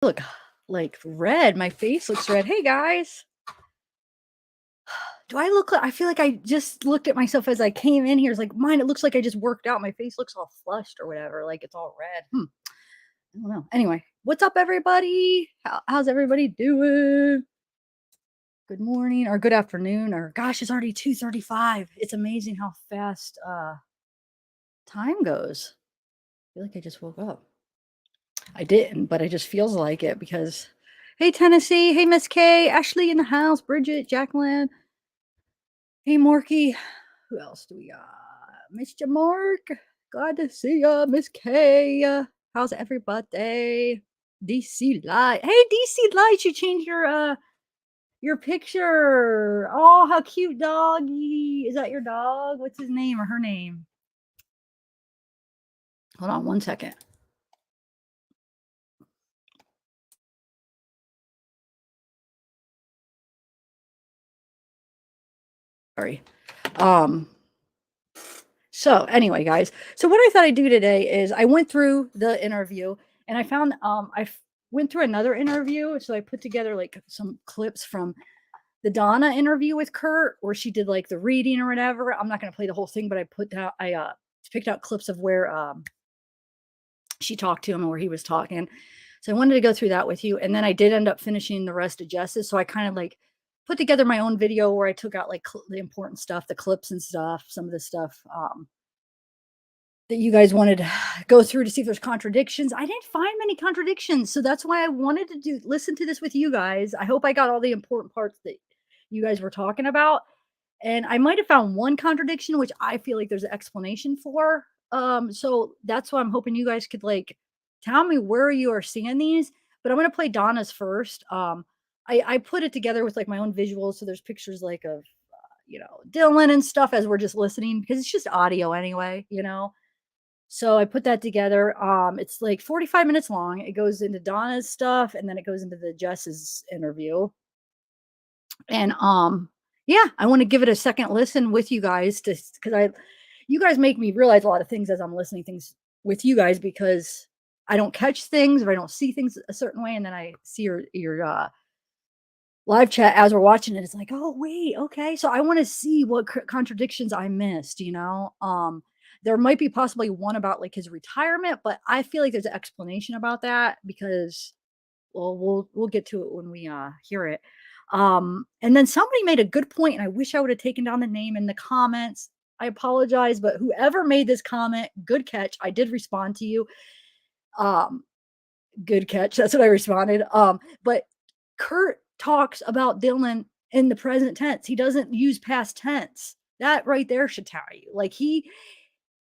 Look like red. My face looks red. Hey guys. Do I look like I feel like I just looked at myself as I came in here. It's like mine, it looks like I just worked out. My face looks all flushed or whatever, like it's all red. I don't know. Anyway, what's up, everybody? How's everybody doing? Good morning or good afternoon, or gosh, it's already 2:35. It's amazing how fast time goes. I feel like I just woke up. I didn't, but it just feels like it because hey Tennessee, hey Miss K, Ashley in the house, Bridget, Jacqueline, hey Morky. Who else do we got? Mr. Mark. Glad to see ya, Miss K. How's everybody? DC Light. Hey DC Light, you changed your picture. Oh, how cute, doggy. Is that your dog? What's his name or her name? Hold on one second. Sorry. So anyway, guys, so what I thought I'd do today is I went through the interview and I found went through another interview. So I put together like some clips from the Donna interview with Kurt where she did like the reading or whatever. I'm not gonna play the whole thing, but I picked out clips of where she talked to him and where he was talking. So I wanted to go through that with you. And then I did end up finishing the rest of Jess's. So I kind of like put together my own video where I took out like the important stuff, the clips and stuff, some of the stuff that you guys wanted to go through to see if there's contradictions. I didn't find many contradictions, so that's why I wanted to listen to this with you guys. I hope I got all the important parts that you guys were talking about. And I might have found one contradiction, which I feel like there's an explanation for. So that's why I'm hoping you guys could like tell me where you are seeing these. But I'm gonna play Donna's first. I put it together with like my own visuals, so there's pictures like of Dylan and stuff as we're just listening because it's just audio anyway. So I put that together. It's like 45 minutes long. It goes into Donna's stuff and then it goes into the Jess's interview. And yeah, I want to give it a second listen with you guys to because you guys make me realize a lot of things as I'm listening things with you guys because I don't catch things or I don't see things a certain way, and then I see your live chat as we're watching it. It's like, oh wait, okay. So I want to see what contradictions I missed. There might be possibly one about like his retirement, but I feel like there's an explanation about that because well, we'll get to it when we hear it. And then somebody made a good point, and I wish I would have taken down the name in the comments. I apologize, but whoever made this comment, good catch. I did respond to you. Um, Good catch. That's what I responded. But Kurt talks about Dylan in the present tense. He doesn't use past tense. That right there should tell you. Like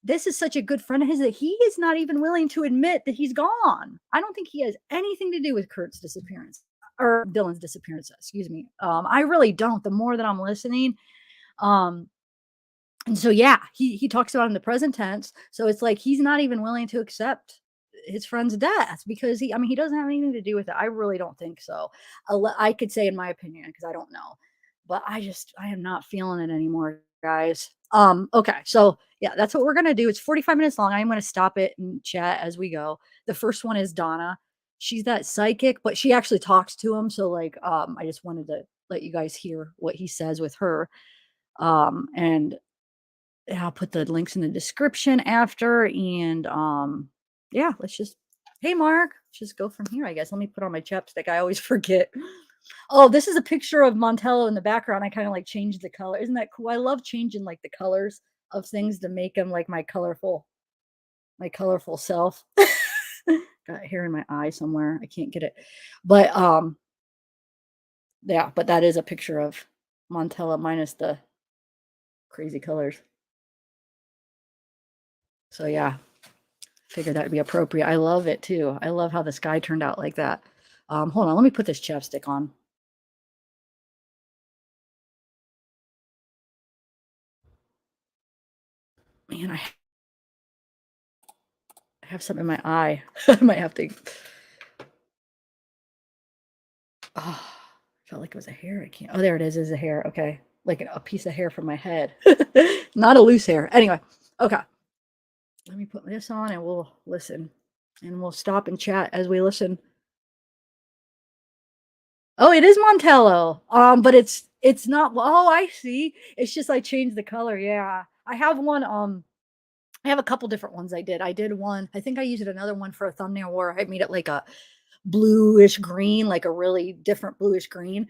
this is such a good friend of his that he is not even willing to admit that he's gone. I don't think he has anything to do with Kurt's disappearance or Dylan's disappearance. Excuse me. I really don't. The more that I'm listening, um, and so yeah, he talks about it in the present tense. So it's like he's not even willing to accept his friend's death because I mean, he doesn't have anything to do with it. I really don't think so. I could say in my opinion because I don't know, but I am not feeling it anymore, guys. Okay, so yeah, that's what we're gonna do. It's 45 minutes long. I'm gonna stop it and chat as we go. The first one is Donna. She's that psychic, but she actually talks to him. So like, I just wanted to let you guys hear what he says with her. And I'll put the links in the description after. And yeah, let's just hey Mark, let's just go from here, I guess. Let me put on my chapstick. I always forget. Oh, this is a picture of Montello in the background. I kind of like changed the color. Isn't that cool? I love changing like the colors of things to make them like my colorful self. Got hair in my eye somewhere. I can't get it. But yeah, but that is a picture of Montella minus the crazy colors. So yeah, figured that would be appropriate. I love it too. I love how the sky turned out like that. Hold on, let me put this chapstick on. Man, I have something in my eye. I might have to. Oh, felt like it was a hair. I can't. Oh, there it is. Is a hair. Okay, like a piece of hair from my head, not a loose hair. Anyway, okay. Let me put this on and we'll listen, and we'll stop and chat as we listen. Oh, it is Montello. But it's not. Oh, I see. It's just I changed the color. Yeah, I have one. I have a couple different ones. I did one. I think I used another one for a thumbnail where I made it like a bluish green, like a really different bluish green.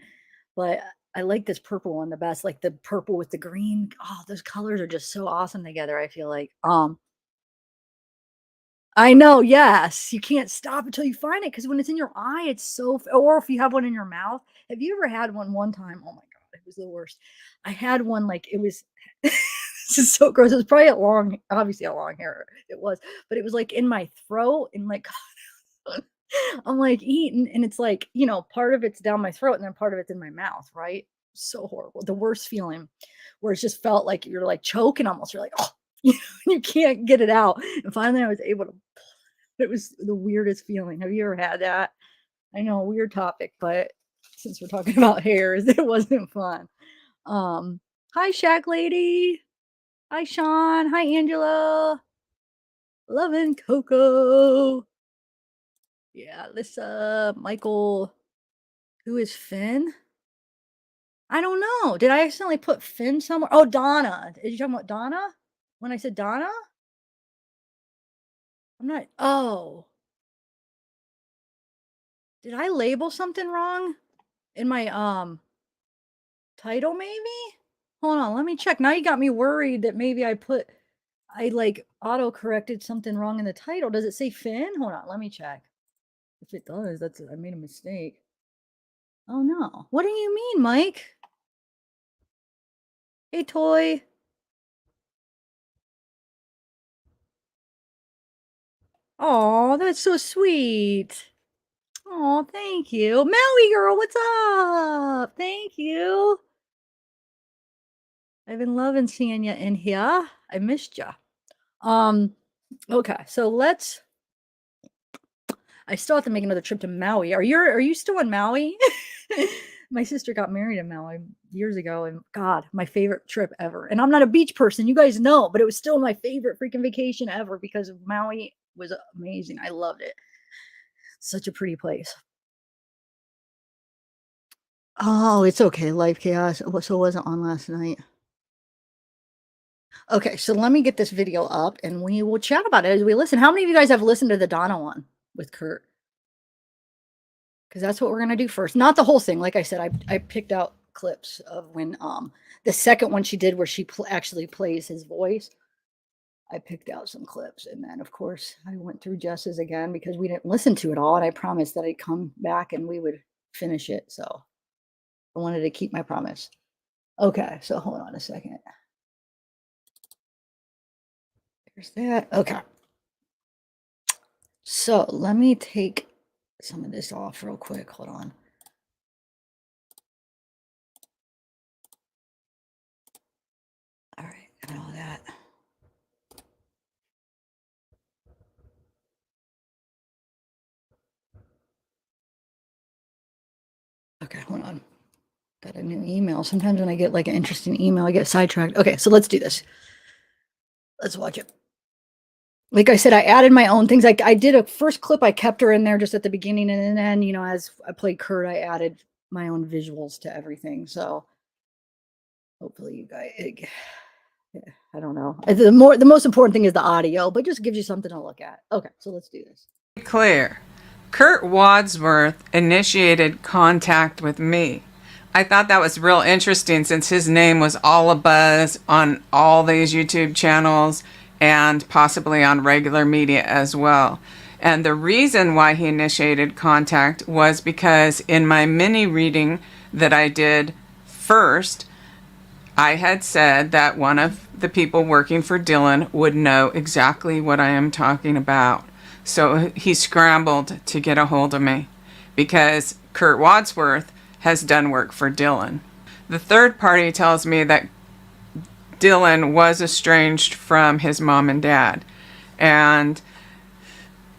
But I like this purple one the best. Like the purple with the green. Oh, those colors are just so awesome together. I feel like. I know, yes. You can't stop until you find it because when it's in your eye, it's so or if you have one in your mouth. Have you ever had one time? Oh my god, it was the worst. I had one like it was this is so gross. It was probably a long, obviously a long hair. It was, but it was like in my throat and like I'm like eating and it's like, part of it's down my throat and then part of it's in my mouth, right? So horrible. The worst feeling where it just felt like you're like choking almost. You're like, oh, you can't get it out. And finally I was able to, it was the weirdest feeling. Have you ever had that? I know, weird topic, but since we're talking about hairs, it wasn't fun. Hi Shack Lady. Hi Sean. Hi Angela. Loving Coco. Yeah, Alyssa, Michael. Who is Finn? I don't know. Did I accidentally put Finn somewhere? Oh, Donna. Is you talking about Donna? When I said Donna? I'm not. Oh, did I label something wrong in my title? Maybe. Hold on. Let me check. Now you got me worried that maybe I like auto corrected something wrong in the title. Does it say Finn? Hold on. Let me check. If it does, I made a mistake. Oh no. What do you mean, Mike? Hey, Toy. Oh, that's so sweet. Oh, thank you. Maui girl, what's up? Thank you. I've been loving seeing you in here. I missed you. Okay, so I still have to make another trip to Maui. Are you still in Maui? My sister got married in Maui years ago, and God, my favorite trip ever. And I'm not a beach person, you guys know, but it was still my favorite freaking vacation ever because Maui was amazing. I loved it. Such a pretty place. Oh, it's okay. Life chaos. So it wasn't on last night. Okay, so let me get this video up and we will chat about it as we listen. How many of you guys have listened to the Donna one with Kurt? Because that's what we're gonna do first. Not the whole thing. Like I said, I picked out clips of when the second one she did where she actually plays his voice. I picked out some clips, and then of course I went through Jess's again because we didn't listen to it all, and I promised that I'd come back and we would finish it. So I wanted to keep my promise. Okay, so hold on a second. There's that. Okay. So let me take some of this off real quick. Hold on. All right, and all that. Okay, hold on. Got a new email. Sometimes when I get like an interesting email, I get sidetracked. Okay, so let's do this. Let's watch it. Like I said, I added my own things. I did a first clip. I kept her in there just at the beginning, and then as I played Kurt, I added my own visuals to everything. So hopefully you guys, yeah, I don't know. The most important thing is the audio, but just gives you something to look at. Okay, so let's do this. Clear. Kurt Wadsworth initiated contact with me. I thought that was real interesting since his name was all abuzz on all these YouTube channels and possibly on regular media as well. And the reason why he initiated contact was because in my mini reading that I did first, I had said that one of the people working for Dylan would know exactly what I am talking about. So he scrambled to get a hold of me because Kurt Wadsworth has done work for Dylan. The third party tells me that Dylan was estranged from his mom and dad. And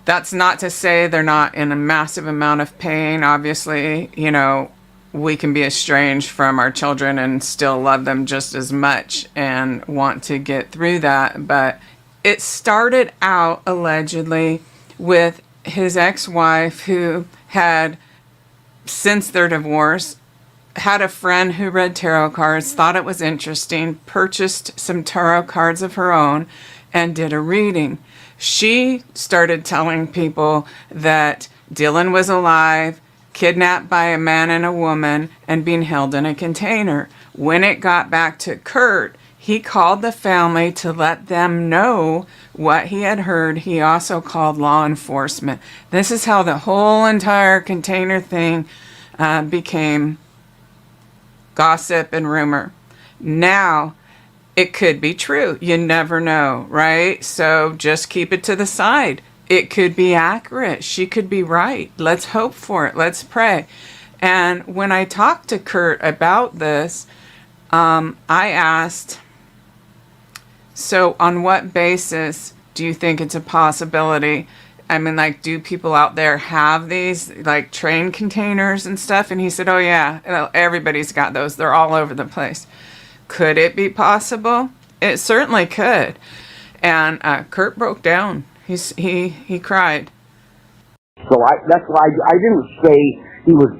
that's not to say they're not in a massive amount of pain. Obviously, we can be estranged from our children and still love them just as much and want to get through that. But it started out allegedly with his ex-wife who had since their divorce, had a friend who read tarot cards, thought it was interesting, purchased some tarot cards of her own, and did a reading. She started telling people that Dylan was alive, kidnapped by a man and a woman, and being held in a container. When it got back to Kurt, he called the family to let them know what he had heard. He also called law enforcement. This is how the whole entire container thing became gossip and rumor. Now, it could be true. You never know, right? So just keep it to the side. It could be accurate. She could be right. Let's hope for it. Let's pray. And when I talked to Kurt about this, I asked, so on what basis do you think it's a possibility? I mean, like, do people out there have these, like, train containers and stuff? And he said, oh, yeah, everybody's got those. They're all over the place. Could it be possible? It certainly could. And Kurt broke down. He cried. So that's why I didn't say he was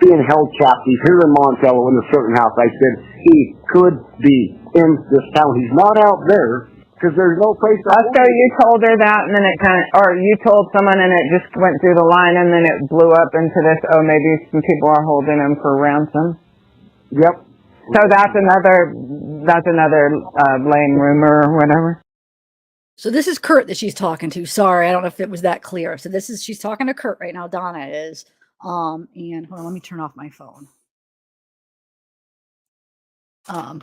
being held captive here in Montello in a certain house. I said he could be in this town. He's not out there because there's no place. So you told her that, and then it or you told someone, and it just went through the line, and then it blew up into this. Oh, maybe some people are holding him for ransom. Yep. So that's another lame rumor or whatever. So this is Kurt that she's talking to. Sorry, I don't know if it was that clear. So she's talking to Kurt right now. Donna is. And hold on, let me turn off my phone.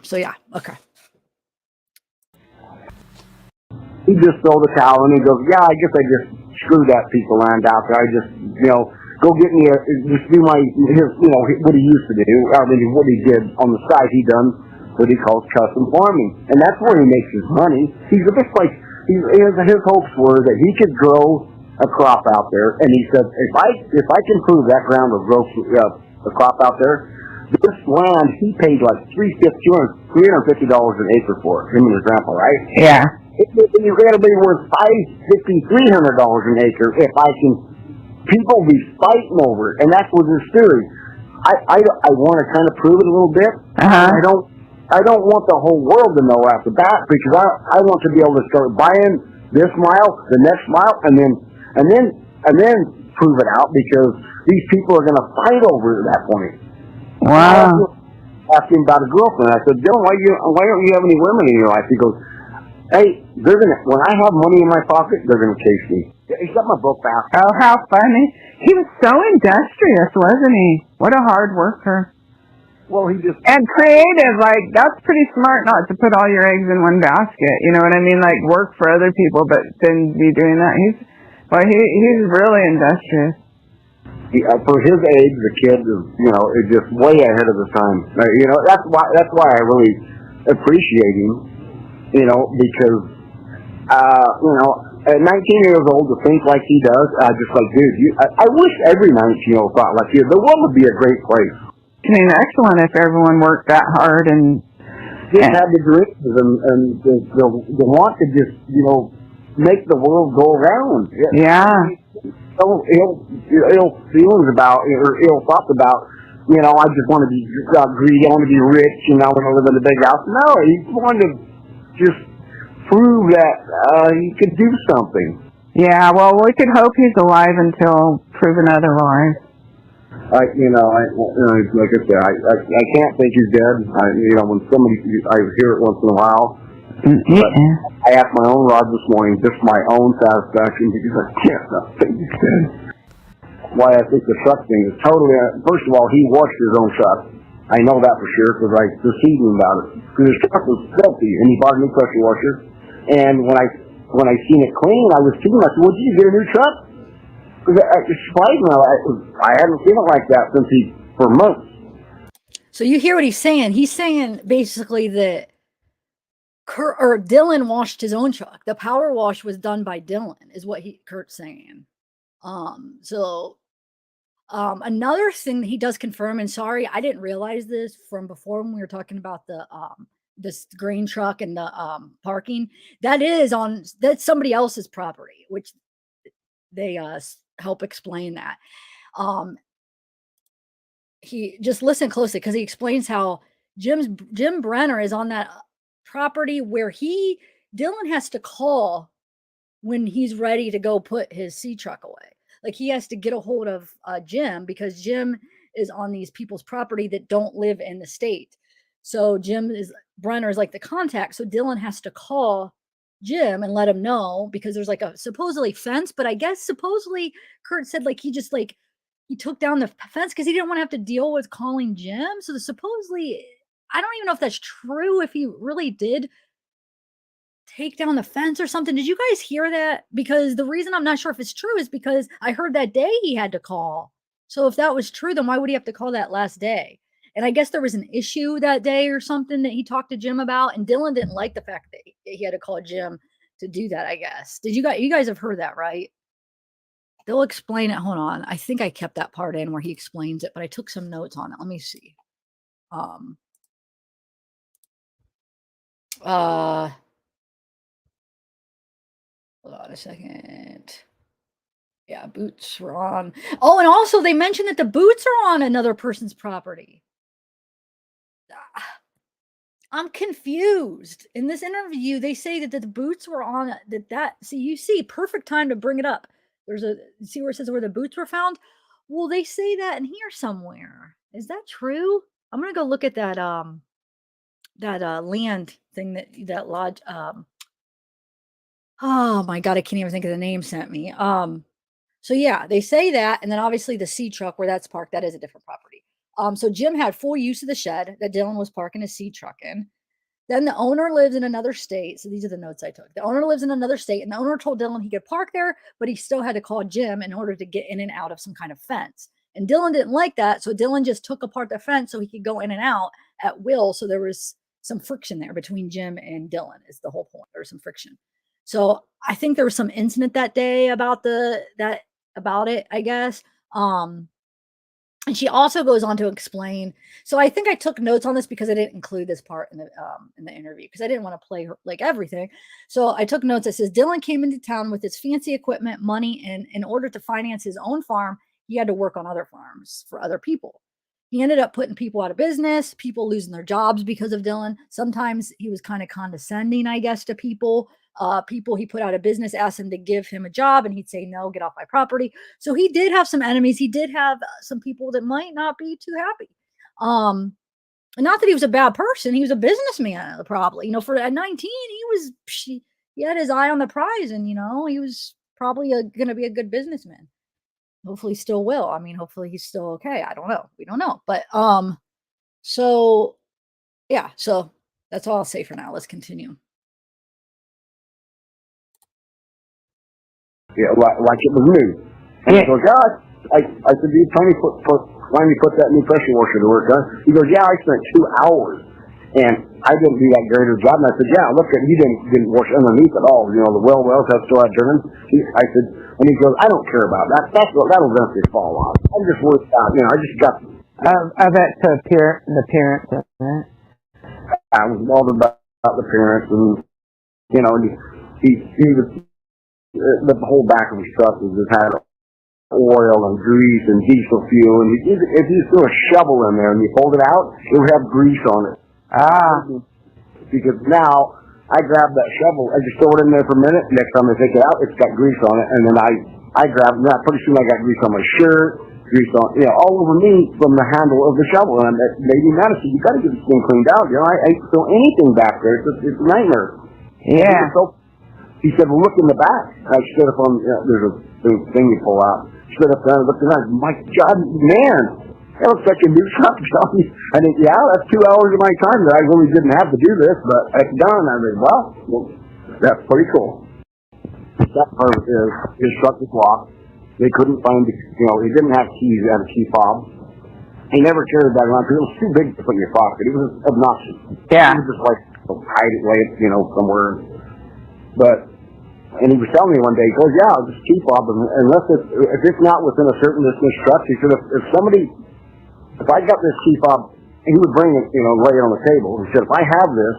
So yeah, okay. He just threw the towel and he goes, yeah, I guess I just screwed that piece of land out there. I just, go get me just do what he used to do. I mean, what he did on the side, he done what he calls custom farming. And that's where he makes his money. He's just like, his hopes were that he could grow a crop out there. And he said, if I can prove that ground will grow a crop out there, this land he paid like $350 an acre for, him and his grandpa, right? Yeah. You're going to be worth $300 an acre if I can. People be fighting over it, and that's what his theory. I want to kind of prove it a little bit. Uh-huh. I don't want the whole world to know after that because I want to be able to start buying this mile, the next mile, and then prove it out because these people are going to fight over it at that point. Wow. I asked him about a girlfriend. I said, Dylan, why don't you have any women in your life? He goes, hey, when I have money in my pocket, they're gonna chase me. He's got my book back. Oh, how funny. He was so industrious, wasn't he? What a hard worker. Well, and creative, like, that's pretty smart not to put all your eggs in one basket, you know what I mean? Like, work for other people, but then be doing that. He's really industrious. For his age, the kid is just way ahead of his time. That's why I really appreciate him. Because, at 19 years old to think like he does, just like, dude, I wish every 19-year-old thought like you. The world would be a great place. I mean, excellent if everyone worked that hard and just had the dreams and the want to just, make the world go around. Yeah. So ill feelings about, or ill thoughts about, I just want to be greedy, I want to be rich, I want to live in a big house. No, he wanted to just prove that he could do something. Yeah, well, we could hope he's alive until proven otherwise. Like I said, I can't think he's dead. When I hear it once in a while. But I asked my own Rod this morning, just my own satisfaction, because I can't think he's dead. Why I think the truck thing is totally. First of all, he washed his own truck. I know that for sure because I deceived him about it. Because his truck was filthy, and he bought a new pressure washer. And when I seen it clean, I was kidding. I said, "Well, did you get a new truck?" Because I hadn't seen it like that for months. So you hear what he's saying? He's saying basically that Dylan washed his own truck. The power wash was done by Dylan, is what Kurt's saying. Another thing that he does confirm, and sorry, I didn't realize this from before when we were talking about the this grain truck and the parking. That's somebody else's property, which they help explain that. he just listen closely because he explains how Jim Brenner is on that property where Dylan has to call when he's ready to go put his sea truck away. Like he has to get a hold of Jim because Jim is on these people's property that don't live in the state. So Brenner is like the contact. So Dylan has to call Jim and let him know because there's like a supposedly fence, but I guess supposedly Kurt said like he took down the fence because he didn't want to have to deal with calling Jim. So supposedly, I don't even know if that's true, if he really did take down the fence or something. Did you guys hear that? Because the reason I'm not sure if it's true is because I heard that day he had to call. So if that was true, then why would he have to call that last day? And I guess there was an issue that day or something that he talked to Jim about. And Dylan didn't like the fact that he had to call Jim to do that, I guess. You guys have heard that, right? They'll explain it. Hold on. I think I kept that part in where he explains it, but I took some notes on it. Let me see. Hold on a second. Yeah, boots were on. Oh, and also they mentioned that the boots are on another person's property. I'm confused. In this interview, they say that the boots were on see, perfect time to bring it up. See where it says where the boots were found? Well, they say that in here somewhere. Is that true? I'm gonna go look at that land thing that lodge. Oh my God, I can't even think of the name sent me. So yeah, they say that, and then obviously the sea truck where that's parked, that is a different property. So Jim had full use of the shed that Dylan was parking his sea truck in. Then the owner lives in another state. So these are the notes I took. The owner lives in another state, and the owner told Dylan he could park there, but he still had to call Jim in order to get in and out of some kind of fence. And Dylan didn't like that, so Dylan just took apart the fence so he could go in and out at will. So there was some friction there between Jim and Dylan is the whole point. There was some friction. So I think there was some incident that day about it, I guess. And she also goes on to explain. So I think I took notes on this because I didn't include this part in the interview because I didn't want to play her, like everything. So I took notes that says Dylan came into town with his fancy equipment, money, and in order to finance his own farm, he had to work on other farms for other people. He ended up putting people out of business, people losing their jobs because of Dylan. Sometimes he was kind of condescending, I guess, to people. People he put out of business asked him to give him a job and he'd say, no, get off my property. So he did have some enemies. He did have some people that might not be too happy. And not that he was a bad person. He was a businessman, probably. For at 19, he had his eye on the prize and, he was probably going to be a good businessman. Hopefully he still will. I mean, hopefully he's still okay. I don't know. We don't know. But, so yeah, so that's all I'll say for now. Let's continue. Yeah, like it was new. And he goes, I said, you finally put that new pressure washer to work, huh? He goes, yeah, I spent 2 hours. And I didn't do that great of a job. And I said, yeah, look, he didn't wash underneath at all. The wells have still had driven. I said, and he goes, I don't care about that. That'll eventually fall off. I'm just worried about, I just got. I bet the parents, right? I was bothered about the parents and, he was. The whole back of his truck just had oil and grease and diesel fuel. And if you threw a shovel in there and you pulled it out, it would have grease on it. Because now I grabbed that shovel, I just throw it in there for a minute. Next time I take it out, it's got grease on it. And then I grabbed it. Now pretty soon I got grease on my shirt, grease on, all over me from the handle of the shovel. And that made me mad. I said, you got to get this thing cleaned out. I ain't throw anything back there. It's a nightmare. Yeah. He said, well, look in the back. I stood up on, there's a thing you pull out. Stood up there and looked around. My God, man, that looks like a new truck, Johnny. I think, yeah, that's 2 hours of my time that I really didn't have to do this, but it's done. I mean, well, that's pretty cool. That part is, his truck was locked. They couldn't find, he didn't have keys. He had a key fob. He never carried that around because it was too big to put in your pocket. It was obnoxious. Yeah. He was just like, hide it away, somewhere. And he was telling me one day, he goes, yeah, I'll just keep fob unless if it's not within a certain distance truck. He said, if I got this key fob, and he would bring it, lay it on the table. He said, if I have this,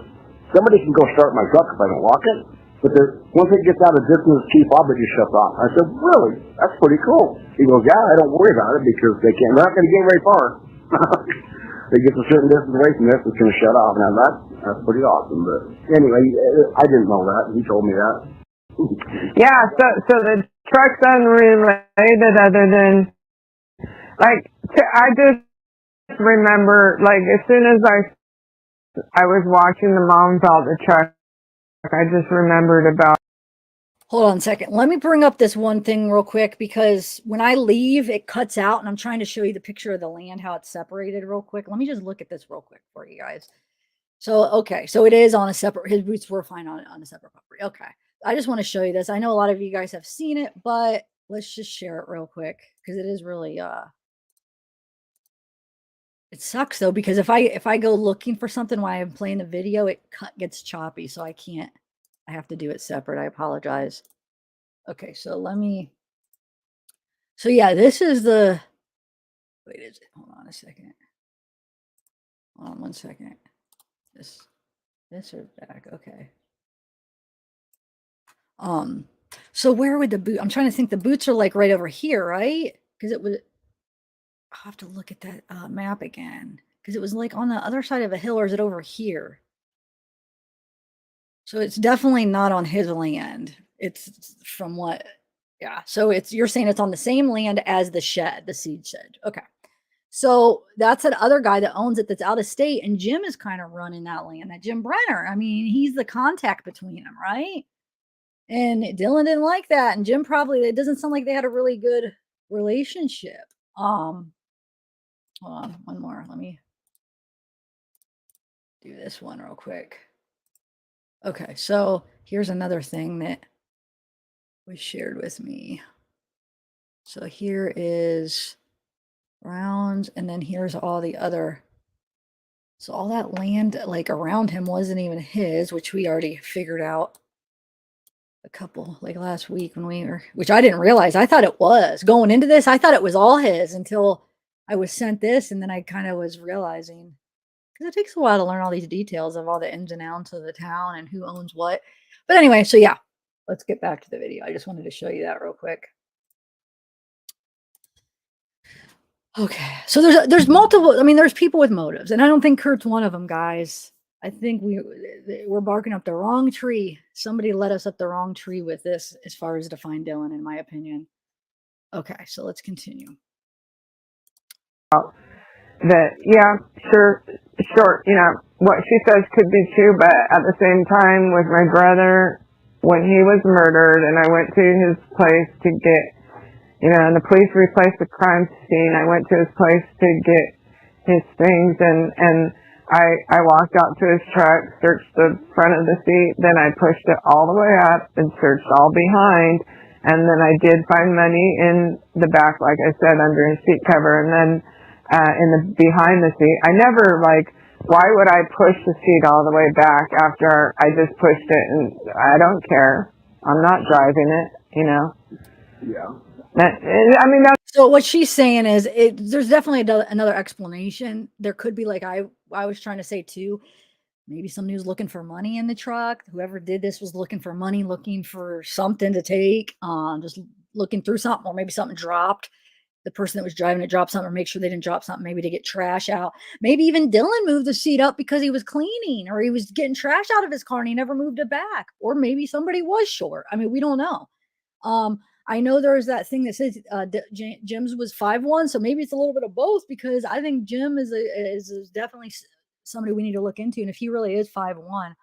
somebody can go start my truck if I don't lock it. But once it gets out of distance, key fob, it just shuts off. I said, really? That's pretty cool. He goes, yeah, I don't worry about it because they're not going to get very far. It gets a certain distance away from this, it's going to shut off. Now that's pretty awesome. But anyway, I didn't know that. He told me that. Yeah, so the truck's unrelated other than, like, I just remember, like, as soon as I was watching the mom out the truck, I just remembered about. Hold on a second. Let me bring up this one thing real quick, because when I leave, it cuts out, and I'm trying to show you the picture of the land, how it's separated real quick. Let me just look at this real quick for you guys. So, okay. So it is on a separate, his roots were fine on a separate property. Okay. I just want to show you this. I know a lot of you guys have seen it, but let's just share it real quick, because it is really, it sucks though, because if I go looking for something while I'm playing the video, it gets choppy. So I can't, I have to do it separate. I apologize. Okay, so so yeah, this is the, wait, is it? Hold on a second. Hold on 1 second. This is back. Okay. So where would the boot, I'm trying to think, the boots are like right over here, right? Because it was, I'll have to look at that map again, because it was like on the other side of a hill, or is it over here? So it's definitely not on his land. It's from what, yeah. So you're saying it's on the same land as the shed, the seed shed. Okay. So that's that other guy that owns it that's out of state, and Jim is kind of running that land, that Jim Brenner. I mean, he's the contact between them, right? And Dylan didn't like that, and Jim probably, it doesn't sound like they had a really good relationship. Hold on, one more. Let me do this one real quick. Okay, so here's another thing that was shared with me. So here is Browns, and then here's all the other. So all that land like around him wasn't even his, which we already figured out a couple, like last week when we were, which I didn't realize. I thought it was going into this. I thought it was all his until I was sent this, and then I kind of was realizing, because it takes a while to learn all these details of all the ins and outs of the town and who owns what. But anyway, so yeah, let's get back to the video. I just wanted to show you that real quick. Okay, so there's multiple, I mean, there's people with motives, and I don't think Kurt's one of them, guys. I think we're barking up the wrong tree. Somebody led us up the wrong tree with this as far as to find Dylan, in my opinion. Okay, so let's continue. That, yeah, sure, you know, what she says could be true, but at the same time, with my brother, when he was murdered, and I went to his place to get, you know, and the police replaced the crime scene, I went to his place to get his things, and I walked out to his truck, searched the front of the seat, then I pushed it all the way up and searched all behind, and then I did find money in the back, like I said, under his seat cover, and then in the behind the seat. I never, like, why would I push the seat all the way back after I just pushed it? And I don't care. I'm not driving it, you know. Yeah. I mean, that's. So what she's saying is, there's definitely another explanation. There could be, like I was trying to say too, maybe somebody was looking for money in the truck. Whoever did this was looking for money, looking for something to take, just looking through something, or maybe something dropped. The person that was driving it dropped something, or make sure they didn't drop something, maybe to get trash out. Maybe even Dylan moved the seat up because he was cleaning, or he was getting trash out of his car and he never moved it back. Or maybe somebody was short. I mean, we don't know. I know there's that thing that says Jim's was 5'1", so maybe it's a little bit of both, because I think Jim is definitely somebody we need to look into. And if he really is 5'1",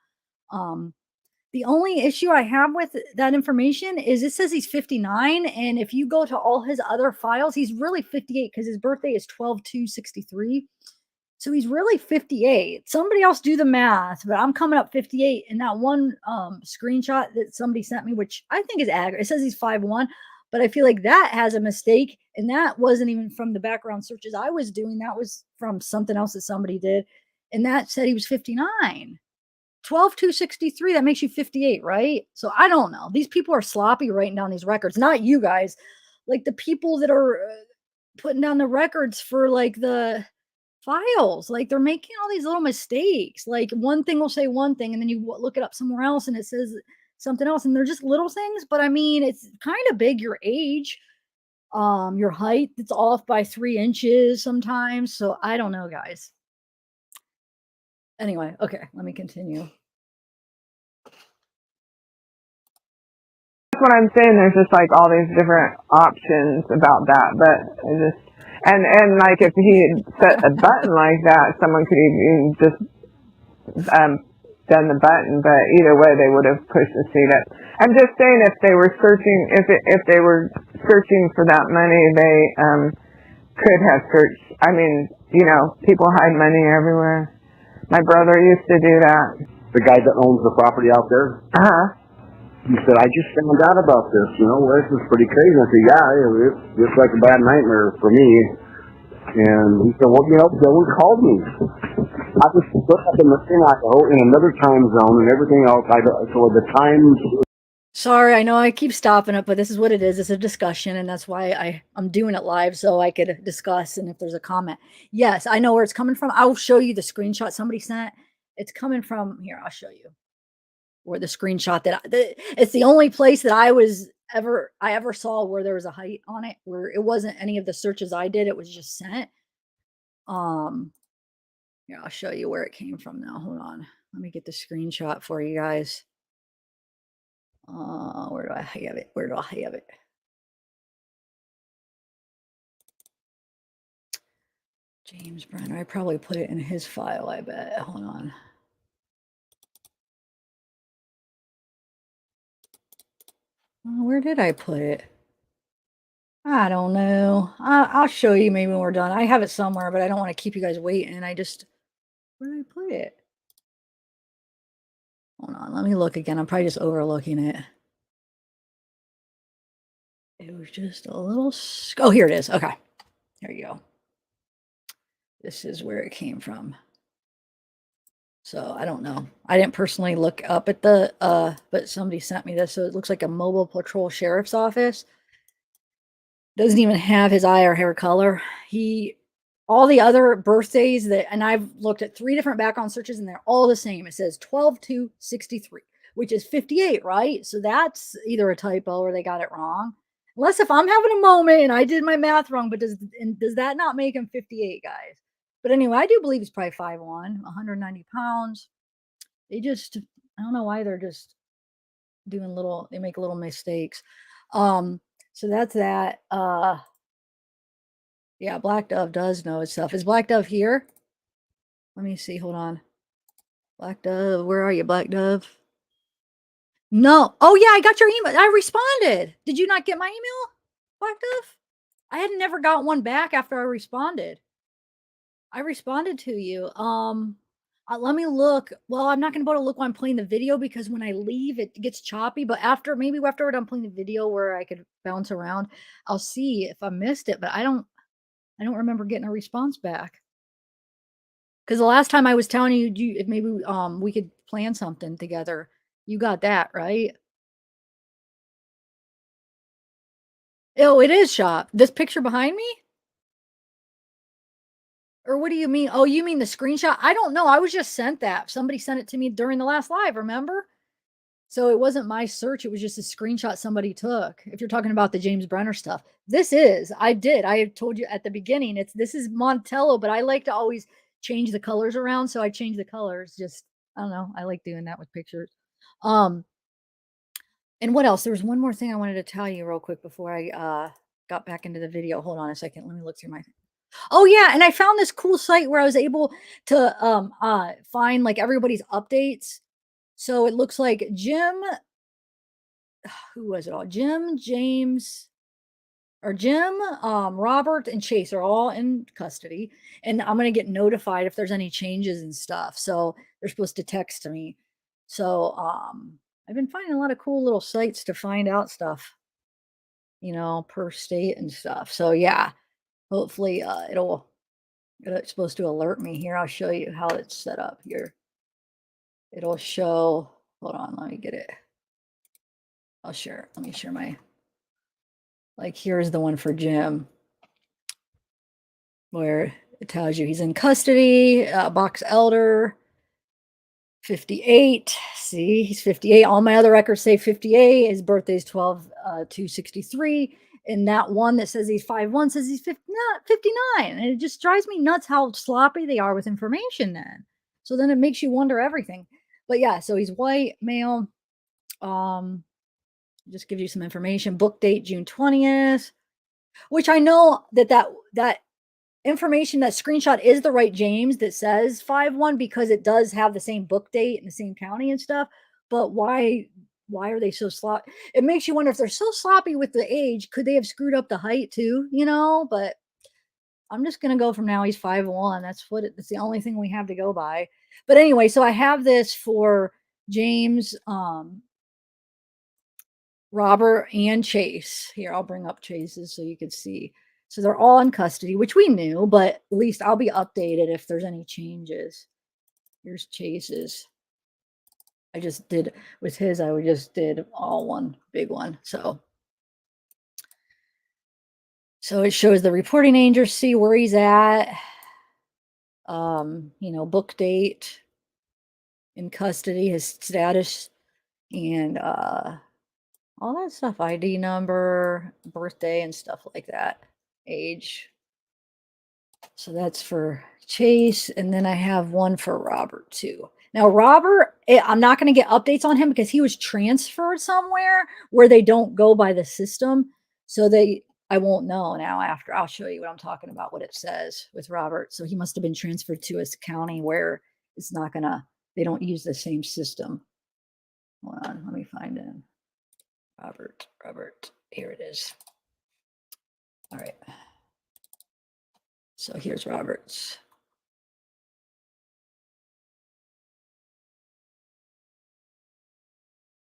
the only issue I have with that information is it says he's 59, and if you go to all his other files, he's really 58, because his birthday is 12/2/63. So he's really 58. Somebody else do the math, but I'm coming up 58. And that one screenshot that somebody sent me, which I think is accurate, it says he's 5'1", but I feel like that has a mistake, and that wasn't even from the background searches I was doing. That was from something else that somebody did, and that said he was 59. 12/2/63, that makes you 58, right? So I don't know. These people are sloppy writing down these records. Not you guys, like the people that are putting down the records for like the files. Like they're making all these little mistakes. Like one thing will say one thing, and then you look it up somewhere else and it says something else, and they're just little things. But I mean, it's kind of big your age. Your height, it's off by 3 inches sometimes. So I don't know, guys. Anyway, okay, let me continue. That's what I'm saying. There's just like all these different options about that, but I just and like if he had set a button like that, someone could even just done the button. But either way, they would have pushed the seat up. I'm just saying if they were searching, if they were searching for that money, they could have searched. I mean, you know, people hide money everywhere. My brother used to do that. The guy that owns the property out there. He said, I just found out about this, you know, this is pretty crazy. I said, yeah, it's just like a bad nightmare for me. And he said, well, you know, no one called me. I was put up in the thing, in another time zone and everything else. So the times... Sorry, I know I keep stopping it, but this is what it is. It's a discussion, and that's why I'm doing it live so I could discuss, and if there's a comment. Yes, I know where it's coming from. I'll show you the screenshot somebody sent. It's coming from, here, I'll show you. Or the screenshot it's the only place that I ever saw where there was a height on it, where it wasn't any of the searches I did, it was just sent. Here, I'll show you where it came from now. Hold on. Let me get the screenshot for you guys. Where do I have it? Where do I have it? James Brenner. I probably put it in his file, I bet. Hold on. Where did I put it? I don't know. I'll show you maybe when we're done. I have it somewhere, but I don't want to keep you guys waiting. Where did I put it? Hold on. Let me look again. I'm probably just overlooking it. It was just a little... Oh, here it is. Okay. There you go. This is where it came from. So I don't know. I didn't personally look up at the, but somebody sent me this. So it looks like a mobile patrol sheriff's office. Doesn't even have his eye or hair color. All the other birthdays and I've looked at 3 different background searches and they're all the same. It says 12/2/63, which is 58, right? So that's either a typo or they got it wrong. Unless if I'm having a moment and I did my math wrong, but does that not make him 58, guys? But anyway, I do believe he's probably 5'1", 190 pounds. I don't know why they're just doing they make little mistakes. So that's that. Yeah, Black Dove does know his stuff. Is Black Dove here? Let me see. Hold on. Black Dove, where are you, Black Dove? No. Oh, yeah, I got your email. I responded. Did you not get my email, Black Dove? I had never got one back after I responded. I responded to you. Let me look. Well, I'm not going to be able to look while I'm playing the video because when I leave, it gets choppy. But maybe after we're done playing the video where I could bounce around, I'll see if I missed it. But I don't remember getting a response back. Because the last time I was telling you if maybe we could plan something together. You got that, right? Oh, it is shop. This picture behind me? Or what do you mean? Oh, you mean the screenshot? I don't know. I was just sent that. Somebody sent it to me during the last live, remember? So it wasn't my search. It was just a screenshot somebody took. If you're talking about the James Brenner stuff. I told you at the beginning, this is Montello, but I like to always change the colors around. So I changed the colors. I don't know. I like doing that with pictures. And what else? There was one more thing I wanted to tell you real quick before I got back into the video. Hold on a second. Let me look through my... Oh yeah, and I found this cool site where I was able to find like everybody's updates. So it looks like Jim, who was it all? Jim, James, or Jim, Robert, and Chase are all in custody. And I'm gonna get notified if there's any changes and stuff. So they're supposed to text me. So I've been finding a lot of cool little sites to find out stuff, per state and stuff. So yeah. Hopefully it's supposed to alert me here. I'll show you how it's set up here. It'll show, hold on, let me get it. Let me share my, here's the one for Jim where it tells you he's in custody, box elder, 58. See, he's 58. All my other records say 58. His birthday's 12/2/63. And that one that says he's 5'1" says he's 59. And it just drives me nuts how sloppy they are with information then. So then it makes you wonder everything. But yeah, so he's white, male. Just give you some information. Book date June 20th, which I know that information, that screenshot is the right James that says 5'1" because it does have the same book date in the same county and stuff. But why are they so sloppy? It makes you wonder if they're so sloppy with the age, could they have screwed up the height too, you know? But I'm just going to go from now. He's 5'1". That's the only thing we have to go by. But anyway, so I have this for James, Robert, and Chase. Here, I'll bring up Chase's so you can see. So they're all in custody, which we knew, but at least I'll be updated if there's any changes. Here's Chase's. I just did with his, I just did all one big one. So it shows the reporting agency, where he's at, book date, in custody, his status, and all that stuff, ID number, birthday, and stuff like that, age. So that's for Chase, and then I have one for Robert too. Now Robert, I'm not going to get updates on him because he was transferred somewhere where they don't go by the system. So I won't know now after. I'll show you what I'm talking about, what it says with Robert. So he must have been transferred to a county where it's not going to, they don't use the same system. Hold on, let me find him. Robert, here it is. All right. So here's Robert's.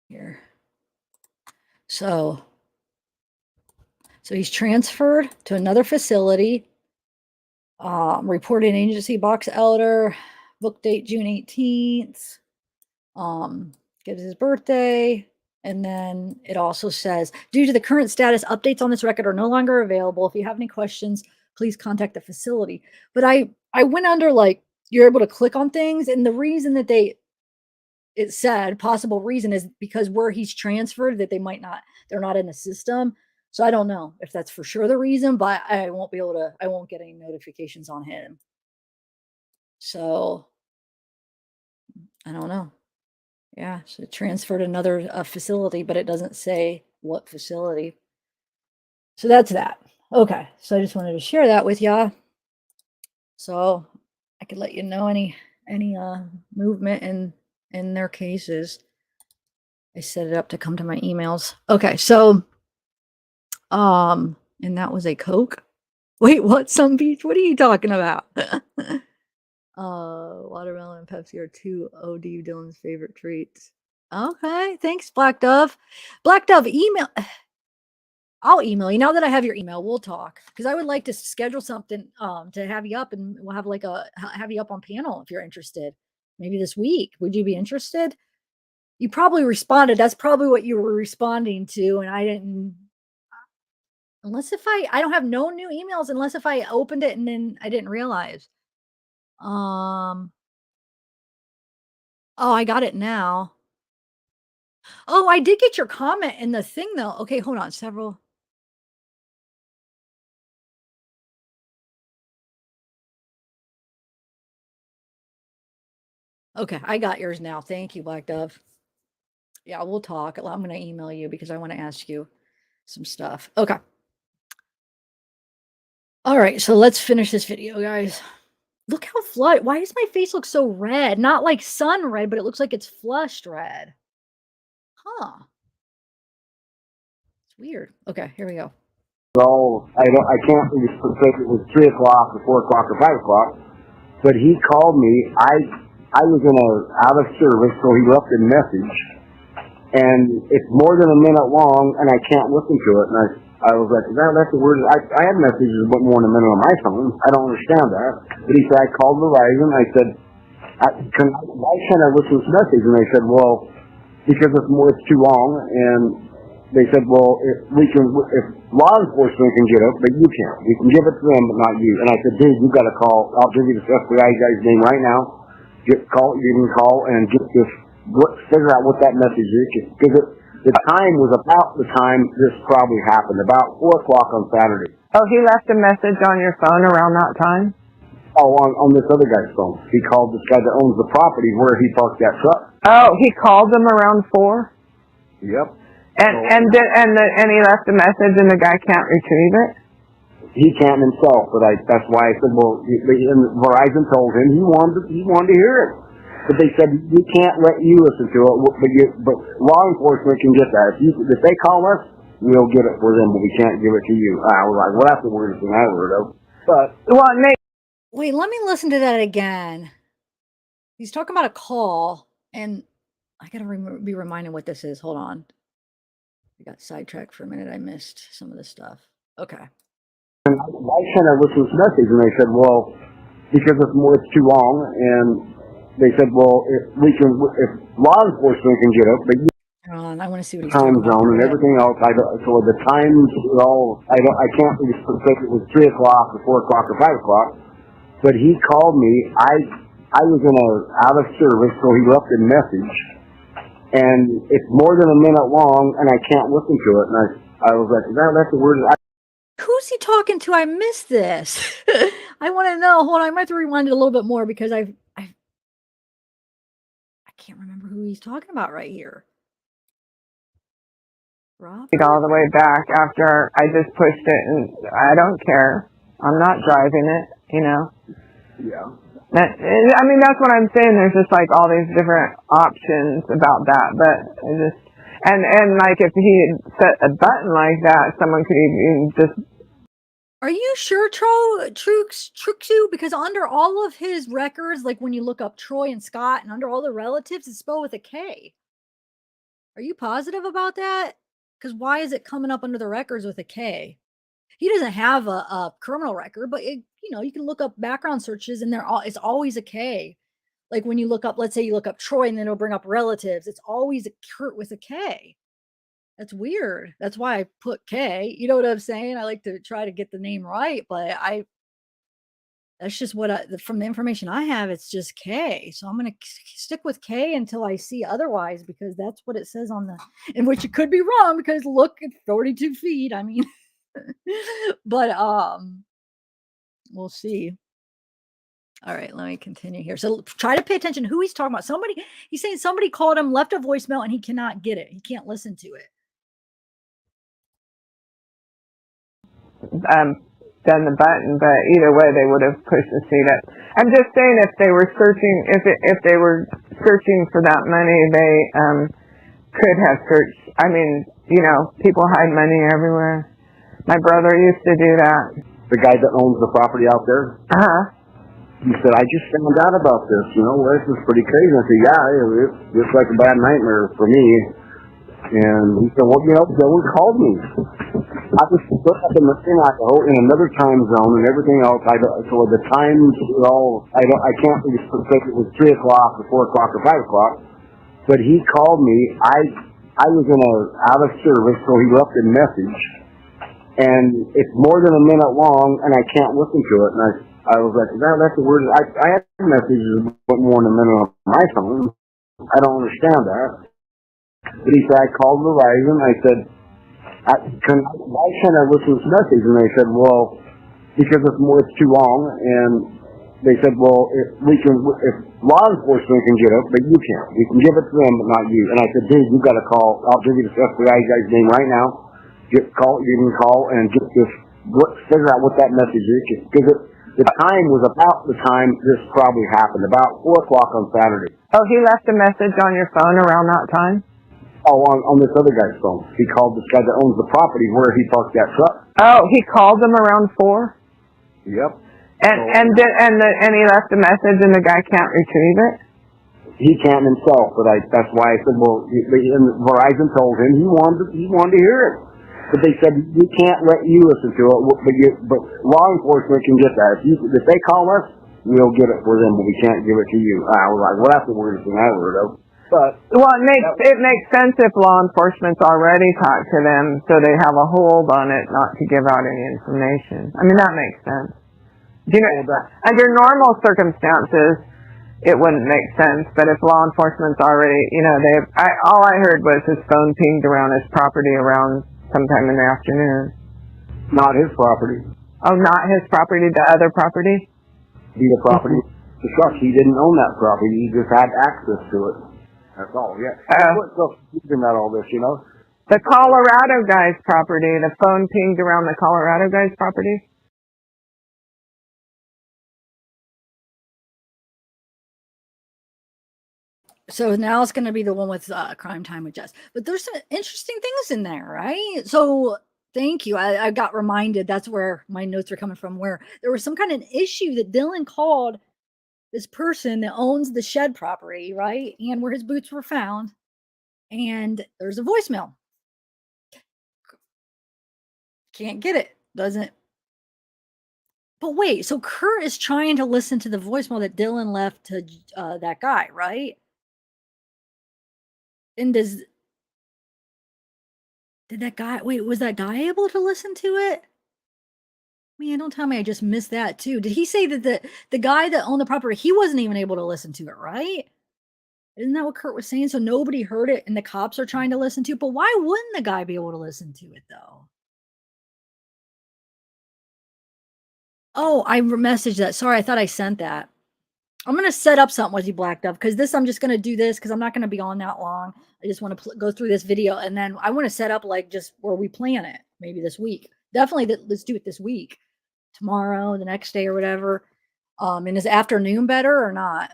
Here. So he's transferred to another facility. Reporting agency, box elder, book date June 18th. Gives his birthday. And then it also says, due to the current status, updates on this record are no longer available. If you have any questions, please contact the facility. But I went under, like, you're able to click on things. And the reason that it said possible reason is because where he's transferred, that they're not in the system. So I don't know if that's for sure the reason, but I won't get any notifications on him. So I don't know. Yeah, so transferred another facility, but it doesn't say what facility. So that's that. Okay, so I just wanted to share that with y'all. So I could let you know any movement in their cases. I set it up to come to my emails. Okay, so and that was a Coke. Wait, what? Some beach? What are you talking about? Watermelon and Pepsi are two OD Dylan's favorite treats. Okay, thanks, Black Dove. Black Dove, email. I'll email you now that I have your email. We'll talk because I would like to schedule something to have you up, and we'll have have you up on panel if you're interested. Maybe this week. Would you be interested? You probably responded. That's probably what you were responding to, and I didn't. Unless if I don't have no new emails unless if I opened it and then I didn't realize. Oh, I got it now. Oh, I did get your comment in the thing though. Okay, hold on. Several. Okay, I got yours now. Thank you, Black Dove. Yeah, we'll talk. I'm going to email you because I want to ask you some stuff. Okay. All right, so let's finish this video, guys. Look how flushed. Why does my face look so red? Not like sun red, but it looks like it's flushed red. Huh. It's weird. Okay, here we go. So I can't really say it was 3 o'clock or 4 o'clock or 5 o'clock, but he called me. I was out of service, so he left a message, and it's more than a minute long, and I can't listen to it. And I was like, that's the word. I had messages but more than a minute on my phone. I don't understand that. But he said, I called Verizon. I said, why can't I listen to this message? And they said, well, because it's too long. And they said, well, if law enforcement can get it, but you can't. You can give it to them, but not you. And I said, dude, you've got to call. I'll give you this FBI guy's name right now. You can call and get this. Figure out what that message is, because The time was about the time this probably happened, about 4 o'clock on Saturday. Oh, he left a message on your phone around that time? Oh, on this other guy's phone. He called this guy that owns the property where he parked that truck. Oh, he called them around 4? Yep. And he left a message and the guy can't retrieve it? He can't himself, but that's why I said, well, and Verizon told him he wanted to hear it. But they said, we can't let you listen to it, but law enforcement can get that. If they call us, we'll get it for them, but we can't give it to you. I was like, well, that's the weirdest thing I ever heard of. But, well, Nate. Wait, let me listen to that again. He's talking about a call, and I gotta be reminded what this is. Hold on. I got sidetracked for a minute. I missed some of this stuff. Okay. And I sent a listener's message, and they said, well, because it's too long, and they said, well, if law enforcement can get it, but you Hold on, I want to see what he's time talking about. zone and everything else, so the times all, I can't be specific. It was 3 o'clock or 4 o'clock or 5 o'clock, but he called me. I was out of service, so he left a message, and it's more than a minute long, and I can't listen to it, and I was like, that's the word. Who's he talking to? I missed this. I want to know. Hold on, I might have to rewind it a little bit more because I can't remember who he's talking about right here. Rob? All the way back after I just pushed it, and I don't care. I'm not driving it, you know. Yeah. I mean, that's what I'm saying. There's just like all these different options about that, but I just and like if he had set a button like that, someone could even just. Are you sure, Truxu? Because under all of his records, like when you look up Troy and Scott, and under all the relatives, it's spelled with a K. Are you positive about that? Because why is it coming up under the records with a K? He doesn't have a criminal record, but you can look up background searches, and it's always a K. Like when you look up, let's say you look up Troy, and then it'll bring up relatives. It's always a Kurt with a K. That's weird. That's why I put K. You know what I'm saying? I like to try to get the name right, but that's just from the information I have, it's just K. So I'm going to stick with K until I see otherwise, because that's what it says in which it could be wrong, because look at 42 feet. I mean, but, we'll see. All right, let me continue here. So try to pay attention who he's talking about. He's saying somebody called him, left a voicemail, and he cannot get it. He can't listen to it. Done the button, but either way they would have pushed the seat up. I'm just saying, if they were searching, if they were searching for that money, they could have searched. I mean, people hide money everywhere. My brother used to do that. The guy that owns the property out there. He said, I just found out about this. This is pretty crazy. I said, yeah, it's like a bad nightmare for me. And he said, well, no one called me. I was stuck up in in another time zone and everything else. So the times all, I can't be specific. It was 3 o'clock or 4 o'clock or 5 o'clock. But he called me. I was out of service, so he left a message. And it's more than a minute long, and I can't listen to it. And I was like, that's the word. I have messages but more than a minute on my phone. I don't understand that. But he said, I called Verizon. I said, why can't I listen to this message? And they said, well, because it's too long. And they said, well, if law enforcement can get it, but you can't. You can give it to them, but not you. And I said, dude, you've got to call. I'll give you the FBI guy's name right now. You can call and get this. Figure out what that message is, because the time was about the time this probably happened, about 4 o'clock on Saturday. Oh, he left a message on your phone around that time? Oh, on this other guy's phone. He called this guy that owns the property where he parked that truck. Oh, he called them around 4? Yep. And he left a message and the guy can't retrieve it? He can't himself, but that's why I said, well, Verizon told him he wanted to hear it. But they said, we can't let you listen to it, but law enforcement can get that. If they call us, we'll get it for them, but we can't give it to you. I was like, well, that's the weirdest thing I ever heard of. But it makes sense if law enforcement's already talked to them, so they have a hold on it not to give out any information. I mean, that makes sense. Under normal circumstances, it wouldn't make sense. But if law enforcement's already, all I heard was his phone pinged around his property around sometime in the afternoon. Not his property. Oh, not his property, the other property? The property. The truck, he didn't own that property. He just had access to it. That's all, yeah. That's what's so confusing about all this, The Colorado guy's property, the phone pinged around the Colorado guy's property? So now it's going to be the one with Crime Time with Jess. But there's some interesting things in there, right? So thank you. I got reminded. That's where my notes are coming from, where there was some kind of issue that Dylan called this person that owns the shed property, right? And where his boots were found. And there's a voicemail. Can't get it. Doesn't. But wait, so Kurt is trying to listen to the voicemail that Dylan left to that guy, right? And did that guy, was that guy able to listen to it? Man, don't tell me I just missed that too. Did he say that the guy that owned the property, he wasn't even able to listen to it, right? Isn't that what Kurt was saying? So nobody heard it and the cops are trying to listen to it. But why wouldn't the guy be able to listen to it though? Oh, I messaged that. Sorry, I thought I sent that. I'm going to set up something with you, Black Dove, because I'm just going to do this because I'm not going to be on that long. I just want to go through this video, and then I want to set up like just where we plan it, maybe this week. Definitely, let's do it this week, tomorrow, the next day, or whatever. And is afternoon better or not?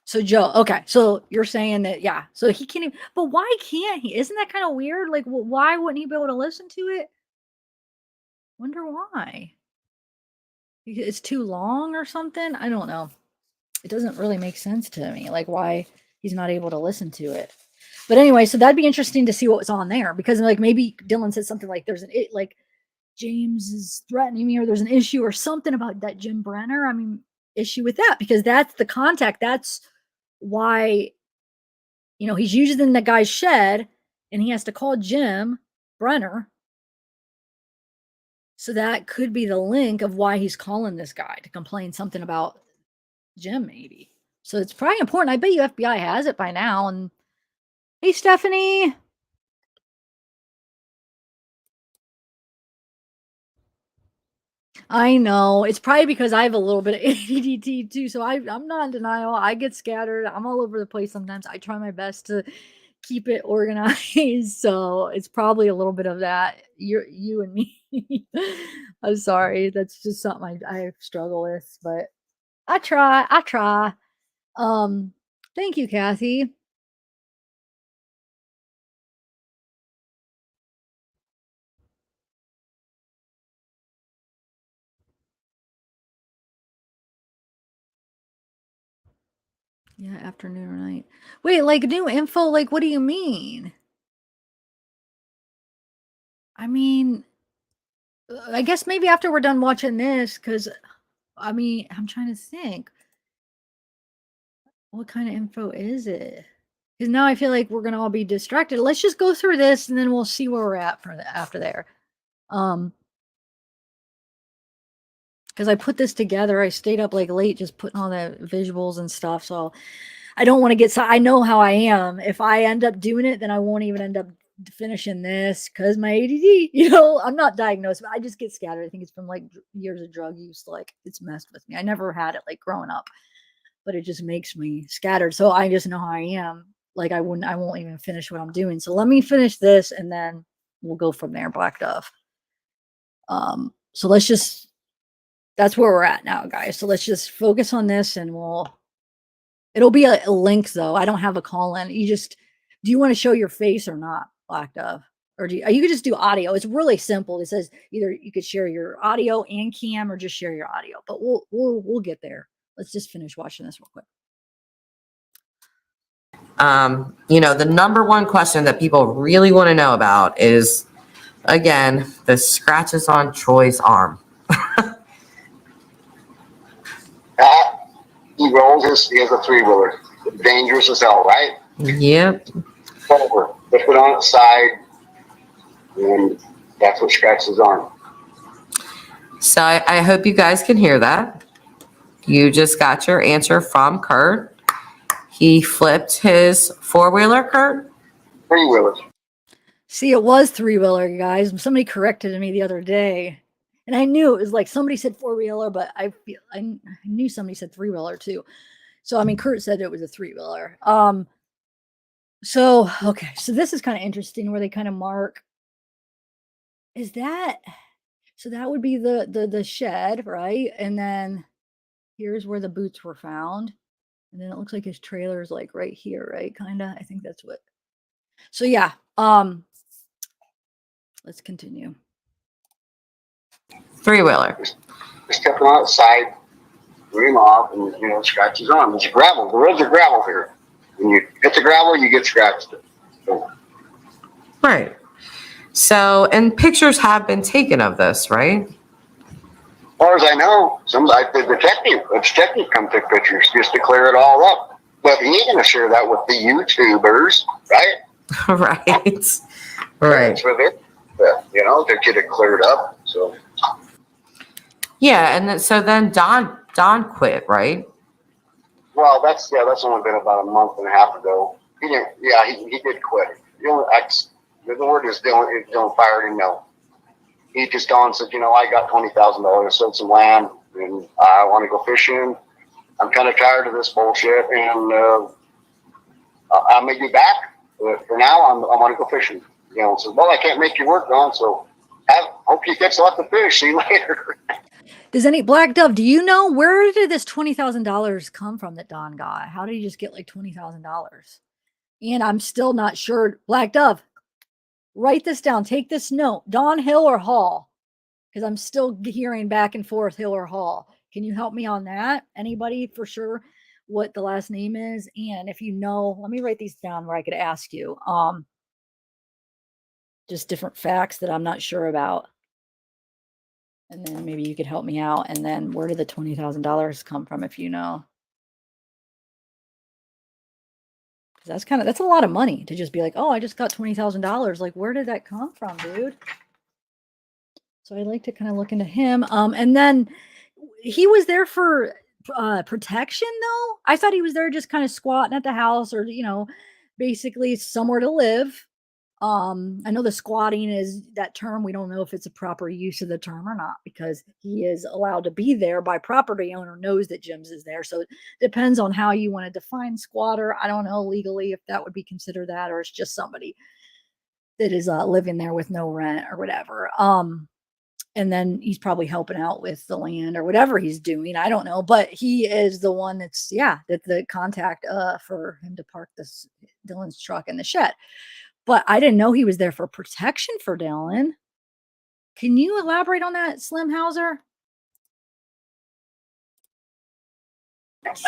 So Joe, okay, so you're saying that, yeah, so he can't even, but why can't he? Isn't that kind of weird? Like, well, why wouldn't he be able to listen to it? Wonder why. It's too long or something. I don't know. It doesn't really make sense to me, like why he's not able to listen to it. But anyway, so that'd be interesting to see what was on there, because like maybe Dylan said something like like James is threatening me, or there's an issue or something about that Jim Brenner. I mean, issue with that, because that's the contact. That's why, he's using the guy's shed and he has to call Jim Brenner. So that could be the link of why he's calling this guy to complain something about Jim, maybe. So it's probably important. I bet you FBI has it by now. And hey, Stephanie. I know. It's probably because I have a little bit of ADD too. So I'm not in denial. I get scattered. I'm all over the place sometimes. I try my best to keep it organized. So it's probably a little bit of that. You and me. I'm sorry. That's just something I struggle with, but I try. Thank you, Kathy. Yeah, afternoon or night. Wait, like new info? Like, what do you mean? I mean, I guess maybe after we're done watching this, because I'm trying to think. What kind of info is it? Because now I feel like we're gonna all be distracted. Let's just go through this and then we'll see where we're at after there. Because I put this together. I stayed up like late just putting all the visuals and stuff. So I don't want to get, I know how I am. If I end up doing it, then I won't even end up finishing this because my ADD, I'm not diagnosed, but I just get scattered. I think it's from like years of drug use. Like it's messed with me. I never had it like growing up, but it just makes me scattered. So I just know how I am. Like I won't even finish what I'm doing. So let me finish this and then we'll go from there, Black Dove. So that's where we're at now, guys. So let's just focus on this and it'll be a link though. I don't have a call in. Do you want to show your face or not, Black Dove? Or you could just do audio. It's really simple. It says either you could share your audio and cam or just share your audio, but we'll get there. Let's just finish watching this real quick. The number one question that people really want to know about is, again, the scratches on Troy's arm. He rolls he has a 3-wheeler. Dangerous as hell, right? Yep. Over. They put it on its side, and that's what scratches his arm. So I hope you guys can hear that. You just got your answer from Kurt. He flipped his four-wheeler, Kurt? Three-wheelers. See, it was three-wheeler, guys. Somebody corrected me the other day. And I knew it was like somebody said four-wheeler, but I knew somebody said three-wheeler too. So, I mean, Kurt said it was a three-wheeler. So, okay. So this is kind of interesting where they kind of mark. Is that, so that would be the shed, right? And then here's where the boots were found. And then it looks like his trailer is like right here, right? Kind of. I think that's what. So yeah. Let's continue. Three-wheeler. Just kept him outside, threw him off, and, scratched his arm. It's gravel. The roads are gravel here. When you hit the gravel, you get scratched. So, Right. So, and pictures have been taken of this, right? as far as I know, the detective come take pictures just to clear it all up. But he ain't going to share that with the YouTubers, right? Right. Right. That's for them, to get it cleared up. So. Yeah, and so then Don quit, right? Well, that's only been about a month and a half ago. He didn't. Yeah, he did quit. The word is Dylan fired him. No, he just on said, I got $20,000, sold some land, and I want to go fishing. I'm kind of tired of this bullshit, and I may be back, but for now, I want to go fishing. So well, I can't make you work, Don. So hope you catch lots of fish. See you later. Does Black Dove, do you know where did this $20,000 come from that Don got? How did he just get like $20,000? And I'm still not sure. Black Dove, write this down. Take this note. Don, Hill, or Hall? Because I'm still hearing back and forth Hill or Hall. Can you help me on that? Anybody for sure what the last name is? And if you know, let me write these down where I could ask you. Just different facts that I'm not sure about. And then maybe you could help me out. And then where did the $20,000 come from if you know? Because that's a lot of money to just be like, oh, I just got $20,000. Like, where did that come from, dude? So I like to kind of look into him. And then he was there for protection, though. I thought he was there just kind of squatting at the house or, basically somewhere to live. I know the squatting is that term. We don't know if it's a proper use of the term or not because he is allowed to be there by property owner knows that Jim's is there. So it depends on how you want to define squatter. I don't know legally if that would be considered that or it's just somebody that is living there with no rent or whatever. And then he's probably helping out with the land or whatever he's doing. I don't know, but he is the one that's the contact for him to park Dylan's truck in the shed. But I didn't know he was there for protection for Dylan. Can you elaborate on that, Slim Hauser?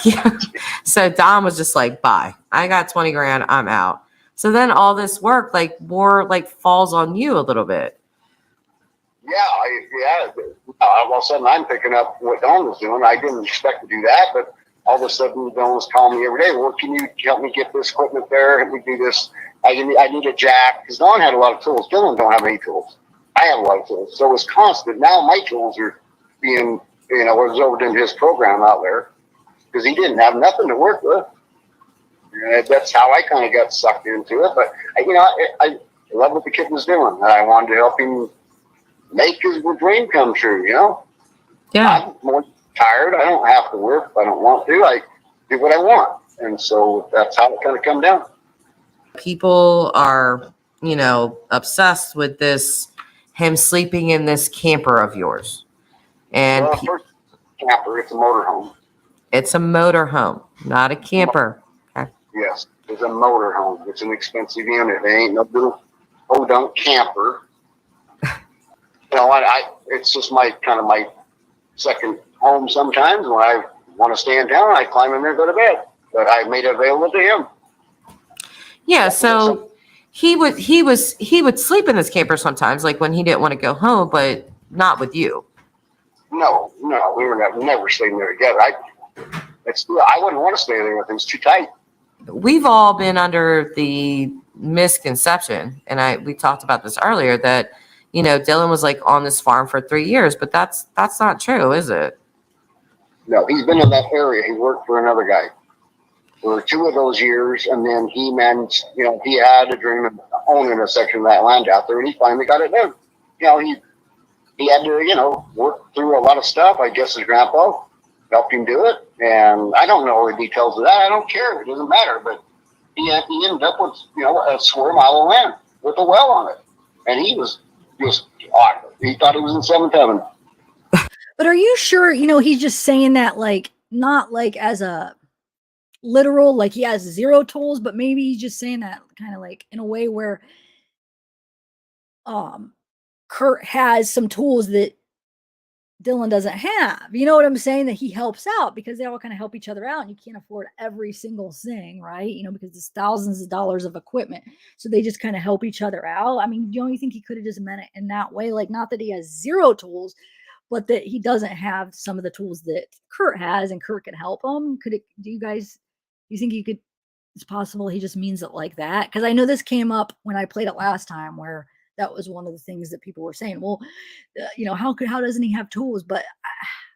Yeah. So Don was just like, bye. I got 20 grand. I'm out. So then all this work falls on you a little bit. Yeah. All of a sudden, I'm picking up what Don was doing. I didn't expect to do that, but all of a sudden, Don was calling me every day. Well, can you help me get this equipment there? Help me do this. I need a jack because Don had a lot of tools. Dylan don't have any tools. I have a lot of tools, so it was constant. Now my tools are being, was over in his program out there because he didn't have nothing to work with. And that's how I kind of got sucked into it. But I love what the kid was doing, and I wanted to help him make his dream come true. Yeah. I'm more tired. I don't have to work if I don't want to. I do what I want, and so that's how it kind of come down. People are, obsessed with him sleeping in this camper of yours. And First camper, it's a motorhome. It's a motorhome, not a camper. Okay. Yes, it's a motorhome. It's an expensive unit. It ain't no little podunk camper. It's just my second home sometimes. When I want to stay in town, I climb in there and go to bed. But I made it available to him. Yeah, so he would sleep in this camper sometimes, like when he didn't want to go home, but not with you. No, we were never staying there together. I wouldn't want to stay there with him. It's too tight. We've all been under the misconception, and we talked about this earlier, that Dylan was like on this farm for 3 years, but that's not true, is it? No, he's been in that area. He worked for another guy for 2 of those years, and then he managed, he had a dream of owning a section of that land out there, and he finally got it done. He had to, work through a lot of stuff. I guess his grandpa helped him do it, and I don't know the details of that. I don't care. It doesn't matter, but he ended up with, a square mile of land with a well on it, and he was just awesome. He thought he was in seventh heaven. But are you sure, he's just saying that, like, not like as a literal, like he has 0 tools, but maybe he's just saying that kind of like in a way where Kurt has some tools that Dylan doesn't have. You know what I'm saying? That he helps out because they all kind of help each other out, and you can't afford every single thing, right? Because there's thousands of dollars of equipment. So they just kind of help each other out. I mean, don't you think he could have just meant it in that way? Like, not that he has 0 tools, but that he doesn't have some of the tools that Kurt has, and Kurt could help him. You think you could, it's possible he just means it like that? Because I know this came up when I played it last time, where that was one of the things that people were saying. Well, how doesn't he have tools? But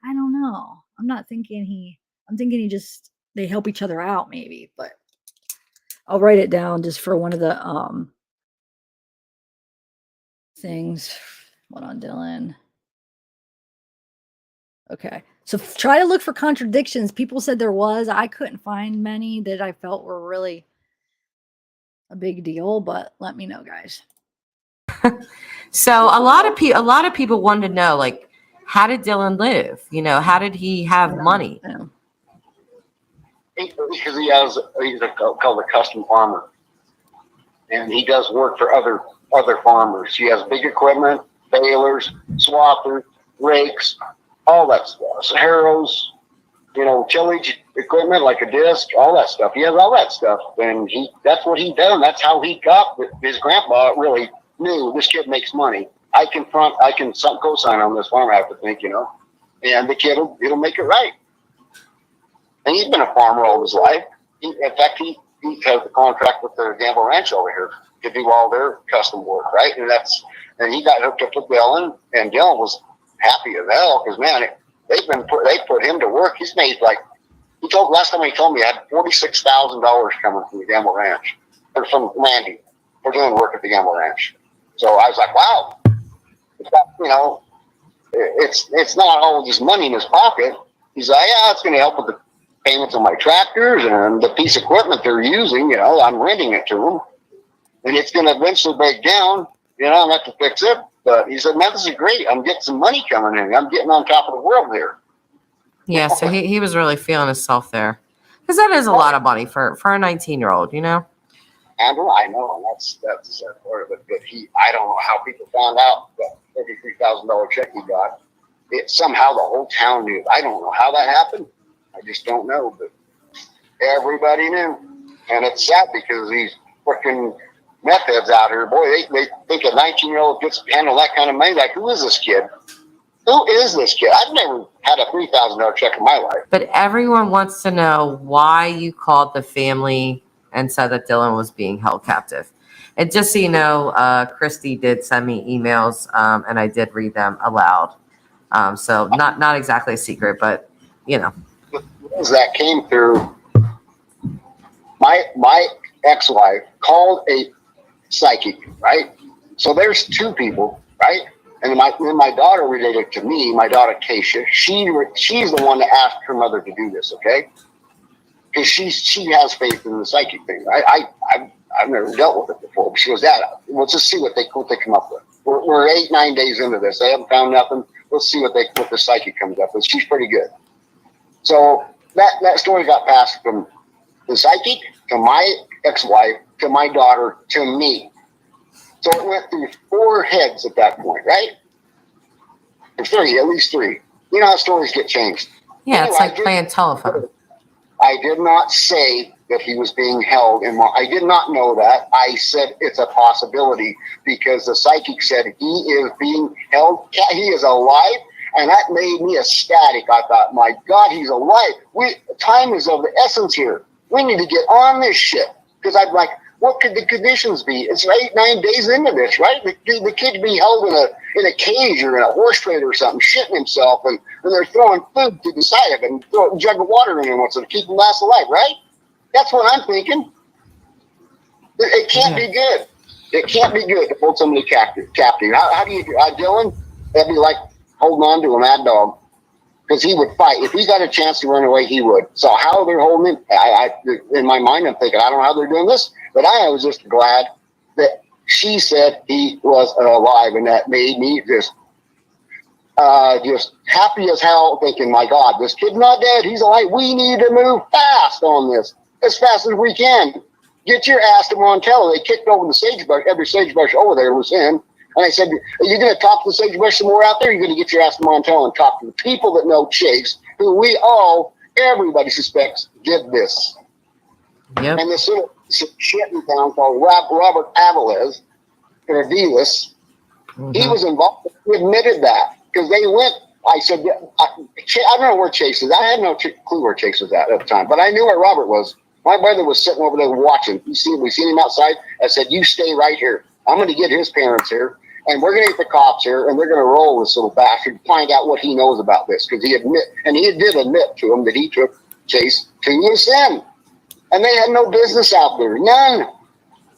I don't know. I'm thinking they help each other out maybe, but I'll write it down just for one of the things. Hold on, Dylan. Okay. So try to look for contradictions. People said there was. I couldn't find many that I felt were really a big deal, but let me know, guys. So a lot of people wanted to know, like, how did Dylan live? How did he have money? Yeah. Because he's called a custom farmer, and he does work for other farmers. He has big equipment, balers, swathers, rakes, all that stuff, harrows, tillage equipment like a disc, all that stuff. He has all that stuff, and that's what he done. That's how he got. His grandpa really knew this kid makes money. I can co-sign on this farm, I have to think, and the kid it'll make it right. And he's been a farmer all his life. In fact, he has the contract with the Gamble Ranch over here to do all their custom work, right? And he got hooked up with Dylan, and Dylan was happy as hell because, man, they put him to work. He's made last time he told me he had $46,000 coming from the Gamble Ranch, or from landing for doing work at the Gamble Ranch. So I was like, wow, it's not all just money in his pocket. He's like, yeah, it's going to help with the payments on my tractors and the piece of equipment they're using. I'm renting it to them, and it's going to eventually break down. I'll have to fix it. But he said, man, this is great. I'm getting some money coming in. I'm getting on top of the world here. Yeah, so he was really feeling himself there. Because that is a lot of money for a 19-year-old, Andrew, I know, and that's the sad part of it. But I don't know how people found out that $33,000 check he got. Somehow the whole town knew. I don't know how that happened. I just don't know. But everybody knew. And it's sad because these freaking meth heads out here, boy, they think a 19-year-old gets to handle that kind of money. Like, who is this kid? Who is this kid? I've never had a $3,000 check in my life. But everyone wants to know why you called the family and said that Dylan was being held captive. And just so you know, Christy did send me emails, and I did read them aloud. So not exactly a secret, but As that came through, my ex-wife called a psychic, right? So there's 2 people, right? And my daughter related to me, my daughter Keisha, she's the one that asked her mother to do this, okay? Because she has faith in the psychic thing. I've never dealt with it before. But she goes, Dad, let's just see what they come up with. We're 8-9 days into this. They haven't found nothing. Let's see what the psychic comes up with. She's pretty good. So that story got passed from the psychic to my ex-wife to my daughter to me. So it went through 4 heads at that point, right? Or 3, at least 3. You know how stories get changed. Yeah, it's like playing telephone. I did not say that he was being held in. I did not know that. I said it's a possibility because the psychic said he is being held. He is alive, and that made me ecstatic. I thought, my God, he's alive. Time is of the essence here. We need to get on this shit because I'm like, what could the conditions be? It's 8-9 days into this, right? The kid be held in a cage or in a horse trailer or something, shitting himself, and they're throwing food to the side of it and throwing a jug of water in him once to keep him last alive, right? That's what I'm thinking. It can't be good. It can't be good to hold somebody captive. How do you do? Dylan, that'd be like holding on to a mad dog. Because he would fight. If he got a chance to run away, he would. So how they're holding him, in my mind, I'm thinking, I don't know how they're doing this, but I was just glad that she said he was alive, and that made me just happy as hell, thinking, my God, this kid's not dead. He's alive. We need to move fast on this, as fast as we can. Get your ass to Montello. They kicked over the sagebrush. Every sagebrush over there was in. And I said, are you going to talk to the sagebrush some more out there? Or are you going to get your ass to Montello and talk to the people that know Chase, who everybody suspects did this. Yep. And this little shit in town called Robert Aviles, he was involved. He admitted that because they went. I said, I don't know where Chase is. I had no clue where Chase was at the time, but I knew where Robert was. My brother was sitting over there watching. We seen him outside. I said, you stay right here. I'm going to get his parents here, and we're going to get the cops here, and they're going to roll this little bastard, find out what he knows about this, because he did admit to him that he took Chase to his sin, and they had no business out there, none.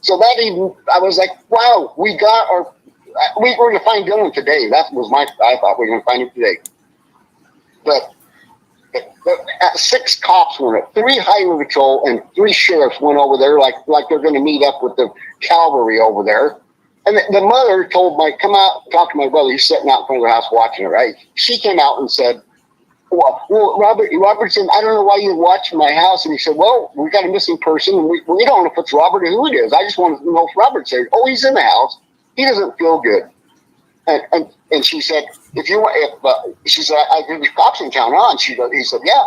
So I was like, wow, we were going to find Dylan today. That was I thought we were going to find him today, but 6 cops went up, 3 highway patrol and 3 sheriffs went over there like they're going to meet up with the cavalry over there. And the mother told come out, talk to my brother. He's sitting out in front of the house watching it, right? She came out and said, well, Robert said, I don't know why you're watching my house. And he said, well, we got a missing person, and we don't know if it's Robert or who it is. I just want to know if Robert's there. Oh, he's in the house. He doesn't feel good. And she said, she said, there's cops in town on. He said, yeah.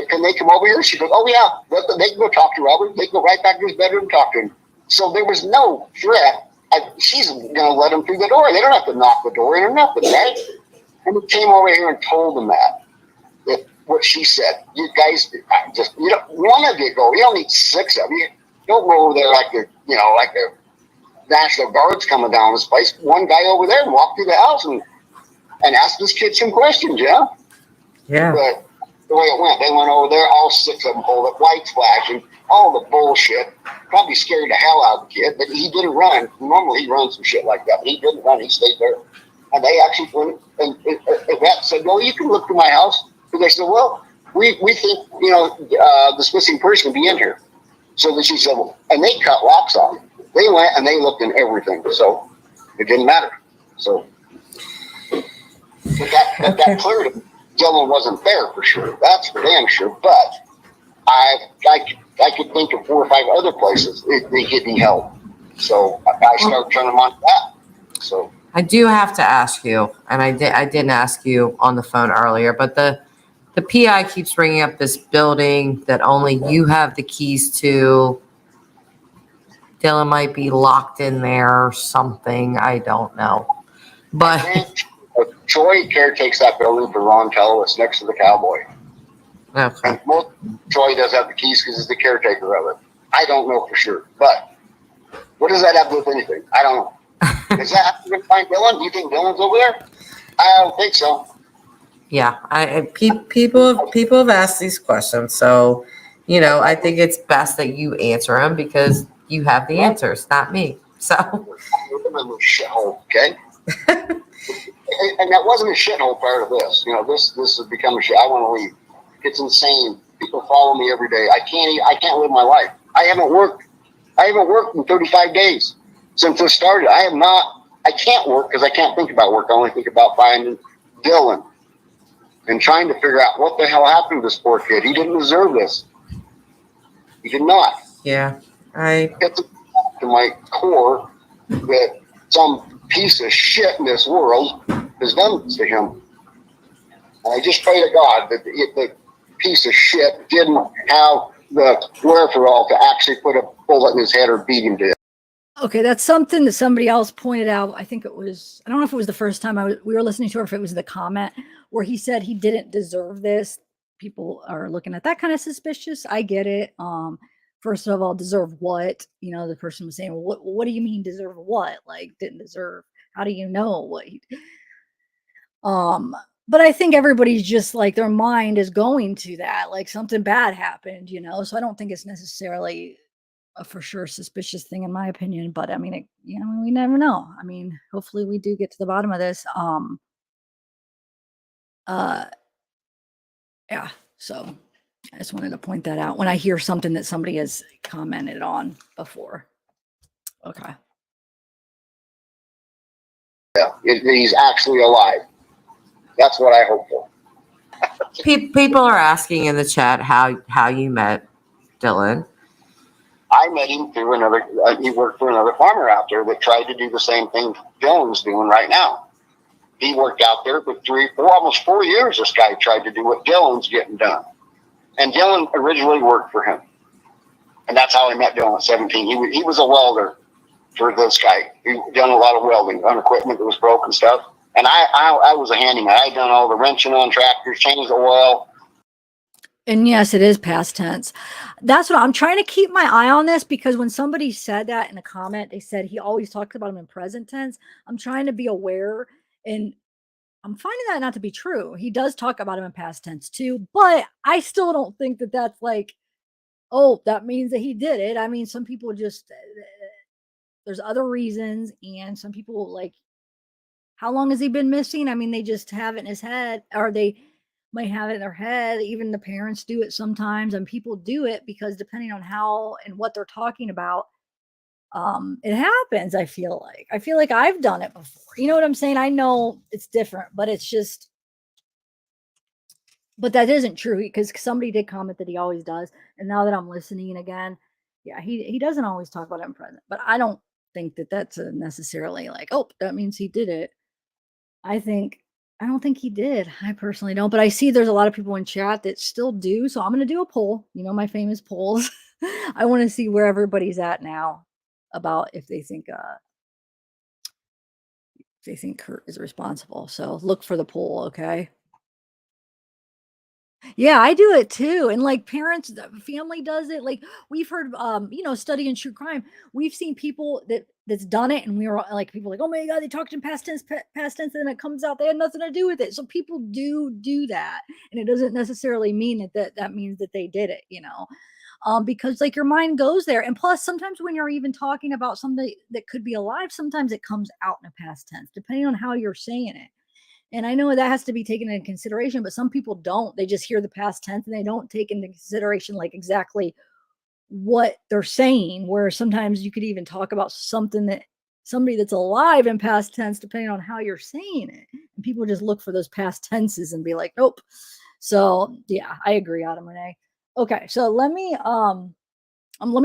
Can they come over here? She goes, oh yeah. They can go talk to Robert. They can go right back to his bedroom and talk to him. So there was no threat. She's going to let him through the door. They don't have to knock the door in or nothing, right? And he came over here and told them that what she said. You guys, one of you go. You don't need 6 of you. Don't go over there like the National Guard's coming down this place. One guy over there and walk through the house and ask this kid some questions, yeah? Yeah. But the way it went, they went over there, all 6 of them pulled up, lights flashing, all the bullshit. Probably scared the hell out of the kid, but he didn't run. Normally he runs some shit like that, but he didn't run. He stayed there. And they actually went, and Yvette said, well, you can look through my house. And they said, well, we think, this missing person will be in here. So then she said, well, and they cut locks on. They went and they looked in everything. So it didn't matter. So that cleared him. Dylan wasn't there for sure. That's for damn sure. But I could think of 4 or 5 other places they could be held. So I started turning them on that. So I do have to ask you, and I didn't ask you on the phone earlier, but the PI keeps bringing up this building that only you have the keys to. Dylan might be locked in there or something. I don't know. But Troy caretakes that building for Ron Tello. It's next to the Cowboy. okay. And Troy does have the keys because he's the caretaker of it. I don't know for sure. But what does that have to do with anything? I don't know. Does that have to find Dylan? Do you think Dylan's over there? I don't think so. Yeah, people have asked these questions, so I think it's best that you answer them because you have the answers, not me. So, shithole, okay? And that wasn't a shithole part of this. This has become a shit. I want to leave. It's insane. People follow me every day. I can't live my life. I haven't worked in 35 days since this started. I can't work because I can't think about work. I only think about finding Dylan and trying to figure out what the hell happened to this poor kid. He didn't deserve this. He did not. yeah, It's to my core that some piece of shit in this world has done this to him. And I just pray to God that the piece of shit didn't have the wherewithal to actually put a bullet in his head or beat him to death. Okay, that's something that somebody else pointed out. I think it was, I don't know if it was the first time we were listening to her, if it was the comment where he said he didn't deserve this. People are looking at that kind of suspicious. I get it. first of all, deserve what? You know, the person was saying, well, what do you mean deserve what? Like, didn't deserve. How do you know what? But I think everybody's just like their mind is going to that, like something bad happened, you know. So I don't think it's necessarily a for sure suspicious thing, in my opinion. But I mean, you know, we never know. I mean, hopefully we do get to the bottom of this. Yeah. So I just wanted to point that out when I hear something that somebody has commented on before. Okay. Yeah, he's actually alive. That's what I hope for. People are asking in the chat how you met Dylan. I met him through another. He worked for another farmer out there that tried to do the same thing Dylan's doing right now. He worked out there for almost 4 years. This guy tried to do what Dylan's getting done, and Dylan originally worked for him, and that's how I met Dylan at 17. He was a welder for this guy. He done a lot of welding on equipment that was broken and stuff. And I was a handyman. I done all the wrenching on tractors, changed the oil. And yes, it is past tense. That's what I'm trying to keep my eye on this, because when somebody said that in a comment, they said he always talks about him in present tense. I'm trying to be aware, and I'm finding that not to be true. He does talk about him in past tense too, but I still don't think that that's like, oh, that means that he did it. I mean, some people just, there's other reasons, and some people like, how long has he been missing? I mean, they just have it in his head, or they might have it in their head. Even the parents do it sometimes, and people do it because depending on how and what they're talking about, it happens. I feel like I've done it before. You know what I'm saying? I know it's different, but it's just, but that isn't true, because somebody did comment that he always does. And now that I'm listening again, yeah, he doesn't always talk about it in present, but I don't think that that's necessarily like, oh, that means he did it. I don't think he did. I personally don't, but I see there's a lot of people in chat that still do. So I'm going to do a poll, you know, my famous polls. I want to see where everybody's at now about if they think Kurt is responsible. So look for the poll. Okay. Yeah, I do it too. And like parents, family does it. Like we've heard, you know, studying true crime, we've seen people that's done it, and we were like, people like, oh my God, they talked in past tense, and then it comes out they had nothing to do with it. So people do that, and it doesn't necessarily mean that means that they did it, you know, because like your mind goes there. And plus, sometimes when you're even talking about something that could be alive, sometimes it comes out in a past tense, depending on how you're saying it. And I know that has to be taken into consideration, but some people don't. They just hear the past tense and they don't take into consideration like exactly what they're saying, where sometimes you could even talk about somebody that's alive in past tense, depending on how you're saying it. And people just look for those past tenses and be like, nope. So yeah, I agree, Adam Renee. Okay, so let me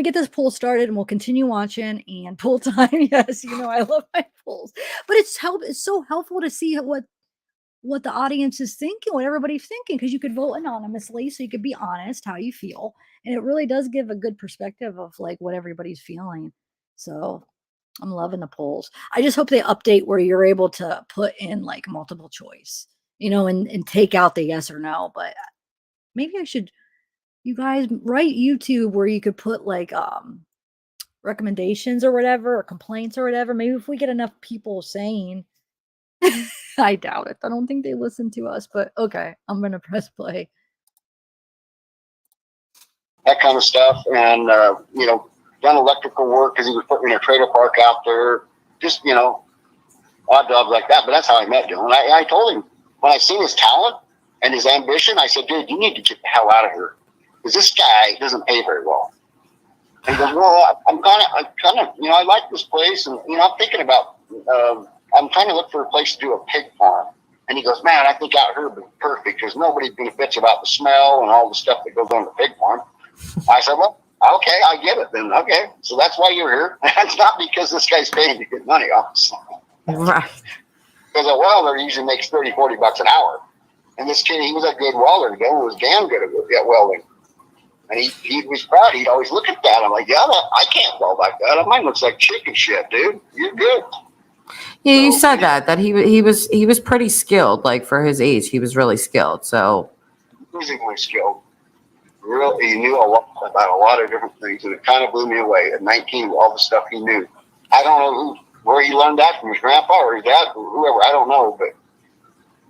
get this poll started, and we'll continue watching. And poll time, yes, you know I love my polls, but it's so helpful to see what the audience is thinking, what everybody's thinking, because you could vote anonymously, so you could be honest how you feel, and it really does give a good perspective of like what everybody's feeling. So I'm loving the polls. I just hope they update where you're able to put in like multiple choice, you know, and take out the yes or no. But maybe you guys write YouTube where you could put like recommendations or whatever, or complaints or whatever. Maybe if we get enough people saying I doubt it. I don't think they listen to us, but okay, I'm going to press play. That kind of stuff. And, you know, done electrical work because he was putting in a trailer park out there. Just, you know, odd jobs like that. But that's how I met Dylan. I told him when I seen his talent and his ambition, I said, dude, you need to get the hell out of here, because this guy doesn't pay very well. And he goes, well, I'm kind of, you know, I like this place. And, you know, I'm thinking about, I'm trying to look for a place to do a pig farm. And he goes, man, I think out here would be perfect because nobody bitch about the smell and all the stuff that goes on the pig farm. I said, well, okay, I get it then. Okay, so that's why you're here. It's not because this guy's paying you good money, obviously. Right. Because a welder usually makes $30, $40 an hour. And this kid, he was a good welder. Dylan was damn good at welding. And he was proud. He'd always look at that. I'm like, yeah, I can't weld like that. Mine looks like chicken shit, dude. You're good. Yeah, you said that he was pretty skilled. Like for his age, he was really skilled. So physically skilled. He knew a lot about a lot of different things, and it kind of blew me away. At 19, all the stuff he knew. I don't know where he learned that from, his grandpa or his dad or whoever. I don't know, but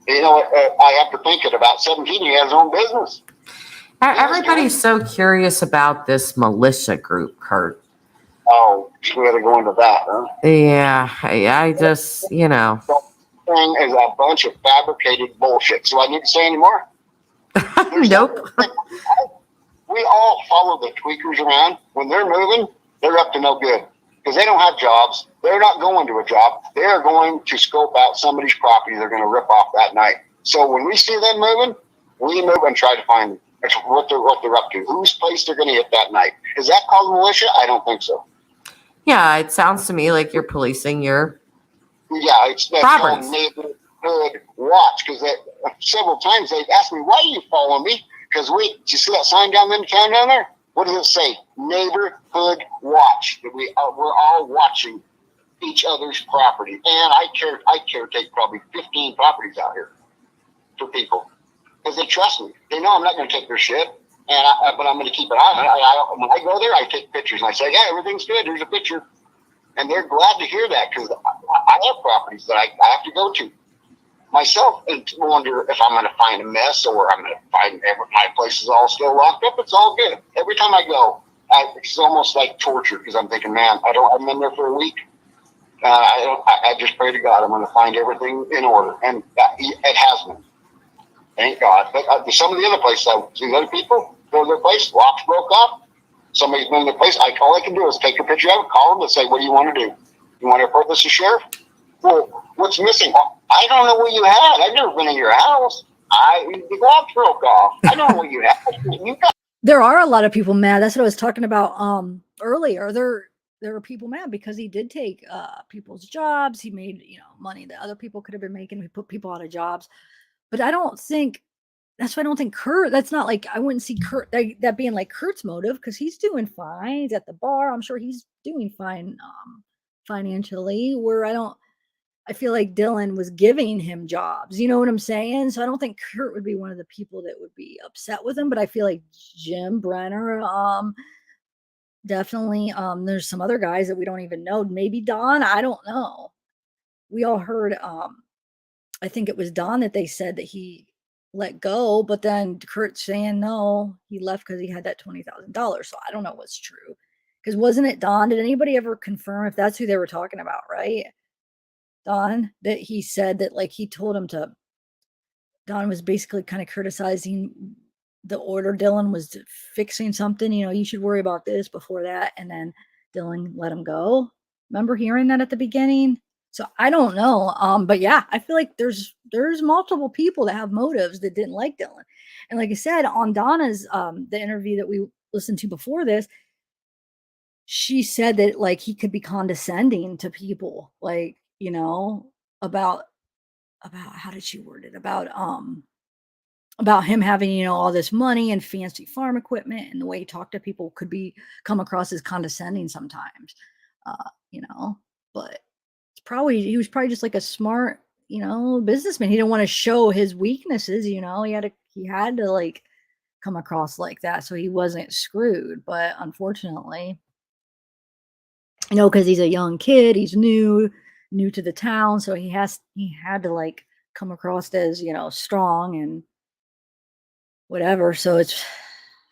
you know, I have to think at about 17, he has his own business. Everybody's so curious about this militia group, Kurt. Oh, we got to go into that, huh? Yeah, I just, you know. The thing is a bunch of fabricated bullshit. So I need to say any more? Nope. We all follow the tweakers around. When they're moving, they're up to no good because they don't have jobs. They're not going to a job. They're going to scope out somebody's property they're going to rip off that night. So when we see them moving, we move and try to find them. That's what they're up to. Whose place they're going to hit that night. Is that called militia? I don't think so. Yeah, it sounds to me like you're policing your that's properties. called neighborhood watch because several times they've asked me, why are you following me? Because did you see that sign down in the town down there? What does it say? Neighborhood watch. That we're all watching each other's property. And I caretake probably 15 properties out here for people because they trust me. They know I'm not going to take their shit, but I'm going to keep an eye on it. When I go there, I take pictures and I say, yeah, everything's good. Here's a picture. And they're glad to hear that because I have properties that I have to go to myself and wonder if I'm going to find a mess or I'm going to find my place is all still locked up. It's all good. Every time I go, it's almost like torture because I'm thinking, man, I've been there for a week. I just pray to God I'm going to find everything in order. And it has been. Thank God. But some of the other places, I see other people go to their place, locks broke off. Somebody's been in their place. All I can do is take a picture of it, call them, and say, what do you want to do? You want to report this to sheriff? Well, what's missing? I don't know what you had. I've never been in your house. The locks broke off. I don't know what you had. There are a lot of people mad. That's what I was talking about earlier. There are people mad because he did take people's jobs. He made money that other people could have been making. He put people out of jobs. But I don't think that's why I don't think Kurt. That's not like I wouldn't see Kurt that being like Kurt's motive because he's doing fine. He's at the bar. I'm sure he's doing fine financially. Where I feel like Dylan was giving him jobs. You know what I'm saying? So I don't think Kurt would be one of the people that would be upset with him. But I feel like Jim Brenner, definitely. There's some other guys that we don't even know. Maybe Don. I don't know. We all heard. I think it was Don that they said that he let go, but then Kurt's saying no, he left because he had that $20,000. So I don't know what's true. Because wasn't it Don? Did anybody ever confirm if that's who they were talking about, right? Don, that he said that like he told him to. Don was basically kind of criticizing the order. Dylan was fixing something, you should worry about this before that. And then Dylan let him go. Remember hearing that at the beginning? So I don't know. But yeah, I feel like there's multiple people that have motives that didn't like Dylan. And like I said, on Donna's the interview that we listened to before this, she said that like he could be condescending to people, like, about how did she word it? About him having, all this money and fancy farm equipment, and the way he talked to people could come across as condescending sometimes. But he was probably just like a smart, businessman. He didn't want to show his weaknesses, he had to like come across like that so he wasn't screwed. But unfortunately, because he's a young kid, he's new to the town, so he had to like come across as, strong and whatever. So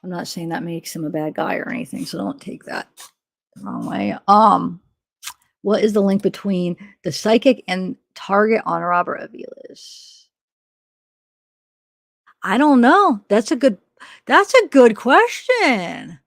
I'm not saying that makes him a bad guy or anything, so don't take that the wrong way. What is the link between the psychic and target on Robert Aviles? I don't know. That's a good question.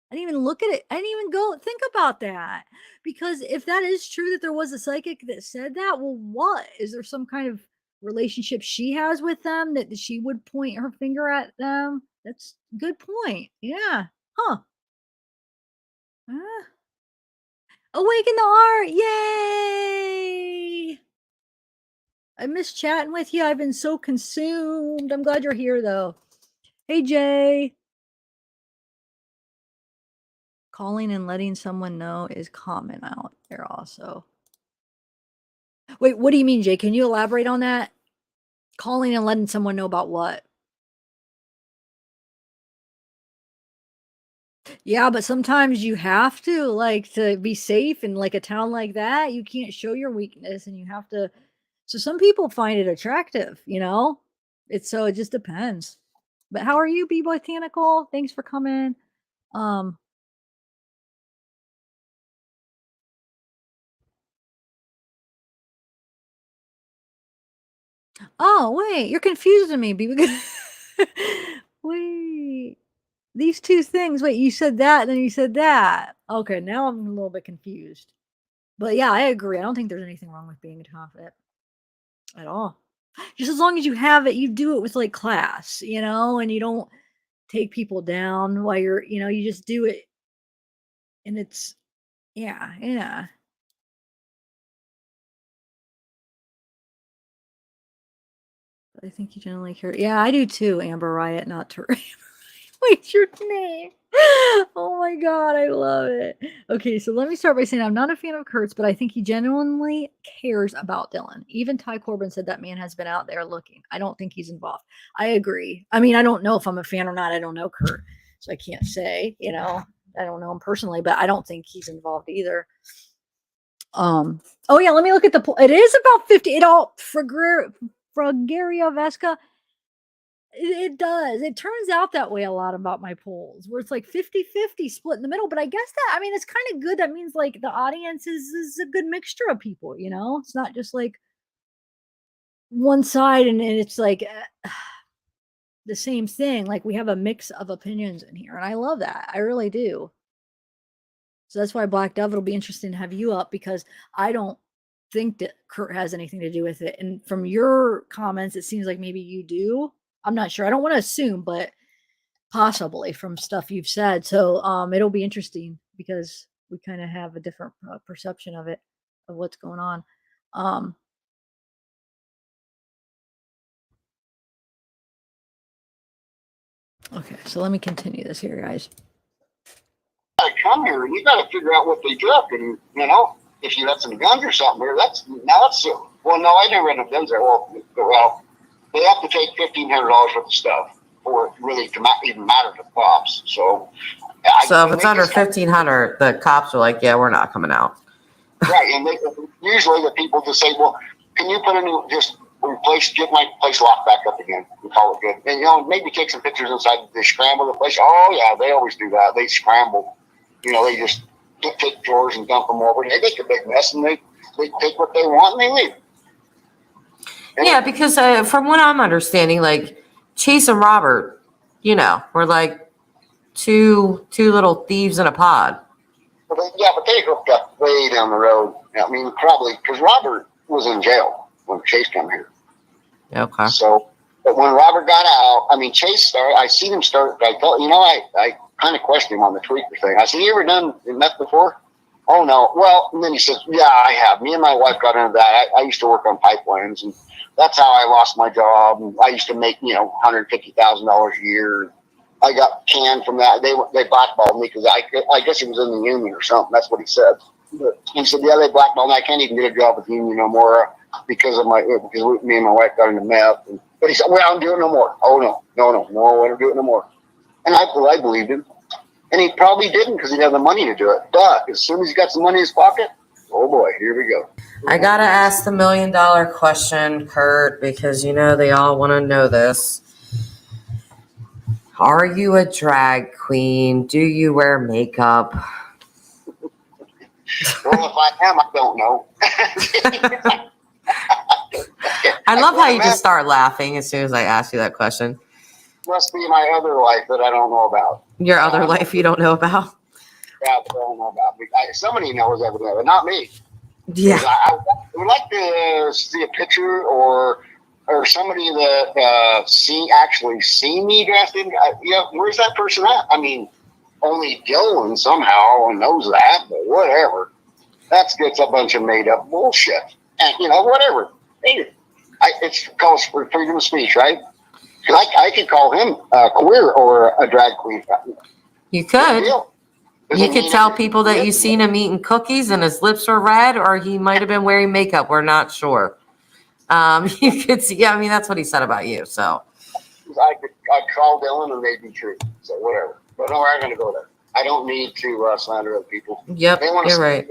I didn't even look at it. I didn't even go think about that. Because if that is true that there was a psychic that said that, well, what? Is there some kind of relationship she has with them that she would point her finger at them? That's a good point. Yeah. Huh. Awaken the art. Yay. I miss chatting with you. I've been so consumed. I'm glad you're here, though. Hey, Jay. Calling and letting someone know is common out there also. Wait, what do you mean, Jay? Can you elaborate on that? Calling and letting someone know about what? Yeah, but sometimes you have to, like, to be safe in like a town like that. You can't show your weakness, and you have to. So some people find it attractive, you know. It's so it just depends. But how are you, B Botanical? Thanks for coming. Um. Oh wait, you're confusing me, B. Wait, these two things. Wait, you said that, and then you said that. Okay, now I'm a little bit confused. But yeah, I agree. I don't think there's anything wrong with being confident at all. Just as long as you have it, you do it with like class, you know, and you don't take people down while you're, you know, you just do it and it's yeah, yeah. I think you generally care. Yeah, I do too, Amber Riot, not to wait your name. Oh my god, I love it. Okay, so let me start by saying I'm not a fan of Kurt's, but I think he genuinely cares about Dylan. Even Ty Corbin said that man has been out there looking. I don't think he's involved. I agree. I mean, I don't know if I'm a fan or not. I don't know Kurt, so I can't say, you know. I don't know him personally, but I don't think he's involved either. Oh yeah, let me look at the poll. It is about 50. It all Fragaria Vesca. It does. It turns out that way a lot about my polls, where it's like 50-50 split in the middle. But I guess that, I mean, it's kind of good. That means like the audience is a good mixture of people, you know? It's not just like one side and it's like the same thing. Like we have a mix of opinions in here. And I love that. I really do. So that's why Black Dove, it'll be interesting to have you up, because I don't think that Kurt has anything to do with it. And from your comments, it seems like maybe you do. I'm not sure. I don't want to assume, but possibly from stuff you've said. So it'll be interesting because we kind of have a different perception of it, of what's going on. Okay, so let me continue this here, guys. I come here, you got to figure out what they took, and you know, if you had some guns or something here, that's silly. Well, no, I didn't rent no guns there. Well, they have to take $1,500 worth of stuff for it really to even matter to cops. So if it's under 1,500, the cops are like, yeah, we're not coming out. Right, and usually the people just say, well, can you put a new, just replace, get my place locked back up again and call it good. And, you know, maybe take some pictures inside. They scramble the place. Oh, yeah, they always do that. They scramble. You know, they just take drawers and dump them over. They make a big mess, and they take what they want and they leave. And yeah, because from what I'm understanding, like Chase and Robert, you know, were like two little thieves in a pod. But they hooked up way down the road. I mean, probably because Robert was in jail when Chase came here. Okay. So, but when Robert got out, I mean, Chase started. I seen him start. I thought, you know, I kind of questioned him on the tweaker thing. I said, "You ever done meth before?" "Oh no." "Well," and then he says, "Yeah, I have. Me and my wife got into that. I used to work on pipelines, and that's how I lost my job. And I used to make, you know, $150,000 a year. I got canned from that. They blackballed me because I guess it was in the union or something. That's what he said. But he said, yeah, they blackballed me. I can't even get a job with the union no more because me and my wife got into meth. But he said, well, I don't do it no more. Oh, no, I don't do it no more. And I believed him. And he probably didn't because he didn't have the money to do it. But as soon as he got some money in his pocket, oh boy, here we go. I got to ask the $1 million question, Kurt, because, you know, they all want to know this. Are you a drag queen? Do you wear makeup? Well, if I am, I don't know. I love how you just start laughing as soon as I ask you that question. Must be my other life that I don't know about. Your other life you don't know about? Yeah, that I don't know about. Somebody knows evidently, but not me. Yeah. I would like to see a picture or somebody that actually see me dressed in. Where's that person at? I mean, only Dylan somehow knows that, but whatever. That's a bunch of made up bullshit. And you know, whatever. It's called freedom of speech, right? I could call him queer or a drag queen. You could. You could tell people that you've seen him eating cookies and his lips were red, or he might have been wearing makeup. We're not sure. You could see. Yeah, I mean, that's what he said about you. So I'd call Dylan and they'd be true. So whatever. But no, we're not going to go there. I don't need to slander other people. Yep, They want to you're right.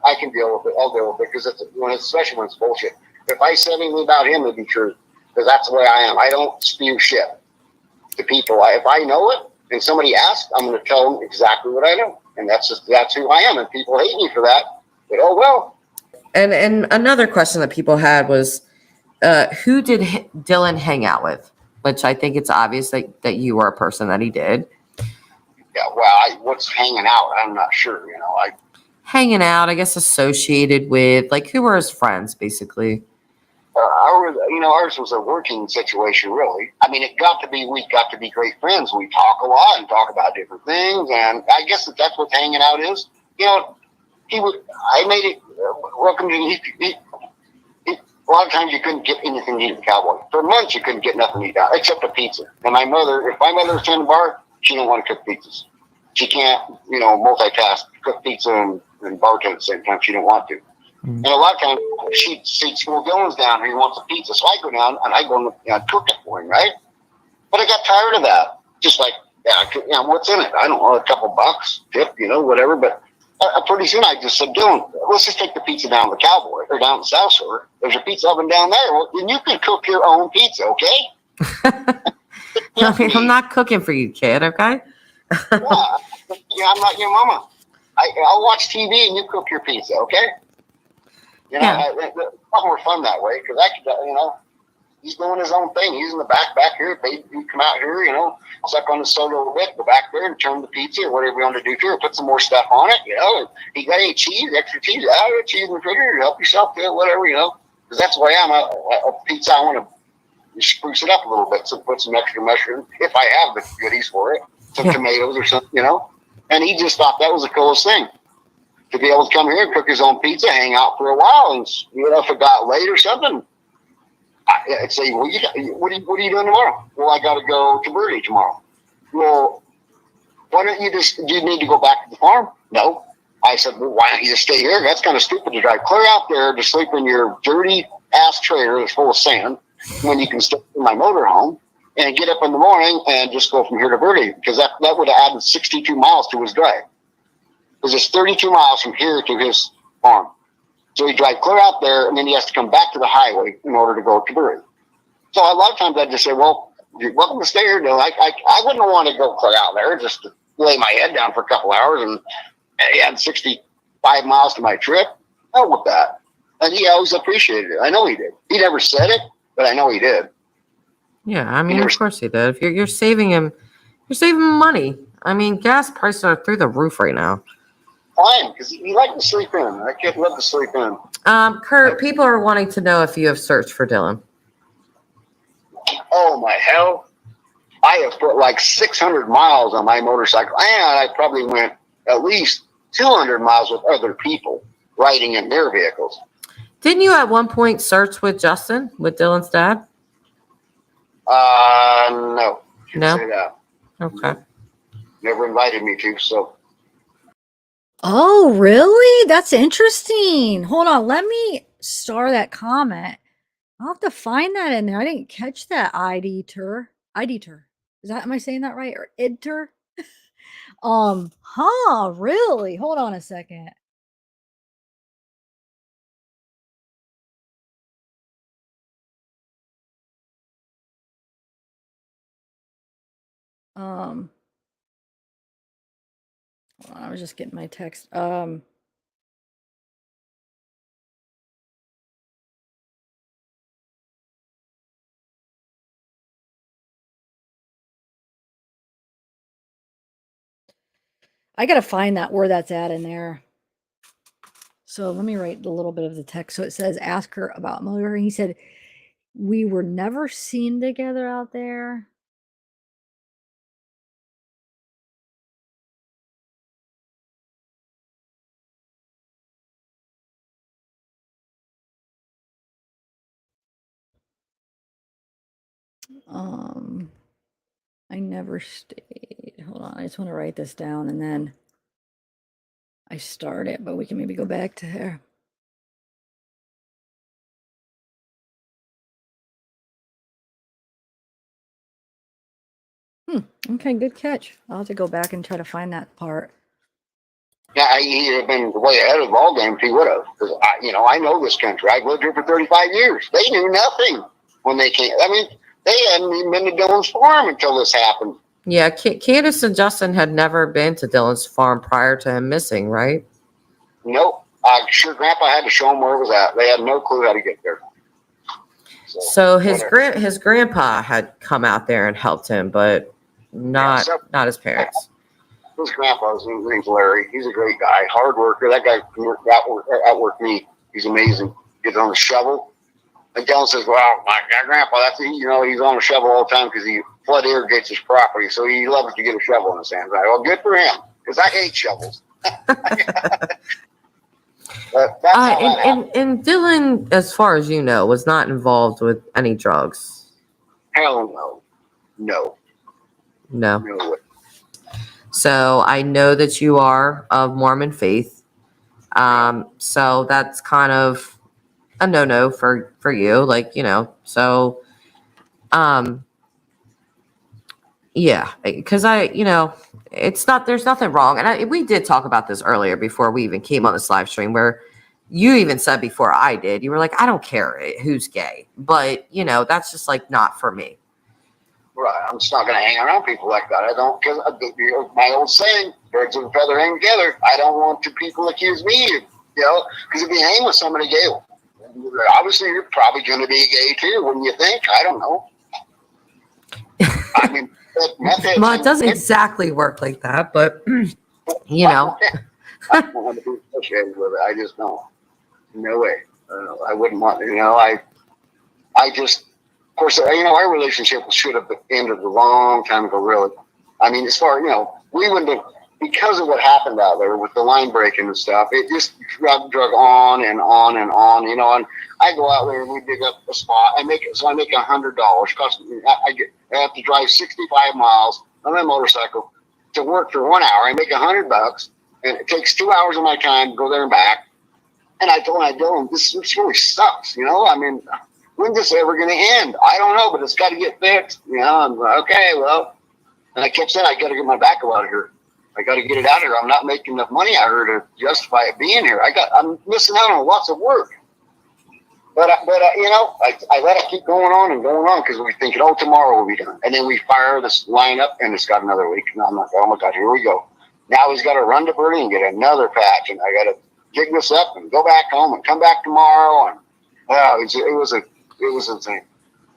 I can deal with it. I'll deal with it because especially when it's bullshit. If I said anything about him, it'd be true because that's the way I am. I don't spew shit to people. If I know it and somebody asks, I'm going to tell them exactly what I know, and that's who I am. And people hate me for that. But oh well. And another question that people had was, who did Dylan hang out with? Which I think it's obvious that you were a person that he did. Yeah, well, what's hanging out? I'm not sure. Hanging out, I guess, associated with, like, who were his friends, basically? Ours was a working situation, really. I mean, we got to be great friends. We talk a lot and talk about different things, and I guess that's what hanging out is. I made it welcome to. A lot of times you couldn't get anything to eat at the Cowboy. For months you couldn't get nothing to eat out except a pizza. And if my mother was in the bar, she didn't want to cook pizzas. She can't, multitask, cook pizza and bartend at the same time. She didn't want to. Mm-hmm. And a lot of times she'd see, well, Dylan's down here, he wants a pizza. So I go down and I go and cook it for him, right? But I got tired of that. Just like, what's in it? I don't know, a couple bucks, tip, whatever. But pretty soon I just said, Dylan, let's just take the pizza down to the Cowboy or down to South Shore. There's a pizza oven down there. Well, then you can cook your own pizza, okay? I'm not cooking for you, kid, okay? I'm not your mama. I'll watch TV and you cook your pizza, okay? It's more fun that way because he's doing his own thing. He's in the back here. He come out here, suck on the soda a little bit, go back there and turn the pizza or whatever you want to do to it. Put some more stuff on it, He got any cheese, extra cheese, cheese in the refrigerator, help yourself to it, whatever, because that's the way I am. A pizza, I want to spruce it up a little bit, so put some extra mushroom if I have the goodies for it, some tomatoes or something, And he just thought that was the coolest thing. To be able to come here and cook his own pizza, hang out for a while, and if it got late or something, I'd say, well, what are you doing tomorrow? Well, I got to go to Birdie tomorrow. Well, why don't you do you need to go back to the farm? No. I said, well, why don't you just stay here? That's kind of stupid to drive clear out there to sleep in your dirty ass trailer that's full of sand when you can stay in my motorhome and get up in the morning and just go from here to Birdie, because that would have added 62 miles to his drive. Because it's 32 miles from here to his farm. So he drive clear out there, and then he has to come back to the highway in order to go to Birdie. So a lot of times I'd just say, well, you're welcome to stay here. No, I wouldn't want to go clear out there just to lay my head down for a couple hours and add 65 miles to my trip. Hell with that. And he always appreciated it. I know he did. He never said it, but I know he did. Yeah, I mean, of course he did. If you're saving him, you're saving him money. I mean, gas prices are through the roof right now. Fine, because he liked to sleep in. I can't love to sleep in. Kurt, people are wanting to know if you have searched for Dylan. Oh my hell! I have put like 600 miles on my motorcycle, and I probably went at least 200 miles with other people riding in their vehicles. Didn't you at one point search with Justin, with Dylan's dad? No. No? Say that. Okay. Never invited me to, so. Oh, really? That's interesting. Hold on. Let me star that comment. I'll have to find that in there. I didn't catch that IDter. Am I saying that right? Or idter? Really? Hold on a second. Hold on, I was just getting my text. I gotta find that where that's at in there. So let me write a little bit of the text. So it says, ask her about Mother. He said, we were never seen together out there. I never stayed. Hold on. I just want to write this down and then I start it, but we can maybe go back to here. Okay, good catch. I'll have to go back and try to find that part. Yeah, he'd have been way ahead of the ball game if he would have. Because I know this country. I've lived here for 35 years. They knew nothing when they came. I mean, they hadn't even been to Dylan's farm until this happened. Yeah, Candace and Justin had never been to Dylan's farm prior to him missing, right? Nope. I'm sure Grandpa had to show them where it was at. They had no clue how to get there. So his grandpa had come out there and helped him, but not his parents. His grandpa's name's Larry. He's a great guy, hard worker. That guy can outwork me. He's amazing. Gets on the shovel. And Dylan says, "Well, my grandpa, he's on a shovel all the time because he flood irrigates his property, so he loves to get a shovel in his hands." Well, good for him, because I hate shovels. And Dylan, as far as you know, was not involved with any drugs. Hell no. No way. So I know that you are of Mormon faith. So that's kind of a no-no for you, so, yeah, because there's nothing wrong. And we did talk about this earlier before we even came on this live stream, where you even said before I did, you were like, I don't care who's gay, but that's just not for me. Right. I'm just not going to hang around people like that. I don't, because my old saying, birds of a feather hang together. I don't want people accuse me, because if you hang with somebody gay, obviously you're probably going to be gay too, wouldn't you think? I don't know. I mean, well, it doesn't exactly work like that, but I don't want to be associated with it. I just don't. No way. I wouldn't want. I just. Of course, our relationship should have ended a long time ago. Really. I mean, as far we wouldn't have, because of what happened out there with the line breaking and stuff. It just drug on and on and on. And I go out there and we dig up a spot. I make $100. Cost me. I have to drive 65 miles on my motorcycle to work for 1 hour. I make $100, and it takes 2 hours of my time to go there and back. And I told him, this really sucks. I mean, when's this ever going to end? I don't know, but it's got to get fixed. I'm like, okay, well. And I kept saying, I got to get my backhoe out of here. I got to get it out of here. I'm not making enough money out here to justify it being here. I'm missing out on lots of work. But I let it keep going on because we're thinking, tomorrow will be done. And then we fire this line up, and it's got another leak. And I'm like, oh my God, here we go. Now he's got to run to Bertie and get another patch, and I got to dig this up and go back home and come back tomorrow. And it was insane.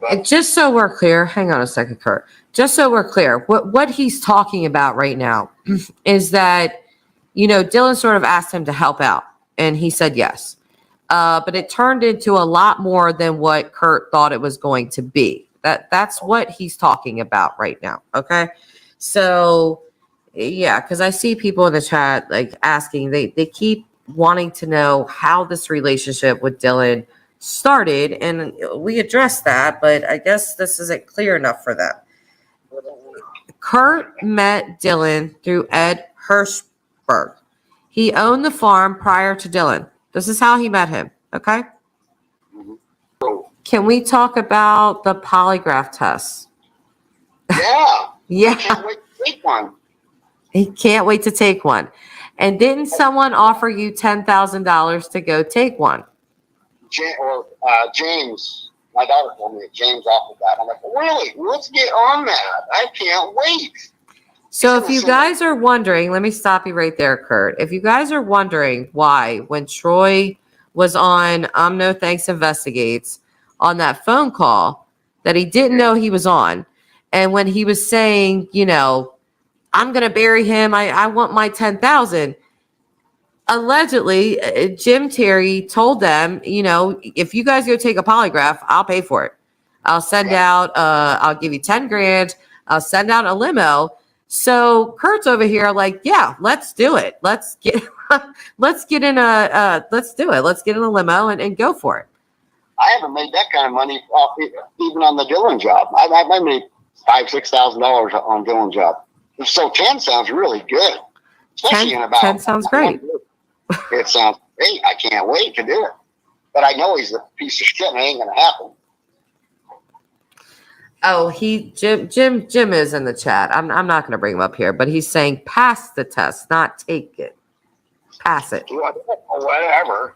But just so we're clear, hang on a second, Kurt. Just so we're clear, what he's talking about right now is that, Dylan sort of asked him to help out, and he said yes. But it turned into a lot more than what Kurt thought it was going to be. That's what he's talking about right now. Okay. So yeah, because I see people in the chat asking, they keep wanting to know how this relationship with Dylan started, and we addressed that, but I guess this isn't clear enough for them. Kurt met Dylan through Ed Hirschberg. He owned the farm prior to Dylan. This is how he met him, okay? Can we talk about the polygraph test? Yeah. Yeah. I can't wait to take one. He can't wait to take one. And didn't someone offer you $10,000 to go take one? James, my daughter told me that James offered that. I'm like, really? Let's get on that. I can't wait. So if you guys are wondering, let me stop you right there, Kurt. If you guys are wondering why, when Troy was on No Thanks Investigates on that phone call that he didn't know he was on, and when he was saying, I'm going to bury him, I want my $10,000. Allegedly, Jim Terry told them, if you guys go take a polygraph, I'll pay for it. I'll send out, I'll give you 10 grand. I'll send out a limo. So Kurt's over here like, yeah, let's do it. Let's get in let's do it. Let's get in a limo and go for it. I haven't made that kind of money even on the Dylan job. I made $5,000-$6,000 on Dylan job. So 10 sounds really good. Especially 10 sounds great. It sounds great. I can't wait to do it. But I know he's a piece of shit and it ain't going to happen. Oh, Jim is in the chat. I'm not going to bring him up here, but he's saying pass the test, not take it. Pass it. Whatever.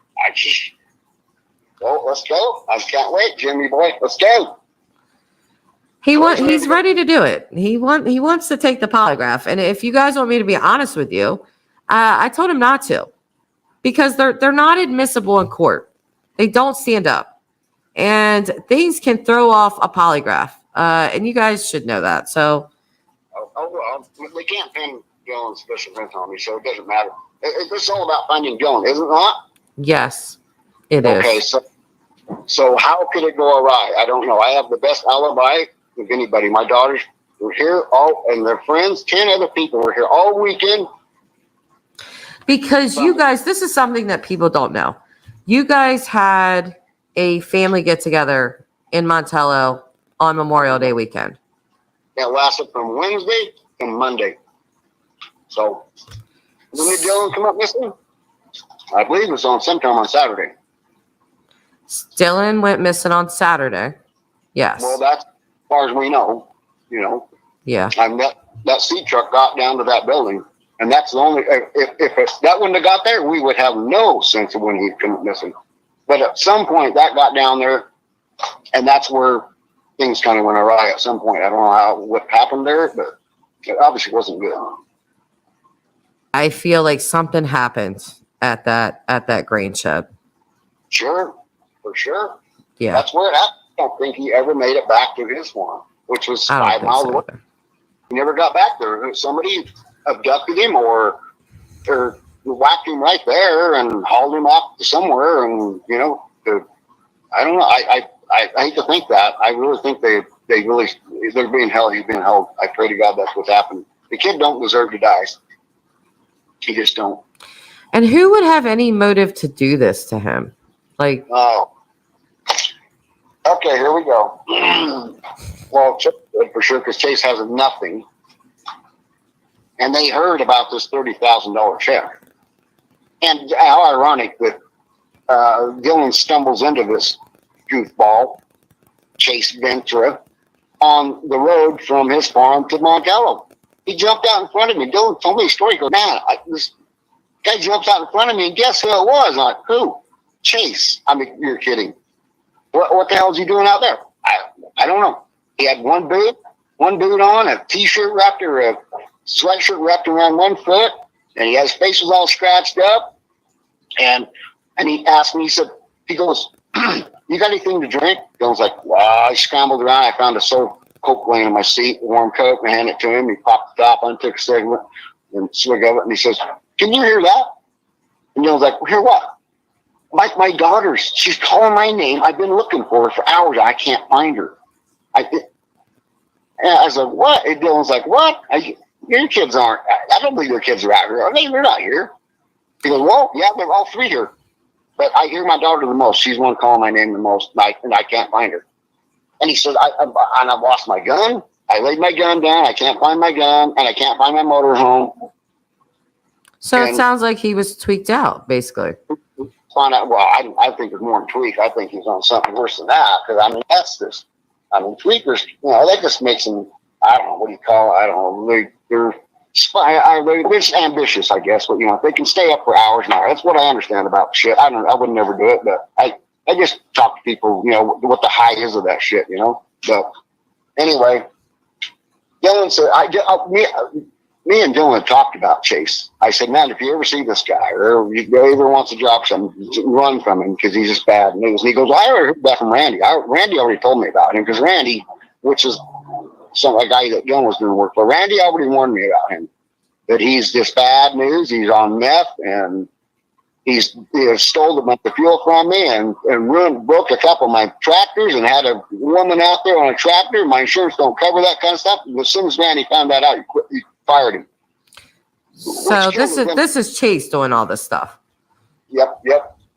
Well, let's go. I can't wait, Jimmy boy. Let's go. He's ready to do it. He wants to take the polygraph. And if you guys want me to be honest with you, I told him not to, because they're not admissible in court. They don't stand up, and things can throw off a polygraph. And you guys should know that. So, they can't pin Dylan's special event on me, so it doesn't matter. It's all about finding Dylan, is it not? yes, it is. Okay, so how could it go awry? I don't know. I have the best alibi of anybody. My daughters were here, and their friends, 10 other people were here all weekend. Because you guys, this is something that people don't know. You guys had a family get together in Montello on Memorial Day weekend. It lasted from Wednesday to Monday. So, when did Dylan come up missing? I believe it was sometime on Saturday. Dylan went missing on Saturday. Yes. Well, that's as far as we know, Yeah. That seat truck got down to that building, and that's the only. If that wouldn't have got there, we would have no sense of when he'd come missing. But at some point, that got down there, and that's where things kind of went awry. At some point, I don't know what happened there, but it obviously wasn't good. I feel like something happened at that grain shed. Sure, for sure. Yeah. That's where it happened. I don't think he ever made it back to his farm, which was I don't 5 think miles so away. either. He never got back there. Somebody abducted him or whacked him right there and hauled him off to somewhere. And I don't know. I hate to think that. I really think they're being held. He's being held. I pray to God that's what happened. The kid don't deserve to die. He just don't. And who would have any motive to do this to him? Like, Oh. Okay, here we go. Well, for sure, because Chase has nothing. And they heard about this $30,000 check. And how ironic that Dylan stumbles into this goofball, Chase Ventura, on the road from his farm to Montello. He jumped out in front of me. Dylan told me a story. He goes, man, this guy jumps out in front of me, and guess who it was? I'm like, who? Chase. I mean, you're kidding. What the hell is he doing out there? I don't know. He had one boot on, a t-shirt wrapped or a sweatshirt wrapped around one foot, and his face was all scratched up. And he asked me, he goes, you got anything to drink? Dylan's like, well, I scrambled around. I found a Coke laying in my seat, a warm Coke, and I handed it to him. He popped the top on, took a cigarette, and swig of it, and he says, can you hear that? And Dylan's like, hear what? My daughter's, she's calling my name. I've been looking for her for hours. I can't find her. I said, what? And Dylan's like, what? Your kids aren't. I don't believe your kids are out here. Are they? They're not here. He goes, well, yeah, they're all three here. But I hear my daughter the most. She's the one calling my name the most, and I can't find her. And he says, I've lost my gun. I laid my gun down. I can't find my gun, and I can't find my motorhome. so it sounds like he was tweaked out, basically. Find out. Well, I think it's more than tweak. I think he's on something worse than that. Because that's this. Tweakers. They just make some. I don't know. What do you call it? I don't know. They're just ambitious, I guess. But if they can stay up for hours and hours, that's what I understand about shit. I would never do it, but I just talk to people. What the high is of that shit. But anyway, Dylan said, me and Dylan talked about Chase. I said, man, if you ever see this guy or you ever wants to drop something, run from him because he's just bad news. And he goes, well, I already heard that from Randy. Randy already told me about him because Randy, which is a guy that Dylan was doing work for, Randy already warned me about him, that he's just bad news. He's on meth and he stole a bunch of fuel from me and broke a couple of my tractors and had a woman out there on a tractor. My insurance don't cover that kind of stuff. And as soon as Randy found that out, he fired him. So this is Chase doing all this stuff. Yep.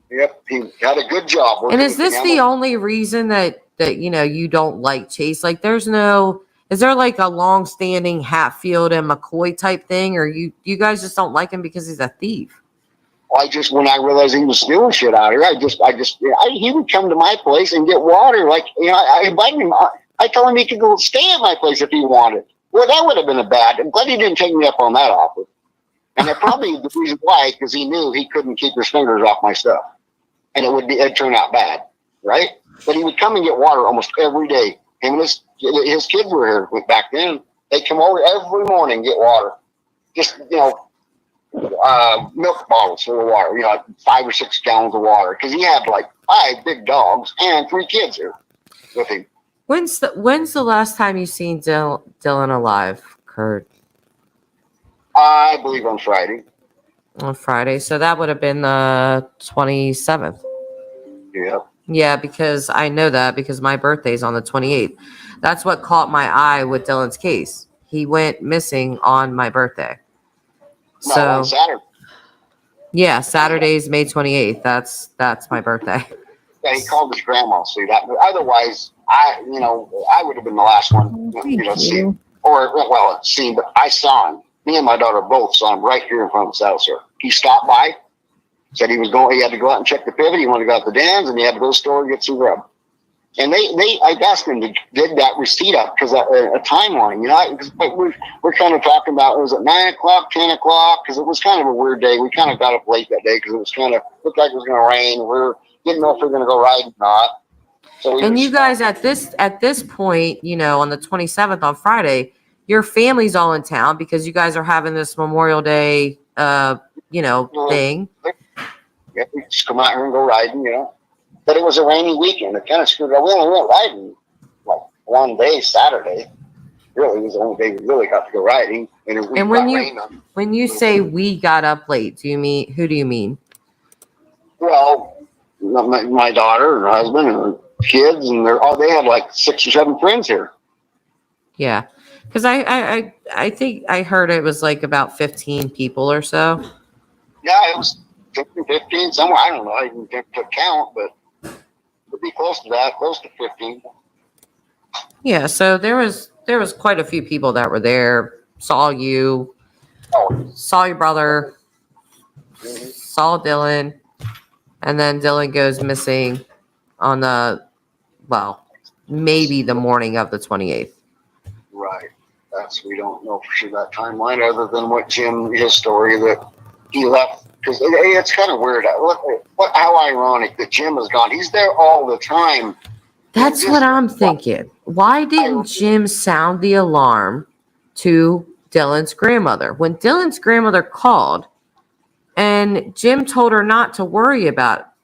He had a good job. And is this the only reason that you don't like Chase? Like, is there like a long-standing Hatfield and McCoy type thing, or you guys just don't like him because he's a thief? When I realized he was stealing shit out here, he would come to my place and get water. Like, I invited him. I told him he could go stay at my place if he wanted. Well, that would have been a bad. I'm glad he didn't take me up on that offer. And that probably the reason why, because he knew he couldn't keep his fingers off my stuff, and it'd turn out bad, right? But he would come and get water almost every day. Him and his kids were here back then. They'd come over every morning and get water, just milk bottles full of water, like 5 or 6 gallons of water, because he had like 5 big dogs and 3 kids here with him. When's the last time you seen Dylan alive, Kurt? I believe on Friday. On Friday, so that would have been the 27th. Yeah. Yeah, because I know that because my birthday's on the 28th. That's what caught my eye with Dylan's case. He went missing on my birthday. No, So on Saturday. yeah, Saturday's May 28th. That's my birthday. Yeah, he called his grandma. See that? Otherwise, I would have been the last one. See, seen, but I saw him. Me and my daughter both saw him right here in front of his house. Sir, he stopped by, said he was going. He had to go out and check the pivot. He wanted to go out the dens, and he had to go to the store and get some grub. And I asked them to dig that receipt up because a timeline. We're kind of talking about, was it 9 o'clock, 10 o'clock? Because it was kind of a weird day. We kind of got up late that day because it was kind of looked like it was going to rain. We didn't know if we were going to go riding or not. So you guys at this point, on the 27th on Friday, your family's all in town because you guys are having this Memorial Day, thing. Yeah, we just come out here and go riding, But it was a rainy weekend. It kind of screwed up. We only went riding like one day, Saturday. Really, it was the only day we really got to go riding. And when you say we got up late, who do you mean? Well, my daughter and her husband and her kids, and they had like 6 or 7 friends here. Yeah, because I think I heard it was like about 15 people or so. Yeah, it was 15 somewhere. I don't know. I didn't count, but it'd be close to that, close to 15. Yeah, so there was quite a few people that were there. Saw you, saw your brother, saw Dylan, and then Dylan goes missing on maybe the morning of the 28th. Right. We don't know for sure that timeline, other than his story that he left. Because it's kind of weird. How ironic that Jim is gone. He's there all the time. That's what I'm thinking. Why didn't Jim sound the alarm to Dylan's grandmother? When Dylan's grandmother called and Jim told her not to worry, but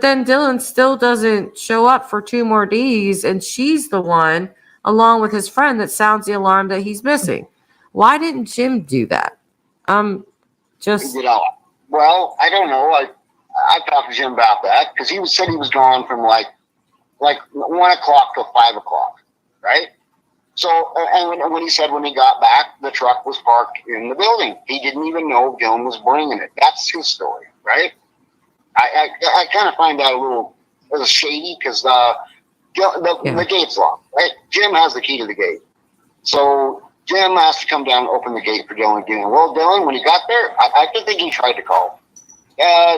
then Dylan still doesn't show up for 2 more days, and she's the one, along with his friend, that sounds the alarm that he's missing. Why didn't Jim do that? Well, I don't know. I talked to Jim about that because he said he was gone from like 1 o'clock till 5 o'clock, right? So, and when he said when he got back, the truck was parked in the building. He didn't even know Dylan was bringing it. That's his story, right? I kind of find that a little shady because the gate's locked, right? Jim has the key to the gate. So Jim has to come down and open the gate for Dylan again. Well, Dylan, when he got there, I think he tried to call.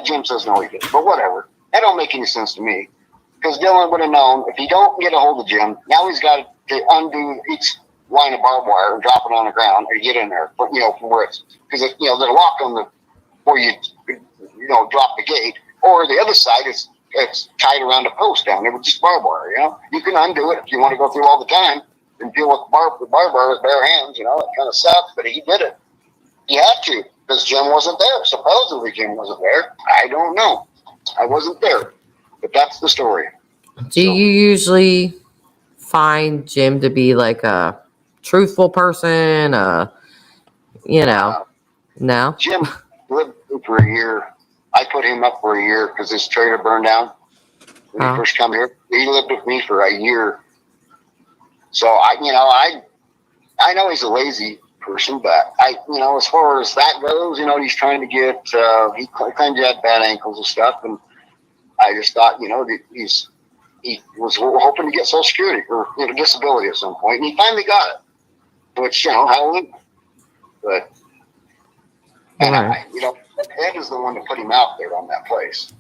Jim says no, he didn't. But whatever. That don't make any sense to me. Because Dylan would have known if he don't get a hold of Jim, now he's got to undo each line of barbed wire and drop it on the ground or get in there, from where it's, because they're locked on the, where you drop the gate, or the other side it's tied around a post down there with just barbed wire. You can undo it if you want to go through all the time and deal with the barbed wire with bare hands. It kind of sucks, but he did it. He had to because Jim wasn't there. Supposedly Jim wasn't there. I don't know. I wasn't there, but that's the story. Do you usually find Jim to be like a truthful person? No. Jim lived for a year. I put him up for a year because his trailer burned down when he first come here. He lived with me for a year. So I know he's a lazy person, but as far as that goes, he's trying to get, he claimed he had bad ankles and stuff. And I just thought, he was hoping to get Social Security or disability at some point, and he finally got it. Which, hallelujah. But, and Ed is the one that put him out there on that place.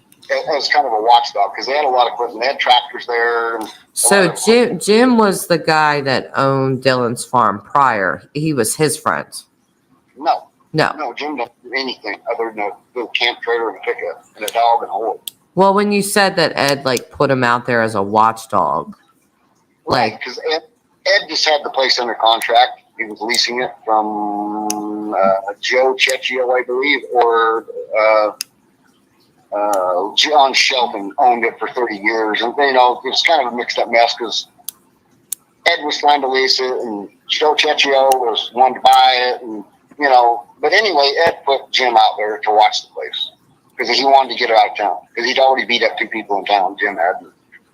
as kind of a watchdog because they had a lot of equipment. They had tractors there. And So Jim was the guy that owned Dylan's farm prior. He was his friend. No, No. Jim doesn't do anything other than a little camp trailer and a pickup and a dog and a horse. Well, when you said that Ed like put him out there as a watchdog, Right, because Ed just had the place under contract. He was leasing it from Joe Cecchio, I believe, or John Shelton owned it for 30 years. And, it was kind of a mixed up mess because Ed was trying to lease it and Joe Cecchio was wanting to buy it. And, but anyway, Ed put Jim out there to watch the place because he wanted to get it out of town because he'd already beat up 2 people in town, Jim had.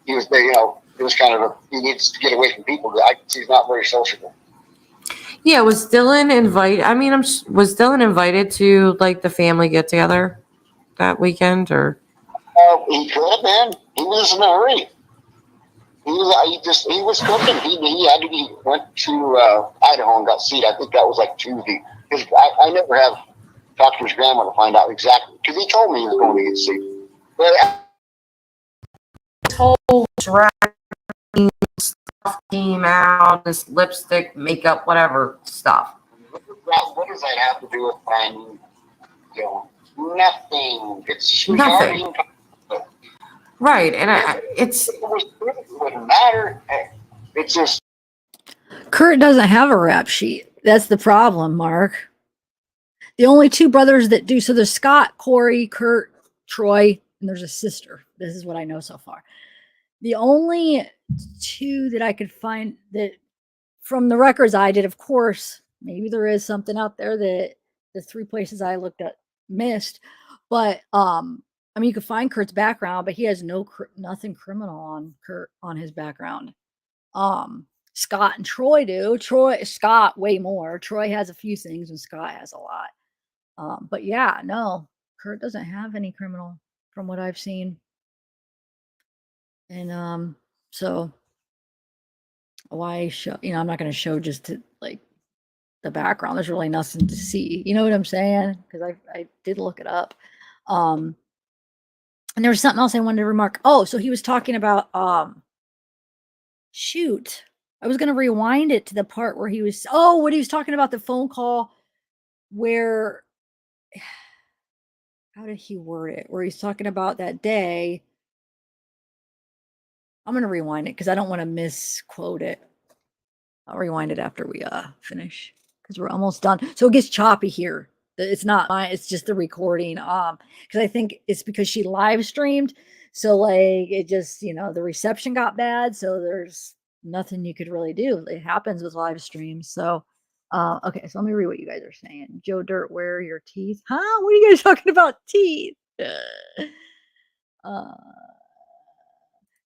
He was there, it was kind of he needs to get away from people. I can see he's not very sociable. yeah, was Dylan invited? I mean, was Dylan invited to like the family get together that weekend or? He could have been. He was in a hurry. He was cooking. He went to Idaho and got seed. I think that was like Tuesday. Because I never have talked to his grandma to find out exactly. Because he told me he was going to get seed. But Whole drag stuff came out, this lipstick, makeup, whatever stuff. what does that have to do with finding? Nothing. It's Nothing. Right, and it wouldn't matter. It's just Kurt doesn't have a rap sheet. That's the problem, Mark. The only 2 brothers that do, so there's Scott, Corey, Kurt, Troy, and there's a sister. This is what I know so far. The only 2 that I could find that from the records I did, of course, maybe there is something out there that the 3 places I looked at missed, but I mean, you could find Kurt's background, but he has nothing criminal on his background. Scott and Troy do. Scott way more. Troy has a few things, and Scott has a lot. But yeah, no, Kurt doesn't have any criminal from what I've seen. And so why show? I'm not going to show just to like the background. There's really nothing to see. You know what I'm saying? Because I did look it up. And there was something else I wanted to remark. Oh, so he was talking about shoot. I was gonna rewind it to the part where he was when he was talking about the phone call where how did he word it? Where he's talking about that day. I'm gonna rewind it because I don't want to misquote it. I'll rewind it after we finish because we're almost done. So it gets choppy here. It's not mine, it's just the recording. Because I think it's because she live streamed. So like it just, the reception got bad. So there's nothing you could really do. It happens with live streams. So okay, so let me read what you guys are saying. Joe Dirt, where are your teeth? Huh? What are you guys talking about? Teeth.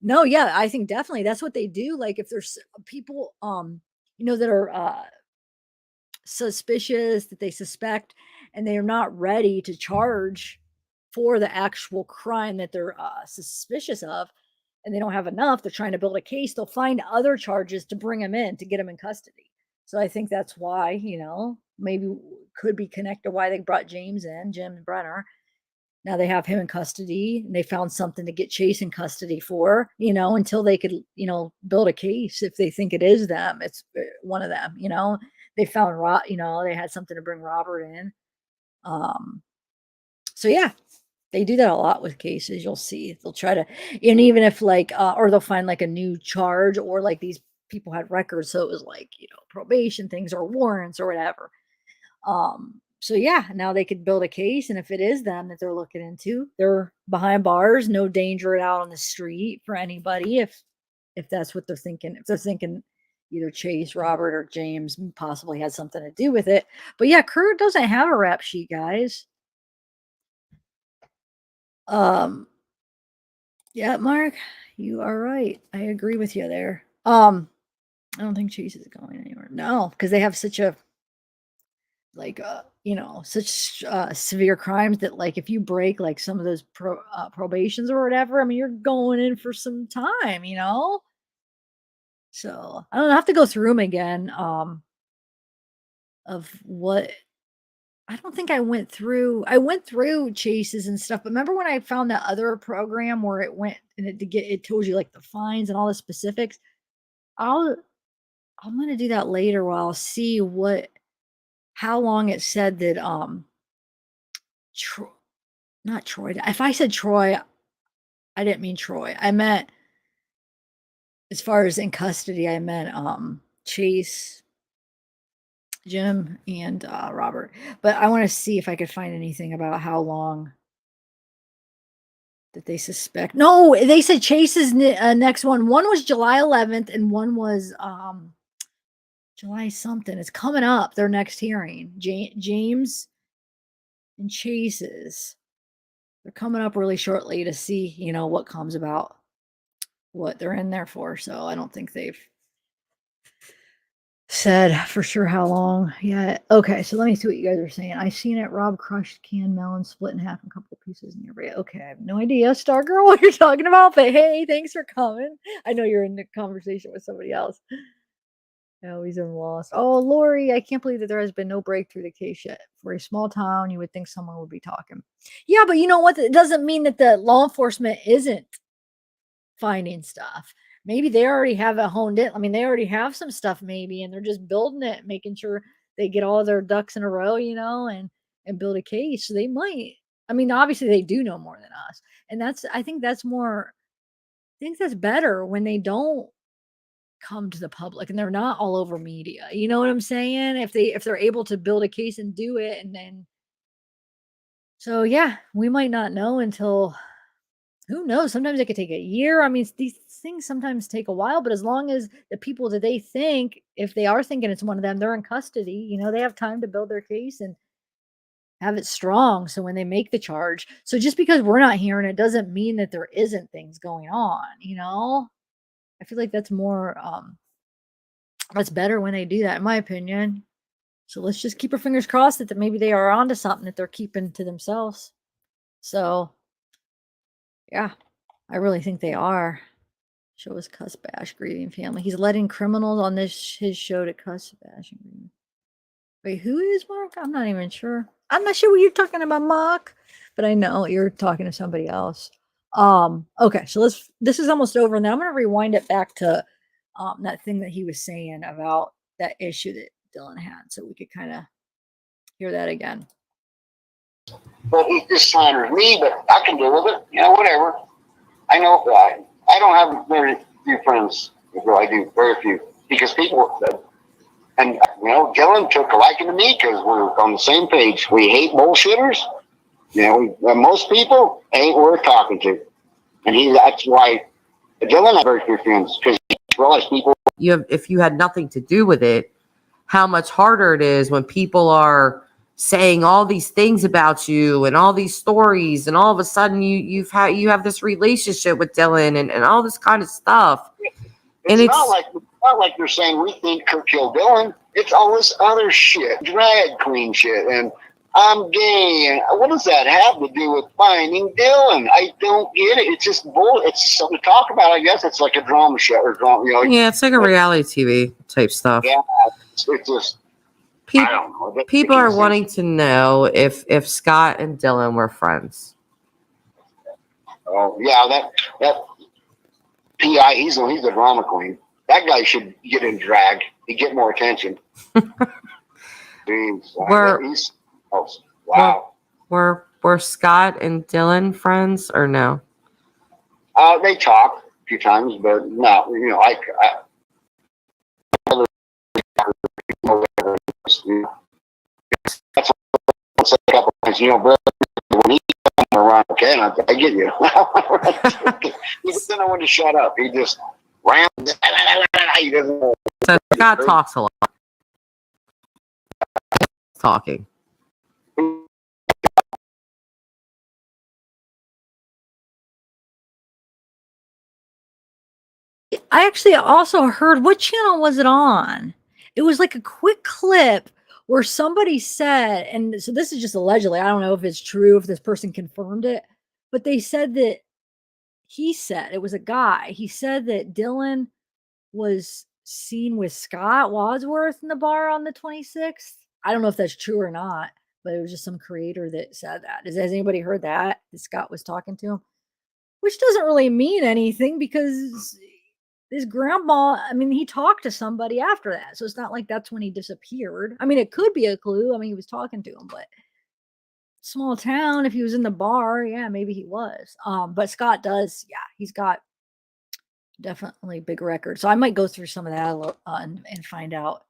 No, yeah, I think definitely that's what they do. Like if there's people that are suspicious, that they suspect, and they're not ready to charge for the actual crime that they're suspicious of, and they don't have enough, they're trying to build a case, they'll find other charges to bring them in to get them in custody. So I think that's why, maybe could be connected why they brought James in, Jim Brenner. Now they have him in custody and they found something to get Chase in custody for, until they could, build a case. If they think it is them, it's one of them, they found, they had something to bring Robert in. So yeah, they do that a lot with cases. You'll see they'll try to, and even if like, or they'll find like a new charge or like these people had records. So it was like, probation things or warrants or whatever. So yeah, now they could build a case. And if it is them that they're looking into, they're behind bars, no danger out on the street for anybody. If that's what they're thinking, if they're thinking either Chase, Robert, or James possibly had something to do with it. But yeah, Kurt doesn't have a rap sheet, guys. Yeah, Mark, you are right. I agree with you there. I don't think Chase is going anywhere. No, because they have such a such severe crimes that like if you break like some of those probations or whatever, I mean, you're going in for some time, So I don't have to go through them again. Of what I don't think I went through Chase's and stuff, but remember when I found that other program where it went and it told you like the fines and all the specifics? I'll I'm gonna do that later while I'll see how long it said that Tro not Troy. If I said Troy, I didn't mean Troy. I meant as far as in custody, I meant Chase, Jim, and Robert. But I want to see if I could find anything about how long that they suspect. No, they said Chase's next one. One was July 11th, and one was July something. It's coming up. Their next hearing, James and Chase's. They're coming up really shortly to see, what comes about what they're in there for. So I don't think they've said for sure how long yet. Okay, so let me see what you guys are saying. I seen it. Rob crushed canned melon, split in half, and a couple pieces nearby. Okay, I have no idea, Stargirl, what you're talking about. But hey, thanks for coming. I know you're in the conversation with somebody else. Oh, he's in lost. Oh, Lori, I can't believe that there has been no breakthrough the case yet. For a small town, you would think someone would be talking. Yeah, but you know what? It doesn't mean that the law enforcement isn't finding stuff. Maybe they already have it honed in. I mean, they already have some stuff maybe, and they're just building it, making sure they get all their ducks in a row, and build a case. So they might. I mean, obviously they do know more than us. And I think that's better when they don't come to the public and they're not all over media. You know what I'm saying? If they're able to build a case and do it, and then so yeah, we might not know until who knows? Sometimes it could take a year. I mean, these things sometimes take a while, but as long as the people that they think, if they are thinking it's one of them, they're in custody, they have time to build their case and have it strong. So when they make the charge, so just because we're not hearing it doesn't mean that there isn't things going on. I feel like that's more that's better when they do that, in my opinion. So let's just keep our fingers crossed that maybe they are onto something that they're keeping to themselves. So yeah, I really think they are. Show us cuss bash grieving family. He's letting criminals on his show to cuss bash and grieving. Wait, who is Mark? I'm not even sure. I'm not sure what you're talking about, Mark, but I know you're talking to somebody else. Okay, so this is almost over, and then I'm gonna rewind it back to that thing that he was saying about that issue that Dylan had, so we could kind of hear that again. But he just slanders me, but I can deal with it. Whatever. I know I don't have very few friends. Well, I do very few because people, and Dylan took a liking to me because we're on the same page. We hate bullshitters. Most people ain't worth talking to, and that's why Dylan had very few friends because he realized people. If you had nothing to do with it, how much harder it is when people are saying all these things about you and all these stories, and all of a sudden you have this relationship with Dylan and all this kind of stuff. It's not like they're saying we think Kurt killed Dylan. It's all this other shit, drag queen shit, and I'm gay. And what does that have to do with finding Dylan? I don't get it. It's just bull. It's just something to talk about. I guess it's like a drama show or drama. Yeah, it's like a reality TV type stuff. Yeah, it's just. I don't know. People are wanting to know if Scott and Dylan were friends. Oh yeah, that PI. He's a drama queen. That guy should get in drag. He'd get more attention. Wow. Were Scott and Dylan friends or no? They talk a few times, but no. That's a couple times. Brother, when he comes around, okay, I get you. He doesn't know when to shut up. He just rams. He doesn't know. So Scott talks a lot. Talking. I actually also heard, what channel was it on? It was like a quick clip where somebody said, and so this is just allegedly, I don't know if it's true, if this person confirmed it, but they said that it was a guy. He said that Dylan was seen with Scott Wadsworth in the bar on the 26th. I don't know if that's true or not, but it was just some creator that said that. Has anybody heard that Scott was talking to him? Which doesn't really mean anything because his grandma, I mean, he talked to somebody after that. So it's not like that's when he disappeared. I mean, it could be a clue. I mean, he was talking to him, but small town, if he was in the bar, yeah, maybe he was. But Scott does, yeah, he's got definitely big record. So I might go through some of that and find out.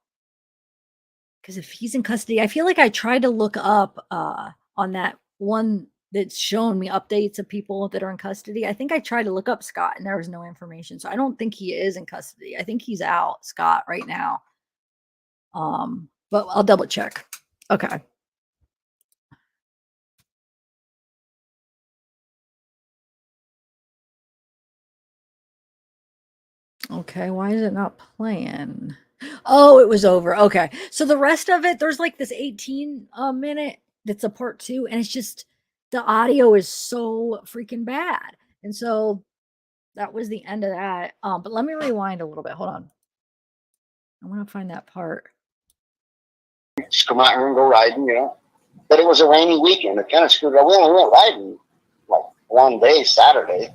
Because if he's in custody, I feel like I tried to look up on that one that's shown me updates of people that are in custody. I think I tried to look up Scott and there was no information. So I don't think he is in custody. I think he's out, Scott, right now. But I'll double check. Okay. Okay, why is it not playing? Oh, it was over. Okay. So the rest of it, there's like this 18 minute that's a part 2, and it's just the audio is so freaking bad. And so that was the end of that. But let me rewind a little bit. Hold on. I want to find that part. Just come out here and go riding, you know. But it was a rainy weekend. It kind of screwed up. We only went riding like one day, Saturday.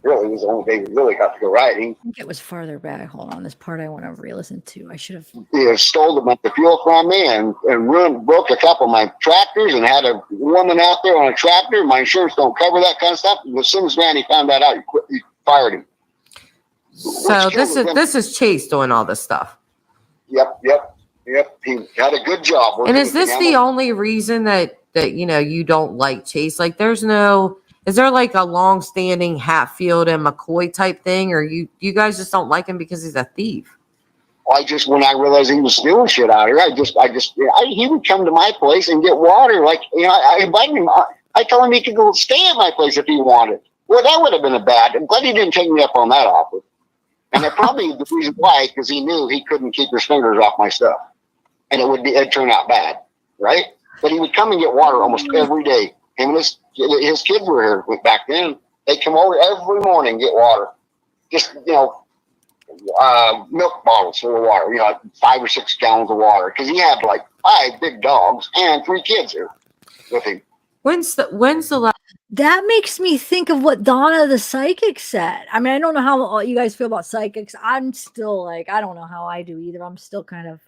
Really, it was the only day we really got to go riding. I think it was farther back. Hold on. This part I want to re-listen to. I should have. He stole a bunch of fuel from me and broke a couple of my tractors and had a woman out there on a tractor. My insurance don't cover that kind of stuff. And as soon as Randy found that out, he fired him. So this is Chase doing all this stuff. Yep. He had a good job. And is this the only reason that you know you don't like Chase? Like, is there like a long-standing Hatfield and McCoy type thing, or you guys just don't like him because he's a thief? When I realized he was stealing shit out here, he would come to my place and get water. Like, you know, I invited him. I told him he could go stay at my place if he wanted. Well, that would have been I'm glad he didn't take me up on that offer. And that probably the reason why, because he knew he couldn't keep his fingers off my stuff. And it'd turn out bad, right? But he would come and get water almost every day. Him and his kids were here back then. They'd come over every morning and get water. Just, you know, milk bottles full of water, you know, 5 or 6 gallons of water. Because he had like 5 big dogs and 3 kids here with him. When's the last? That makes me think of what Donna the psychic said. I mean, I don't know how you guys feel about psychics. I'm still like, I don't know how I do either. I'm still kind of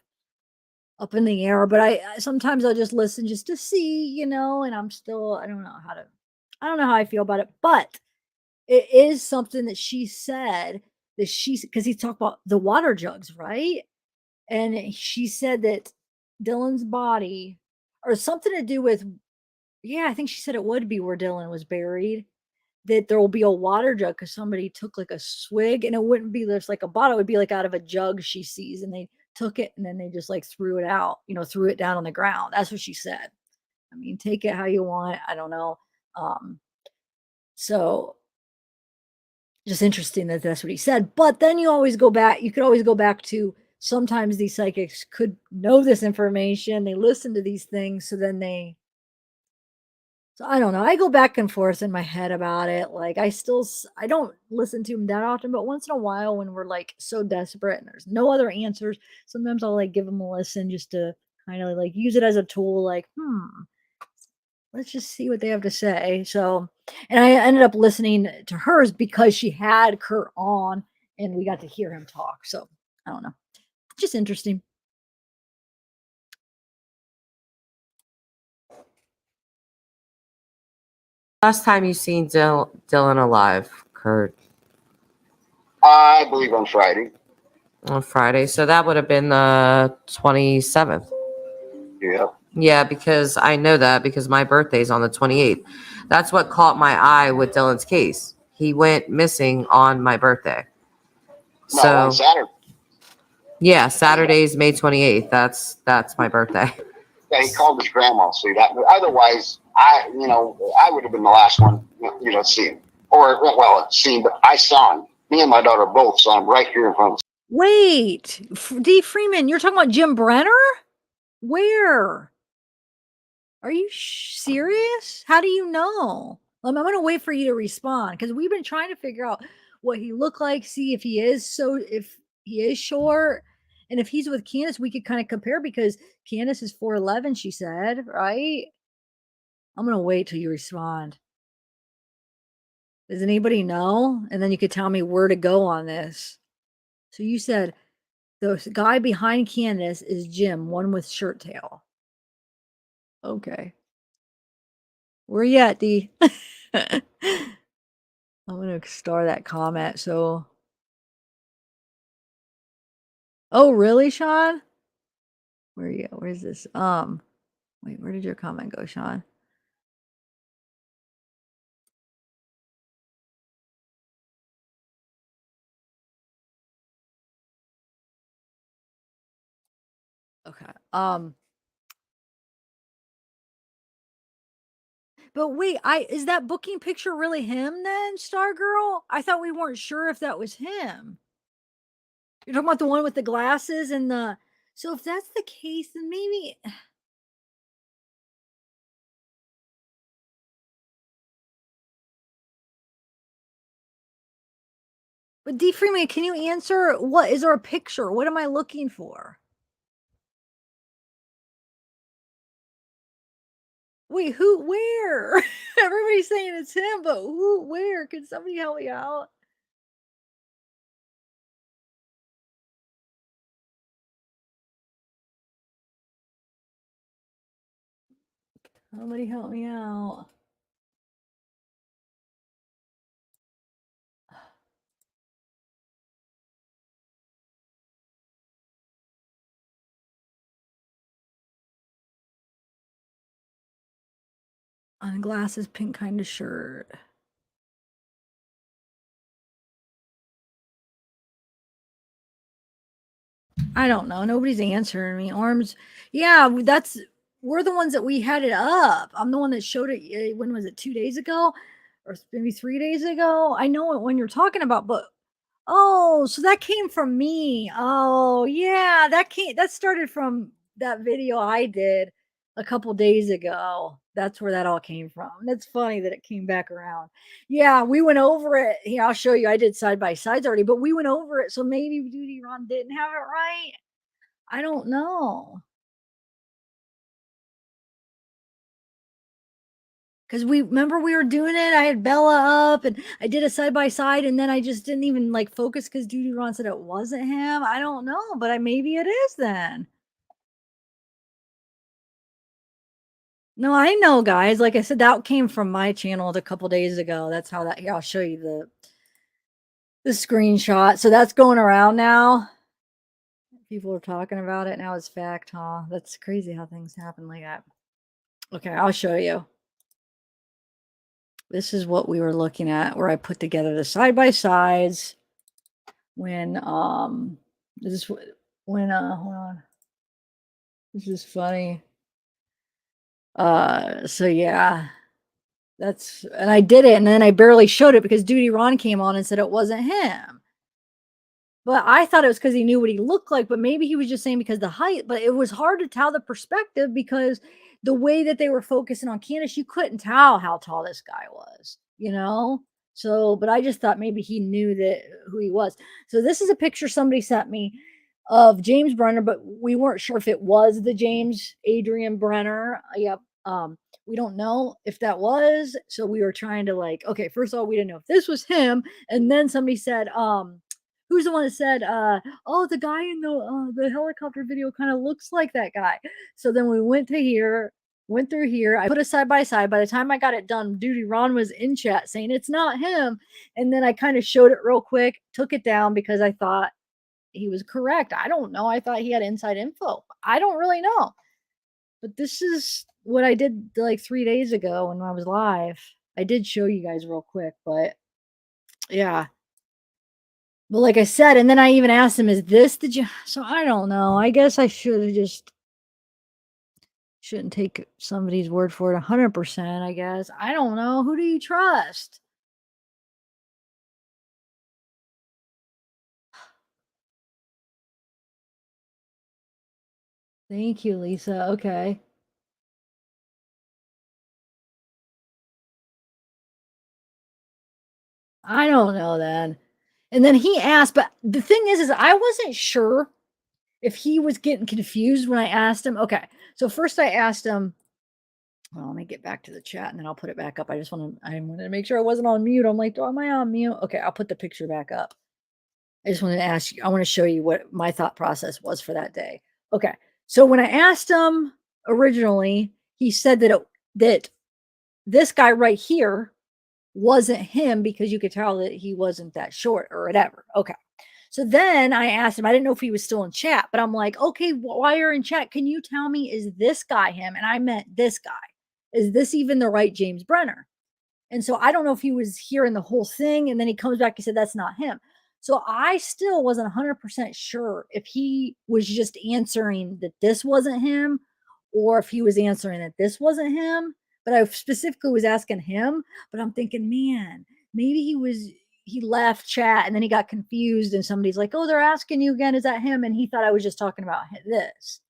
up in the air, but I sometimes I'll just listen just to see, you know, and I don't know how I feel about it, but it is something that she said that because he talked about the water jugs, right? And she said that Dylan's body or something to do with, yeah, I think she said it would be where Dylan was buried, that there will be a water jug because somebody took like a swig, and it wouldn't be just like a bottle, it would be like out of a jug she sees, and they took it and then they just like threw it out, you know, threw it down on the ground. That's what she said. I mean, take it how you want. I don't know. So just interesting that that's what he said. But then you could always go back to sometimes these psychics could know this information. They listen to these things. So I don't know. I go back and forth in my head about it. Like I don't listen to him that often, but once in a while when we're like so desperate and there's no other answers, sometimes I'll like give him a listen just to kind of like use it as a tool. Like, let's just see what they have to say. So, and I ended up listening to hers because she had Kurt on and we got to hear him talk. So I don't know. Just interesting. Last time you seen Dylan alive, Kurt? I believe on Friday. On Friday. So that would have been the 27th. Yeah. Yeah, because I know that because my birthday's on the 28th. That's what caught my eye with Dylan's case. He went missing on my birthday. No, on Saturday. Yeah, Saturday's May 28th. That's my birthday. Yeah, he called his grandma. See that. Otherwise, I would have been the last one, you know, see him. But I saw him. Me and my daughter both saw him right here in front of us. Wait, D. Freeman, you're talking about Jim Brenner? Where? Are you serious? How do you know? I'm going to wait for you to respond because we've been trying to figure out what he looked like, see if he is short, And if he's with Candace, we could kind of compare because Candace is 4'11", she said, right? I'm going to wait till you respond. Does anybody know? And then you could tell me where to go on this. So you said the guy behind Candace is Jim, one with shirt tail. Okay. Where you at, D? I'm going to star that comment. So, oh, really, Sean? Where are you? Where's this? Wait, where did your comment go, Sean? Okay. But wait, is that booking picture really him then, Star Girl? I thought we weren't sure if that was him. You're talking about the one with the glasses and the. So if that's the case, then maybe. But D Freeman, can you answer? What is there a picture? What am I looking for? Wait, who? Where? Everybody's saying it's him, but who? Where? Can somebody help me out? Somebody help me out. On glasses, pink kind of shirt. I don't know. Nobody's answering me. Arms. Yeah, we're the ones that we had it up. I'm the one that showed it. When was it? 2 days ago, or maybe 3 days ago? I know when you're talking about, but oh, so that came from me. Oh, yeah, that started from that video I did a couple days ago. That's where that all came from. That's funny that it came back around. Yeah, we went over it. Here, I'll show you. I did side by sides already, but we went over it. So maybe Duty Ron didn't have it right. I don't know. Because we remember we were doing it. I had Bella up and I did a side by side, and then I just didn't even like focus because Duty Ron said it wasn't him. I don't know, but maybe it is then. No, I know, guys. Like I said, that came from my channel a couple days ago. That's how that. Here, I'll show you the screenshot. So that's going around now. People are talking about it now. It's fact, huh? That's crazy how things happen like that. Okay, I'll show you. This is what we were looking at, where I put together the side by sides. When this is when hold on. This is funny. So yeah. And I did it, and then I barely showed it because Duty Ron came on and said it wasn't him. But I thought it was because he knew what he looked like, but maybe he was just saying because the height. But it was hard to tell the perspective because the way that they were focusing on Candace, you couldn't tell how tall this guy was, So, but I just thought maybe he knew who he was. So this is a picture somebody sent me of James Brenner, but we weren't sure if it was the James Adrian Brenner. Yep. We don't know if that was. So we were trying to okay, first of all, we didn't know if this was him. And then somebody said, who's the one that said, oh, the guy in the helicopter video kind of looks like that guy. So then we went through here. I put a side by side. By the time I got it done, Duty Ron was in chat saying it's not him. And then I kind of showed it real quick, took it down because I thought he was correct. I don't know. I thought he had inside info. I don't really know. But this is what I did 3 days ago when I was live. I did show you guys real quick, but yeah. But like I said, and then I even asked him, is this so I don't know. I guess I shouldn't take somebody's word for it 100%, I guess. I don't know. Who do you trust? Thank you, Lisa. Okay. I don't know then. And then he asked, but the thing is I wasn't sure if he was getting confused when I asked him. Okay, so first I asked him. Well, let me get back to the chat and then I'll put it back up. I wanted to make sure I wasn't on mute. I'm like, oh, am I on mute? Okay, I'll put the picture back up. I just wanted to ask you, I want to show you what my thought process was for that day. Okay, so when I asked him originally, he said that this guy right here wasn't him because you could tell that he wasn't that short or whatever. Okay. So then I asked him, I didn't know if he was still in chat, but I'm like, okay, while you're in chat, can you tell me, is this guy him? And I meant this guy. Is this even the right James Brenner? And so I don't know if he was hearing the whole thing. And then he comes back and said, that's not him. So I still wasn't 100% sure if he was just answering that this wasn't him or if he was answering that this wasn't him. But I specifically was asking him, but I'm thinking, man, maybe he left chat and then he got confused and somebody's like, oh, they're asking you again, is that him? And he thought I was just talking about this.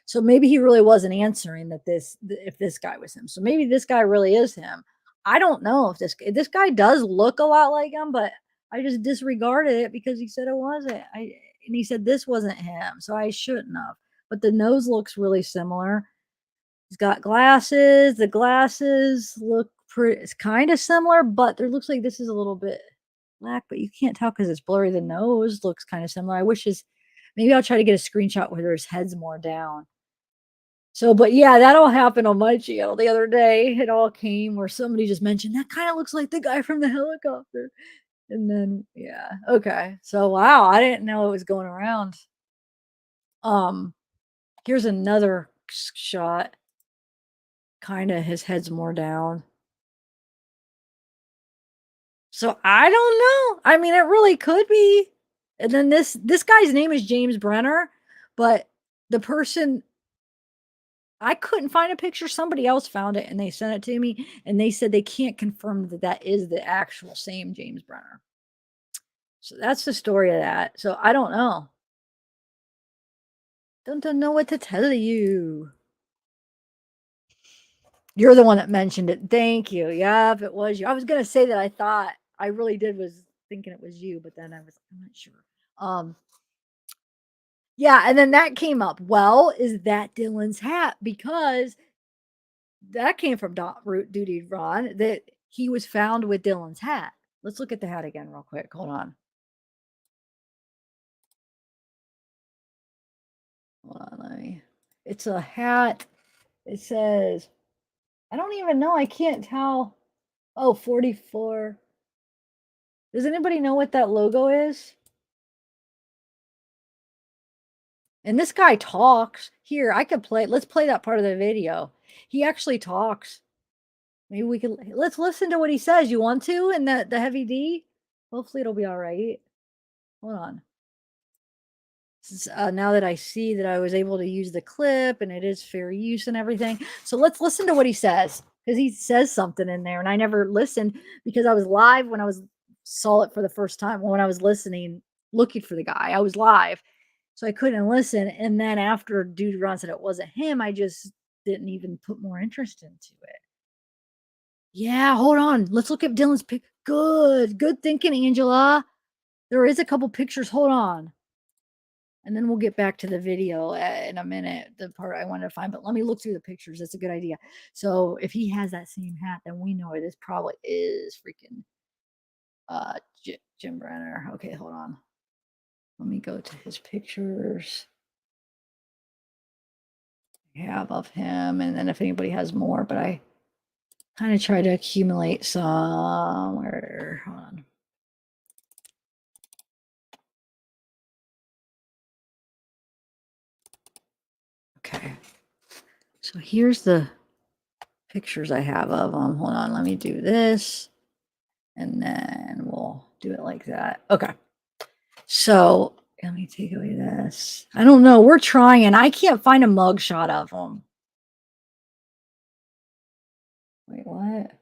So maybe he really wasn't answering that if this guy was him. So maybe this guy really is him. I don't know if this guy does look a lot like him, but I just disregarded it because he said it wasn't. And he said this wasn't him, so I shouldn't have. But the nose looks really similar. He's got glasses. The glasses look pretty. It's kind of similar, but there looks like this is a little bit black, but you can't tell because it's blurry. The nose looks kind of similar. I wish maybe I'll try to get a screenshot where his head's more down. So, but yeah, that all happened on my channel the other day. It all came where somebody just mentioned that kind of looks like the guy from the helicopter. And then, yeah, okay. So, wow, I didn't know it was going around. Here's another shot. Kind of his head's more down. So, I don't know. I mean, it really could be. And then this guy's name is James Brenner, but the person, I couldn't find a picture. Somebody else found it and they sent it to me and they said they can't confirm that is the actual same James Brenner. So that's the story of that. So I don't know. Don't know what to tell you. You're the one that mentioned it. Thank you. Yeah, if it was you. I was going to say that I thought I really was thinking it was you, but then I'm not sure. Yeah, and then that came up. Well, is that Dylan's hat? Because that came from Root Duty Ron, that he was found with Dylan's hat. Let's look at the hat again real quick. Hold on. It's a hat. It says, I don't even know. I can't tell. Oh, 44. Does anybody know what that logo is? And this guy talks. Here, I could play. Let's play that part of the video. He actually talks. Maybe we can, let's listen to what he says. You want to? And the heavy D? Hopefully it'll be all right. Hold on. Now that I see that I was able to use the clip and it is fair use and everything. So let's listen to what he says, because he says something in there and I never listened because I was live when I saw it for the first time. When I was listening, looking for the guy, I was live. So I couldn't listen. And then after Dude Ron said it wasn't him, I just didn't even put more interest into it. Yeah, hold on. Let's look at Dylan's pic. Good thinking, Angela. There is a couple pictures. Hold on. And then we'll get back to the video in a minute, the part I wanted to find. But let me look through the pictures. That's a good idea. So if he has that same hat, then we know this probably is freaking Jim Brenner. Okay, hold on. Let me go to his pictures. I have of him. And then if anybody has more, but I kind of try to accumulate somewhere. Hold on. Okay. So here's the pictures I have of them. Hold on, let me do this. And then we'll do it like that. Okay. So let me take away this. I don't know. We're trying. I can't find a mugshot of them. Wait, what?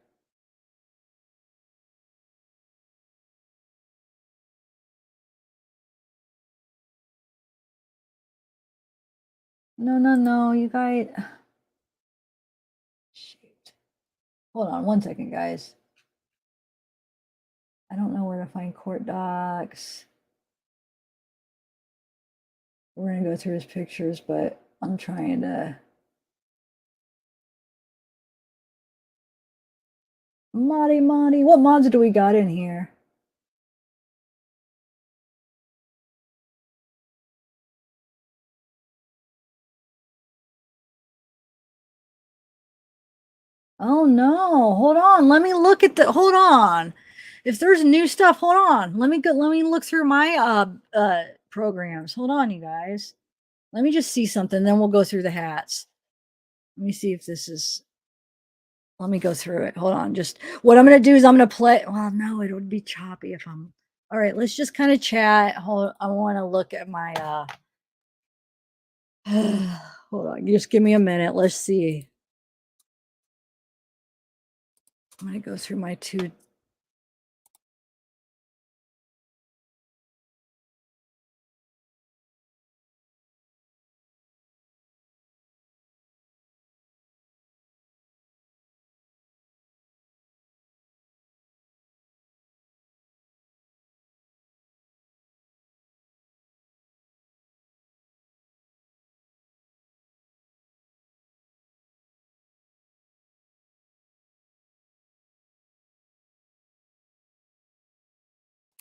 No, you guys. Shoot. Hold on 1 second, guys. I don't know where to find court docs. We're going to go through his pictures, but I'm trying to. Monty, what mods do we got in here? Oh no, hold on. Let me look at the, hold on. If there's new stuff, hold on. Let me look through my programs. Hold on, you guys. Let me just see something, then we'll go through the hats. Let me see if this is, let me go through it. Hold on. Just what I'm going to do is I'm going to play. Well, no, it would be choppy if I'm, all right, let's just kind of chat. Hold, I want to look at my, hold on. Just give me a minute. Let's see. I'm going to go through my two.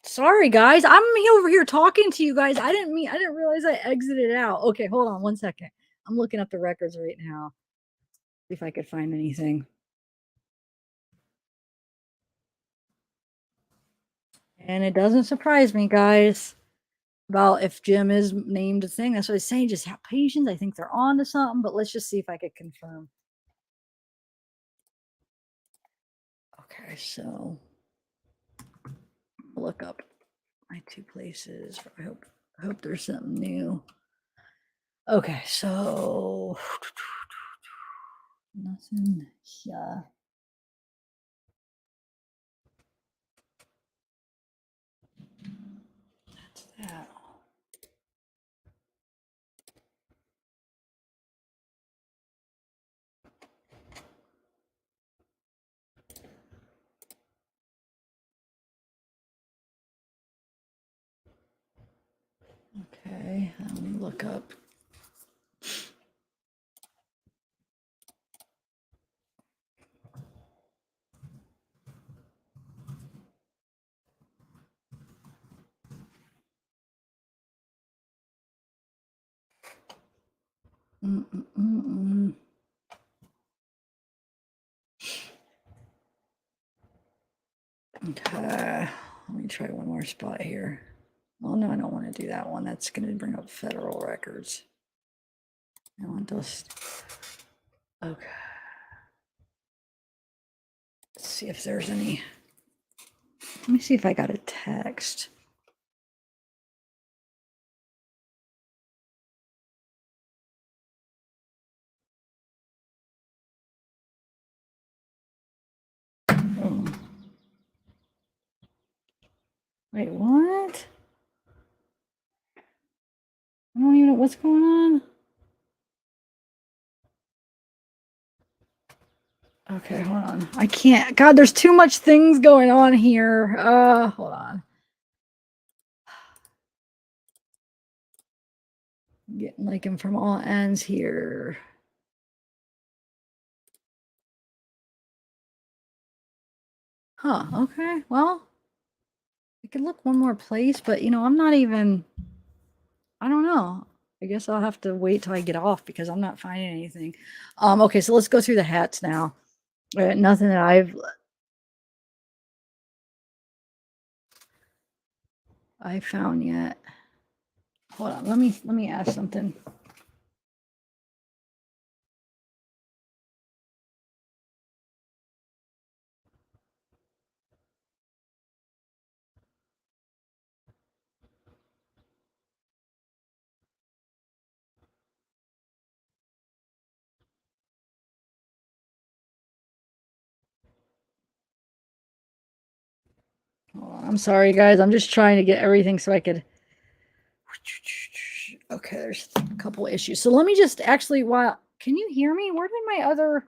Sorry, guys. I'm over here talking to you guys. I didn't realize I exited out. Okay, hold on one second. I'm looking up the records right now. See if I could find anything. And it doesn't surprise me, guys, about if Jim is named a thing. That's what I was saying. Just have patience. I think they're on to something, but let's just see if I could confirm. Okay, so look up my two places. I hope there's something new. Okay, so nothing here. That's that. Okay, let me look up. Okay, let me try one more spot here. Oh no, I don't want to do that one. That's going to bring up federal records. I want those. Okay. Let's see if there's any. Let me see if I got a text. Oh. Wait, what? I don't even know what's going on. Okay, hold on. I can't. God, there's too much things going on here. Hold on. Getting like him from all ends here. Huh, okay. Well, I could look one more place, but you know, I'm not even, I don't know. I guess I'll have to wait till I get off because I'm not finding anything. Okay, so let's go through the hats now. Nothing that I found yet. Hold on, let me ask something. I'm sorry, guys. I'm just trying to get everything so I could. Okay, there's a couple of issues. So let me just actually, while, can you hear me? Where did my other,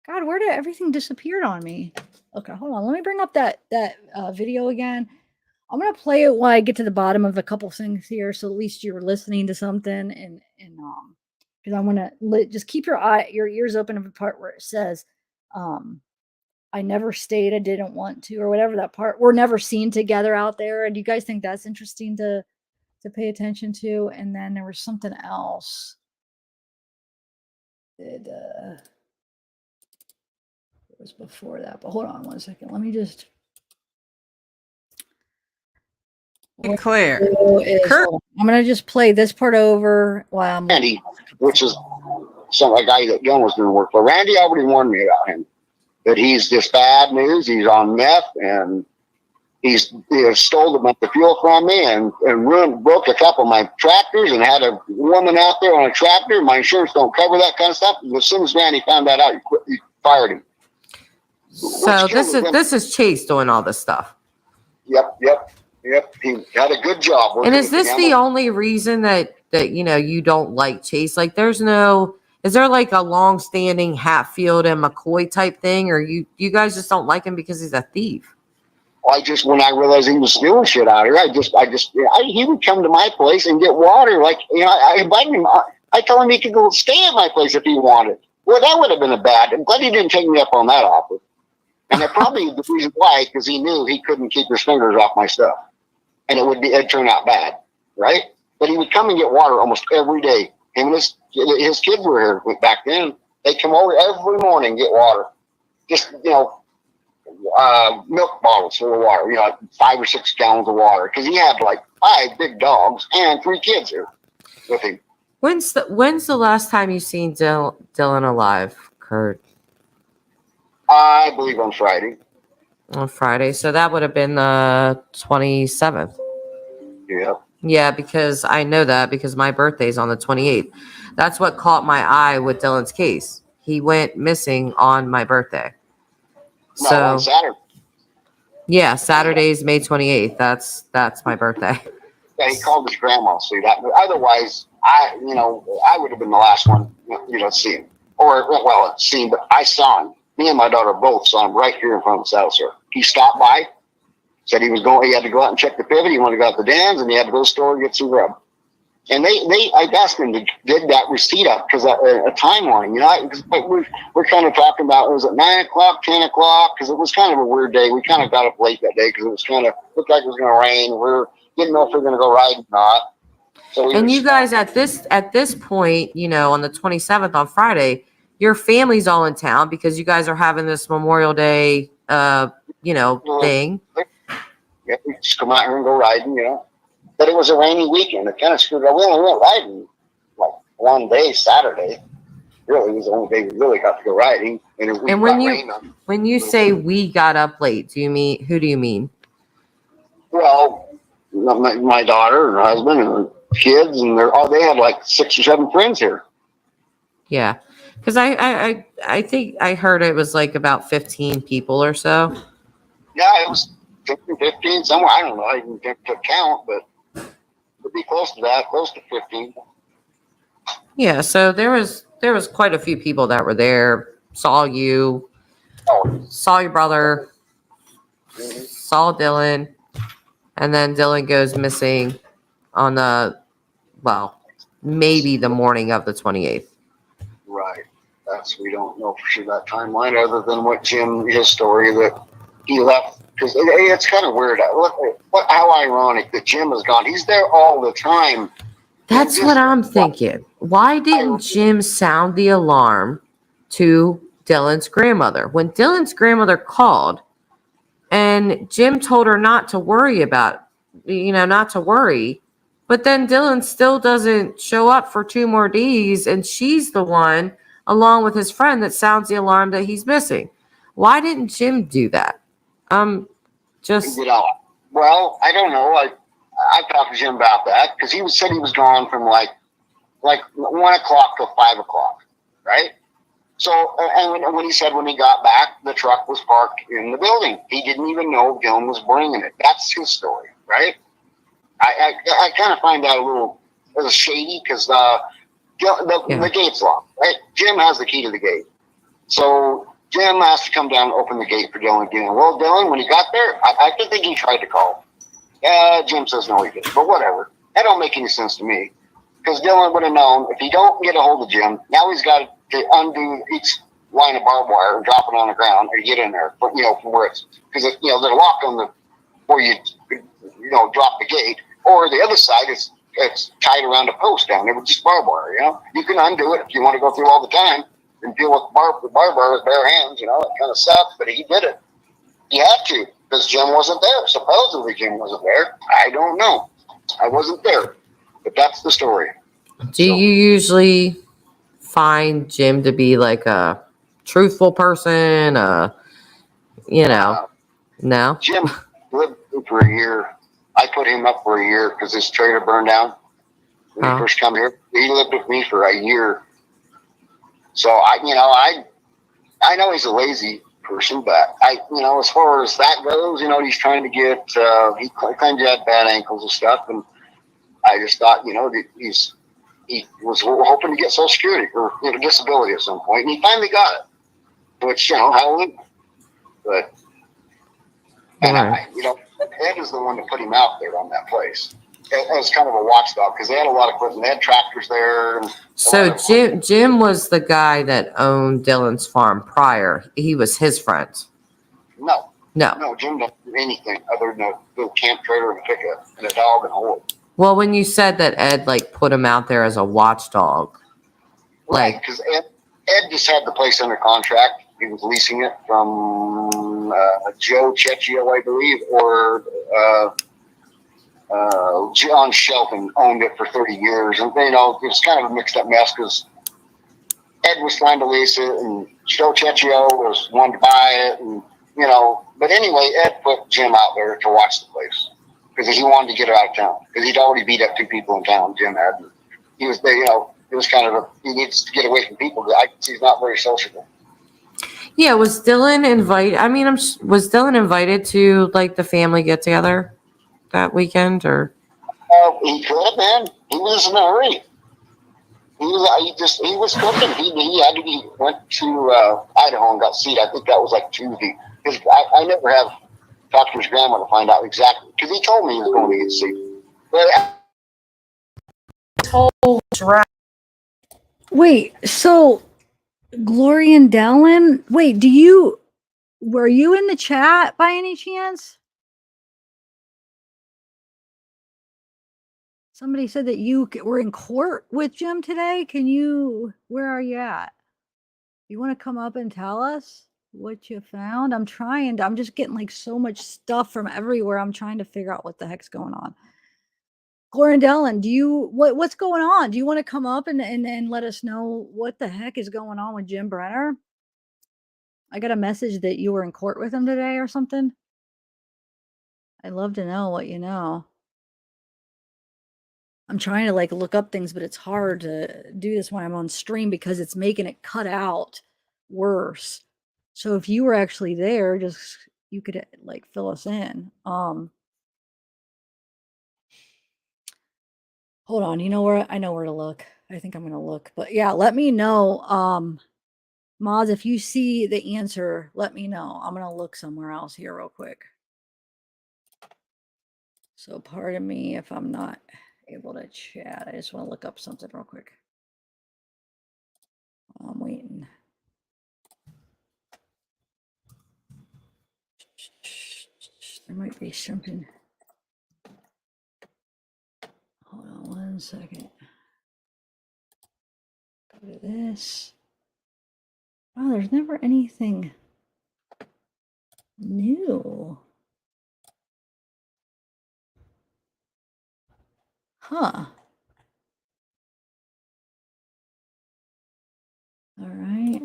God, where did everything disappeared on me? Okay, hold on. Let me bring up that video again. I'm gonna play it when I get to the bottom of a couple things here, so at least you're listening to something, and because I want to just keep your ears open to the part where it says, "I never stayed, I didn't want to," or whatever that part. We're never seen together out there. And do you guys think that's interesting to pay attention to? And then there was something else. It was before that, but hold on one second. Let me just. Be clear. Kurt, I'm gonna just play this part over while I'm. Randy, which is a guy that Dylan was doing work for. Randy already warned me about him. That he's just bad news. He's on meth, and he stole a bunch of fuel from me, and broke a couple of my tractors, and had a woman out there on a tractor. My insurance don't cover that kind of stuff. And as soon as Randy found that out, he fired him. So this is Chase doing all this stuff. Yep. He had a good job. And is this the only reason that you don't like Chase? Like, is there like a long-standing Hatfield and McCoy type thing, or you guys just don't like him because he's a thief? When I realized he was stealing shit out here, he would come to my place and get water. Like, I invited him. I told him he could go stay at my place if he wanted. Well, that would have been I'm glad he didn't take me up on that offer. And that probably the reason why, because he knew he couldn't keep his fingers off my stuff. And it'd turn out bad, right? But he would come and get water almost every day. Him and his kids were here back then. They'd come over every morning and get water. Just, milk bottles full of water, 5 or 6 gallons of water. Because he had like 5 big dogs and 3 kids here with him. When's the last time you seen Dylan alive, Kurt? I believe on Friday. On Friday. So that would have been the 27th. Yeah. Yeah, because I know that because my birthday's on the 28th. That's what caught my eye with Dylan's case. He went missing on my birthday. No, on Saturday. Yeah, Saturday's May 28th. That's my birthday. Yeah, he called his grandma. See that? Otherwise, I would have been the last one, to see him. See him, but I saw him. Me and my daughter both saw him right here in front of the house, sir. He stopped by, said he had to go out and check the pivot. He wanted to go out the dams, and he had to go to the store and get some grub. And I asked him to dig that receipt up because a timeline, we're kind of talking about, was it 9 o'clock, 10 o'clock? Because it was kind of a weird day. We kind of got up late that day because it was looked like it was going to rain. We didn't know if we were going to go riding or not. So you guys at this point, on the 27th on Friday, your family's all in town because you guys are having this Memorial Day, thing. Yeah, we just come out here and go riding, But it was a rainy weekend. It kind of screwed up. We only went riding like one day, Saturday. Really, it was the only day we really got to go riding. And when you say we got up late, who do you mean? Well, my daughter and her husband and her kids, and they had like 6 or 7 friends here. Yeah. Because I think I heard it was like about 15 people or so. Yeah, it was 15 somewhere. I don't know. I didn't took count, but it'd be close to that, close to 15. Yeah, so there was quite a few people that were there. Saw you, saw your brother, saw Dylan, and then Dylan goes missing on maybe the morning of the 28th. Right. We don't know for sure that timeline, other than his story that he left. Because it's kind of weird. How ironic that Jim is gone. He's there all the time. That's what I'm thinking. Why didn't Jim sound the alarm to Dylan's grandmother? When Dylan's grandmother called and Jim told her not to worry, but then Dylan still doesn't show up for 2 more days, and she's the one, along with his friend, that sounds the alarm that he's missing. Why didn't Jim do that? Well, I don't know. I talked to Jim about that because he said he was gone from like 1 o'clock to 5 o'clock, right? So, and when he said when he got back, the truck was parked in the building. He didn't even know Dylan was bringing it. That's his story, right? I kind of find that a little shady because the gate's locked, right? Jim has the key to the gate. So Jim has to come down and open the gate for Dylan again. Well, Dylan, when he got there, I think he tried to call. Jim says no, he didn't. But whatever. That don't make any sense to me. Because Dylan would have known if he don't get a hold of Jim, now he's got to undo each line of barbed wire and drop it on the ground or get in there, from where it's, because there's a lock on the, where you drop the gate, or the other side is it's tied around a post down there with just barbed wire. You can undo it if you want to go through all the time and deal with the barbed wire with bare hands. It kind of sucks, but he did it. He had to, because Jim wasn't there. Supposedly Jim wasn't there. I don't know. I wasn't there, but that's the story. Do you usually find Jim to be like a truthful person? No? Jim lived for a year. I put him up for a year because his trailer burned down when he first come here. He lived with me for a year. So I know he's a lazy person, but as far as that goes, he's trying to get, he claimed he had bad ankles and stuff. And I just thought, he was hoping to get Social Security or disability at some point, and he finally got it. Which, hallelujah. But, and Ed is the one that put him out there on that place. It was kind of a watchdog because they had a lot of equipment. They had tractors there. And so Jim was the guy that owned Dylan's farm prior. He was his friend. No, No. Jim didn't do anything other than a little camp trailer and a pickup and a dog and a horse. Well, when you said that Ed put him out there as a watchdog, right? Because Ed just had the place under contract. He was leasing it from Joe Cecchio, I believe, or John Shelton owned it for 30 years. And, it was kind of a mixed up mess because Ed was trying to lease it and Joe Cecchio was wanting to buy it. And, but anyway, Ed put Jim out there to watch the place because he wanted to get out of town because he'd already beat up 2 people in town, Jim had. And he was there, it was kind of he needs to get away from people. He's not very sociable. yeah. Was Dylan invited? I mean, was Dylan invited to like the family get together that weekend, or? He could, man. He was in a hurry. He was cooking. He went to Idaho and got seed. I think that was like Tuesday. Because I never have talked to his grandma to find out exactly. Because he told me he was going to get seed. But Wait, so Glory and Dallin, wait, were you in the chat by any chance? Somebody said that you were in court with Jim today. Where are you at? You want to come up and tell us what you found? I'm just getting like so much stuff from everywhere. I'm trying to figure out what the heck's going on. Gloria and Dylan, what's going on? Do you want to come up and let us know what the heck is going on with Jim Brenner? I got a message that you were in court with him today or something. I'd love to know what you know. I'm trying to like look up things, but it's hard to do this when I'm on stream because it's making it cut out worse. So if you were actually there, you could like fill us in. Hold on, I know where to look. I think I'm gonna look, but yeah, let me know. Moz, if you see the answer, let me know. I'm gonna look somewhere else here real quick. So pardon me if I'm not able to chat. I just want to look up something real quick. I'm waiting. There might be something. Hold on 1 second. Go to this. Oh, there's never anything new. Huh. All right.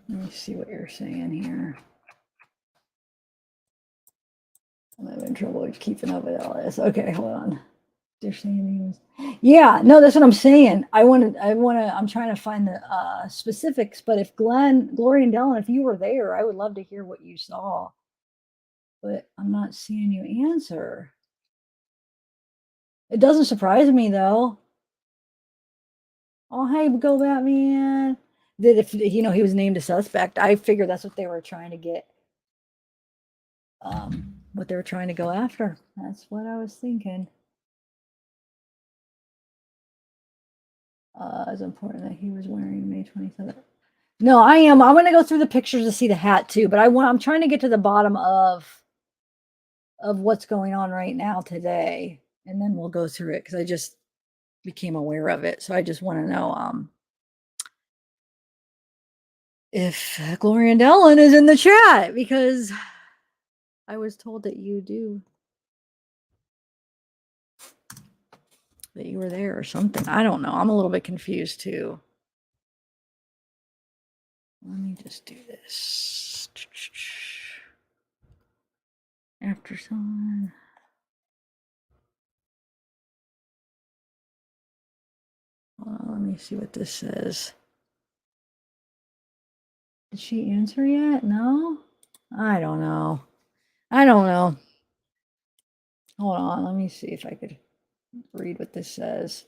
Let me see what you're saying here. I'm having trouble keeping up with all this. Okay, hold on. They're saying he was. Yeah, no, that's what I'm saying. I'm trying to find the specifics, but if Glory and Dylan, if you were there, I would love to hear what you saw. But I'm not seeing you answer. It doesn't surprise me though. Oh, hey, go Batman. that if he was named a suspect. I figured that's what they were trying to get. What they were trying to go after. That's what I was thinking. It's important that he was wearing May 27th. No, I am. I'm going to go through the pictures to see the hat too, but I'm trying to get to the bottom of what's going on right now today, and then we'll go through it because I just became aware of it. So I just want to know if Gloria and Ellen is in the chat, because I was told that you do. That you were there or something. I don't know. I'm a little bit confused too. Let me just do this. After someone. Let me see what this says. Did she answer yet? No? I don't know. Hold on. Let me see if I could read what this says.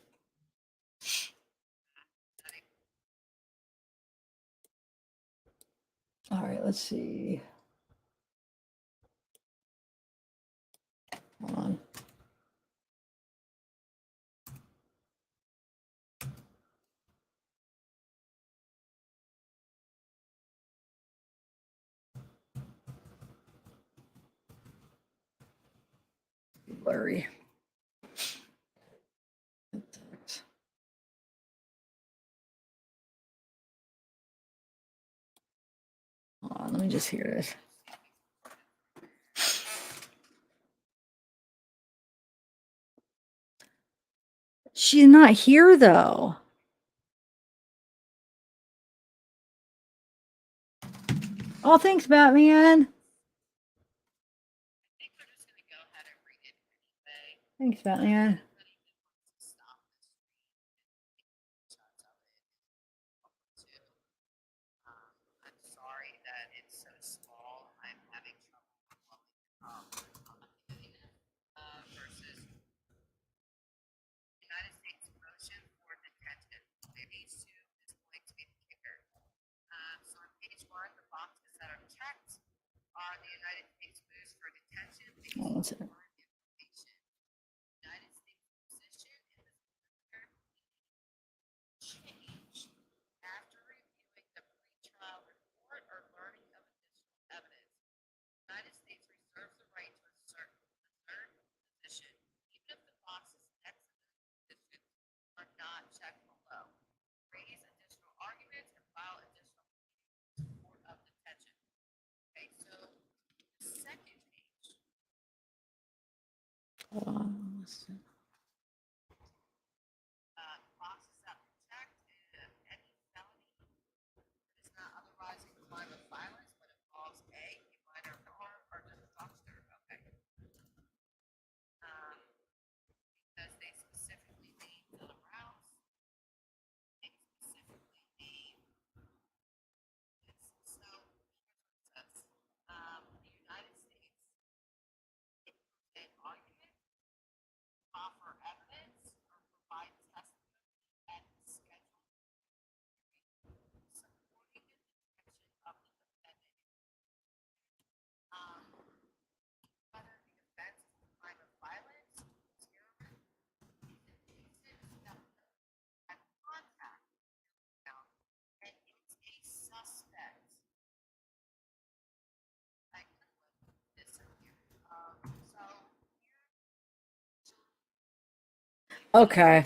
All right, let's see. Hold on. Blurry. Hold on, let me just hear this. She's not here though. Oh, thanks, Batman. Thanks, Batman. Oh, one second. Hold on. Listen. Okay.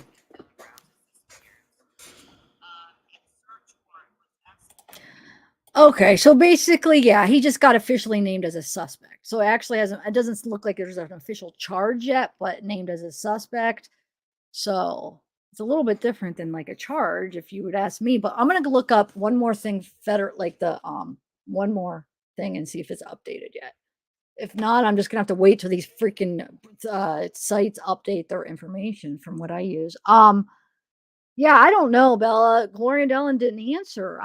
Okay, so basically, yeah, he just got officially named as a suspect. So it actually hasn't, it doesn't look like there's an official charge yet, but named as a suspect. So it's a little bit different than like a charge, if you would ask me. But I'm gonna look up one more thing, one more thing, and see if it's updated yet. If not, I'm just gonna have to wait till these freaking sites update their information from what I use. Yeah, I don't know, Bella. Gloria Dellen didn't answer.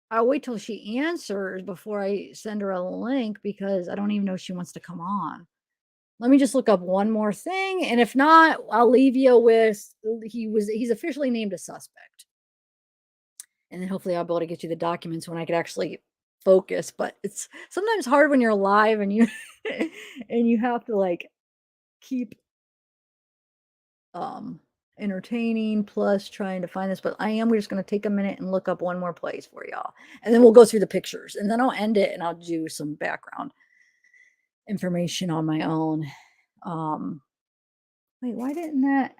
I'll wait till she answers before I send her a link, because I don't even know if she wants to come on. Let me just look up one more thing, and if not, I'll leave you with he's officially named a suspect. And then hopefully I'll be able to get you the documents when I could actually focus, but it's sometimes hard when you're live and you and you have to like keep entertaining plus trying to find this, but we're just going to take a minute and look up one more place for y'all, and then we'll go through the pictures, and then I'll end it and I'll do some background information on my own. Wait, why didn't that?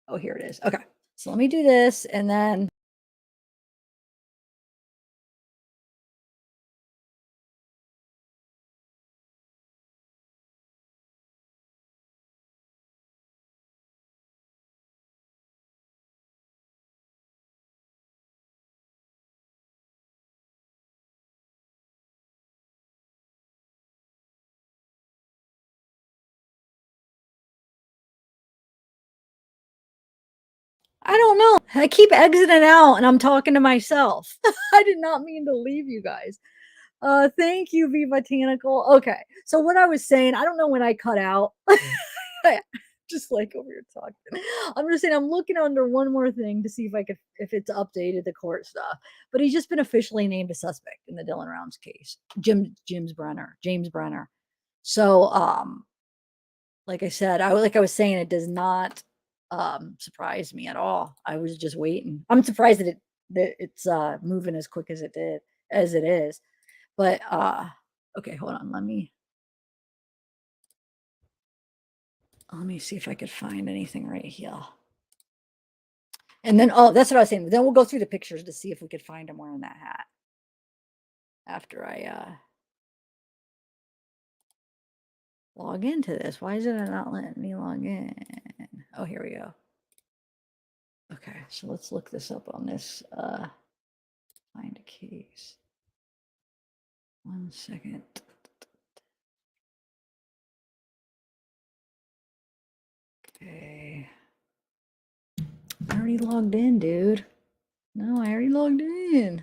Oh, here it is. Okay, so let me do this, and then I don't know. I keep exiting out and I'm talking to myself. I did not mean to leave you guys. Thank you, V Botanical. Okay. So what I was saying, I don't know when I cut out. Just like over here talking. I'm just saying I'm looking under one more thing to see if it's updated the court stuff. But he's just been officially named a suspect in the Dylan Rounds case. James Brenner. So like I said, I was saying, it does not surprise me at all. I was just waiting. I'm surprised that it's moving as quick as it is. But okay, hold on. Let me see if I could find anything right here. And then that's what I was saying. Then we'll go through the pictures to see if we could find him wearing that hat. After I log into this. Why is it not letting me log in? Oh, here we go. Okay, so let's look this up on this find a case. 1 second. Okay. I already logged in, dude. No, I already logged in.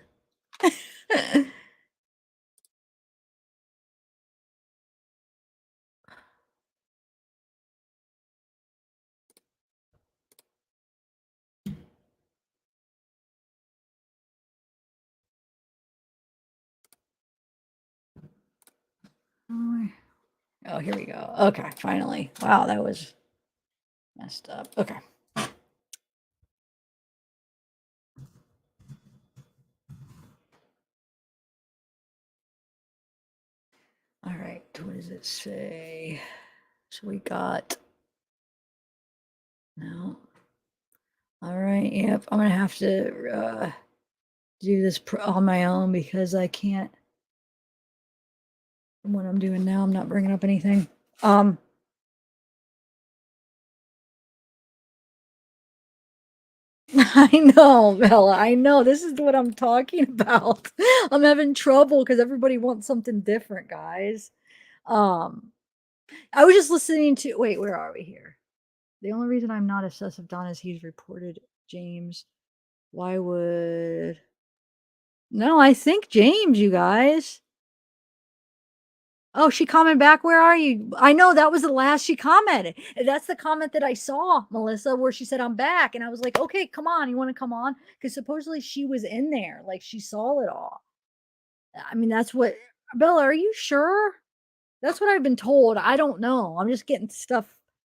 Oh, here we go. Okay, finally. Wow, that was messed up. Okay. All right, what does it say? So we got, no. All right, yep, I'm gonna have to do this on my own because I can't, from what I'm doing now, I'm not bringing up anything. I know, Bella. I know. This is what I'm talking about. I'm having trouble because everybody wants something different, guys. I was just listening to. Wait, where are we here? The only reason I'm not obsessed with Donna is he's reported James. Why would? No, I think James. You guys. Oh, she commented back. Where are you? I know that was the last she commented. That's the comment that I saw, Melissa, where she said, I'm back. And I was like, okay, come on. You want to come on? Because supposedly she was in there. Like she saw it all. I mean, that's what, Bella, are you sure? That's what I've been told. I don't know. I'm just getting stuff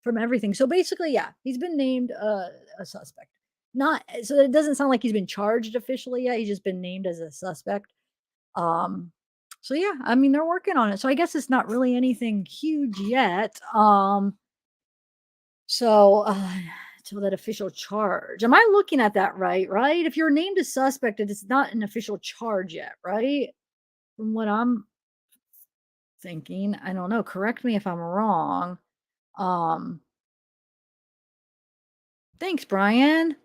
from everything. So basically, yeah, he's been named a suspect. Not, so it doesn't sound like he's been charged officially yet. He's just been named as a suspect. So yeah, I mean, they're working on it. So I guess it's not really anything huge yet. So till that official charge. Am I looking at that right? Right? If you're named a suspect, it's not an official charge yet, right? From what I'm thinking. I don't know. Correct me if I'm wrong. Thanks, Brian.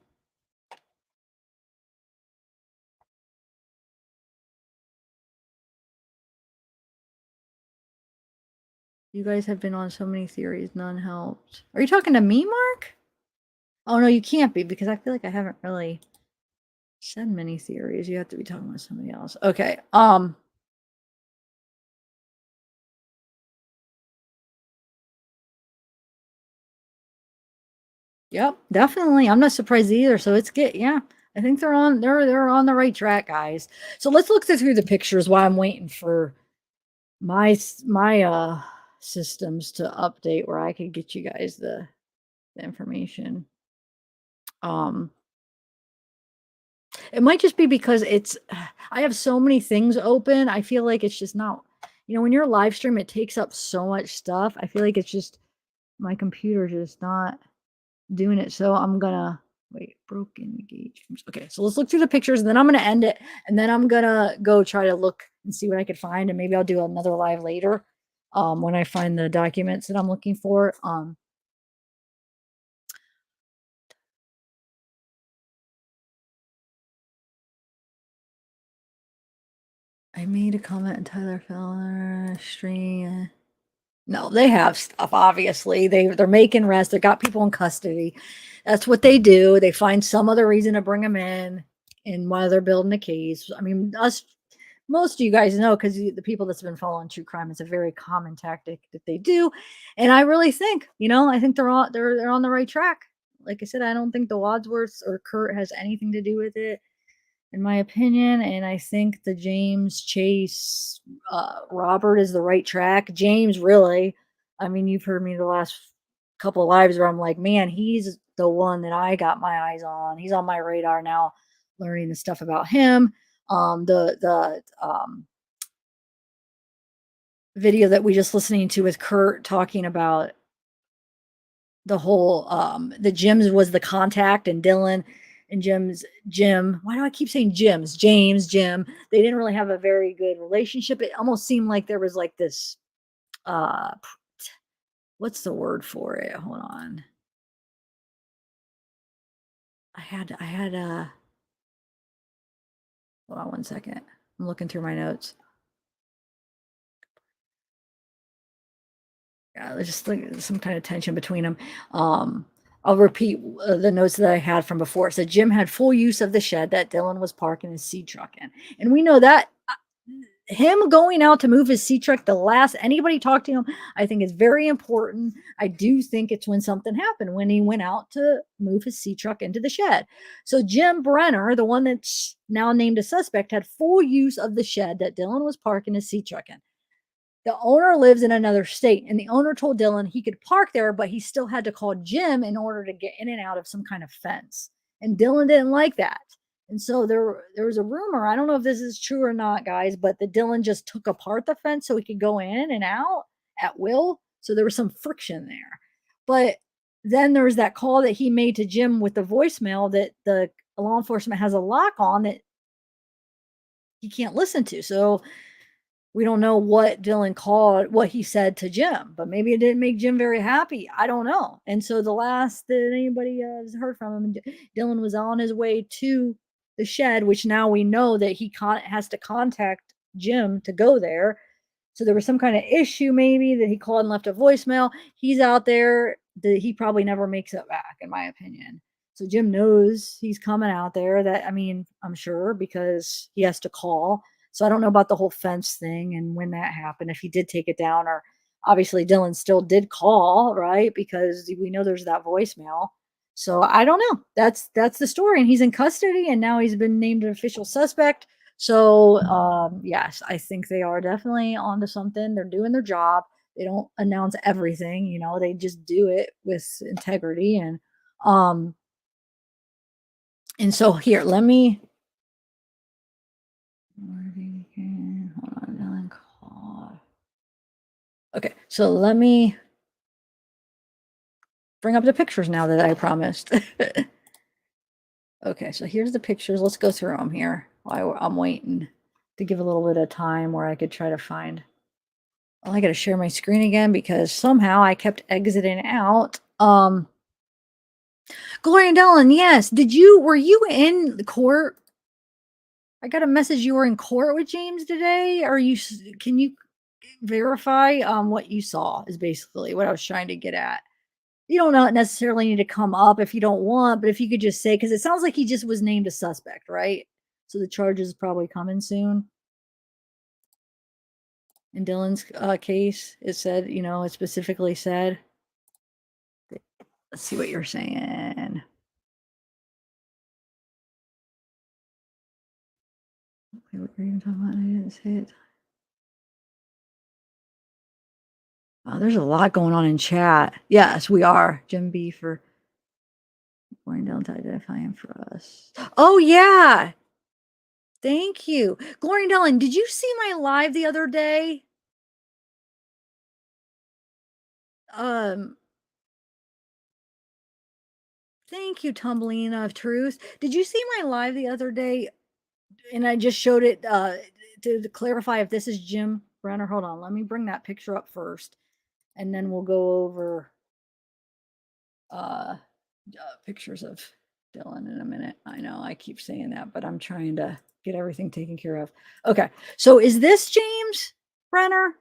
You guys have been on so many theories, none helped. Are you talking to me, Mark? Oh no, you can't be because I feel like I haven't really said many theories. You have to be talking with somebody else. Okay. Yep, definitely. I'm not surprised either. So it's get yeah. I think they're on the right track, guys. So let's look through the pictures while I'm waiting for my systems to update where I could get you guys the information. It might just be because it's I have so many things open. I feel like it's just not, when you're live stream, it takes up so much stuff. I feel like it's just my computer just not doing it. So I'm gonna wait, broken engagements. Okay, so let's look through the pictures and then I'm gonna end it and then I'm gonna go try to look and see what I could find and maybe I'll do another live later when I find the documents that I'm looking for. I made a comment and Tyler Feller stream. No, they have stuff. Obviously, they're making arrests. They got people in custody. That's what they do. They find some other reason to bring them in, and while they're building a case. I mean, most of you guys know because the people that's been following true crime, it's a very common tactic that they do, and I really think, I think they're on the right track. Like I said, I don't think the Wadsworths or Kurt has anything to do with it in my opinion. And I think the James Chase Robert is the right track. James, really, I mean, you've heard me the last couple of lives where I'm like, man, he's the one that I got my eyes on. He's on my radar now, learning the stuff about him. The video that we just listening to with Kurt talking about the whole the Jim's was the contact and Dylan and Jim. Why do I keep saying Jim's? Jim. They didn't really have a very good relationship. It almost seemed like there was like this what's the word for it? Hold on. I had hold on one second. I'm looking through my notes. Yeah, there's just like some kind of tension between them. I'll repeat the notes that I had from before. It said Jim had full use of the shed that Dylan was parking his seed truck in. And we know that him going out to move his seed truck, the last anybody talked to him, I think is very important. I do think it's when something happened, when he went out to move his seed truck into the shed. So Jim Brenner, the one that's now named a suspect, had full use of the shed that Dylan was parking his seed truck in. The owner lives in another state, and the owner told Dylan he could park there, but he still had to call Jim in order to get in and out of some kind of fence. And Dylan didn't like that. And so there was a rumor, I don't know if this is true or not, guys, but that Dylan just took apart the fence so he could go in and out at will. So there was some friction there. But then there was that call that he made to Jim with the voicemail that the law enforcement has a lock on that he can't listen to. So we don't know what Dylan called, what he said to Jim, but maybe it didn't make Jim very happy. I don't know. And so the last that anybody has heard from him, Dylan was on his way to the shed, which now we know that he has to contact Jim to go there. So there was some kind of issue maybe that he called and left a voicemail. He's out there. He probably never makes it back, in my opinion. So Jim knows he's coming out there. That, I mean, I'm sure because he has to call. So I don't know about the whole fence thing and when that happened, if he did take it down, or obviously Dylan still did call, right? Because we know there's that voicemail. So I don't know. That's the story. And he's in custody and now he's been named an official suspect. So yes, I think they are definitely onto something. They're doing their job. They don't announce everything, they just do it with integrity. And so here, let me okay, so let me bring up the pictures now that I promised. Okay, so here's the pictures. Let's go through them here while I'm waiting to give a little bit of time where I could try to find. Well, I got to share my screen again because somehow I kept exiting out. Gloria and Dylan, yes. Were you in the court? I got a message you were in court with James today. Can you verify what you saw is basically what I was trying to get at. You don't not necessarily need to come up if you don't want, but if you could just say, because it sounds like he just was named a suspect, right? So the charges probably coming soon. In Dylan's case, it said, it specifically said Let's see what you're saying. Okay, what were you talking about? I didn't say it. Oh, there's a lot going on in chat. Yes, we are. Jim B for going down to identify him for us. Oh, yeah. Thank you. Gloria and Ellen, did you see my live the other day? Thank you, Tumbleina of Truth. Did you see my live the other day? And I just showed it to clarify if this is Jim Brenner. Hold on, let me bring that picture up first, and then we'll go over pictures of Dylan in a minute. I know I keep saying that, but I'm trying to get everything taken care of. Okay, so is this James Brenner?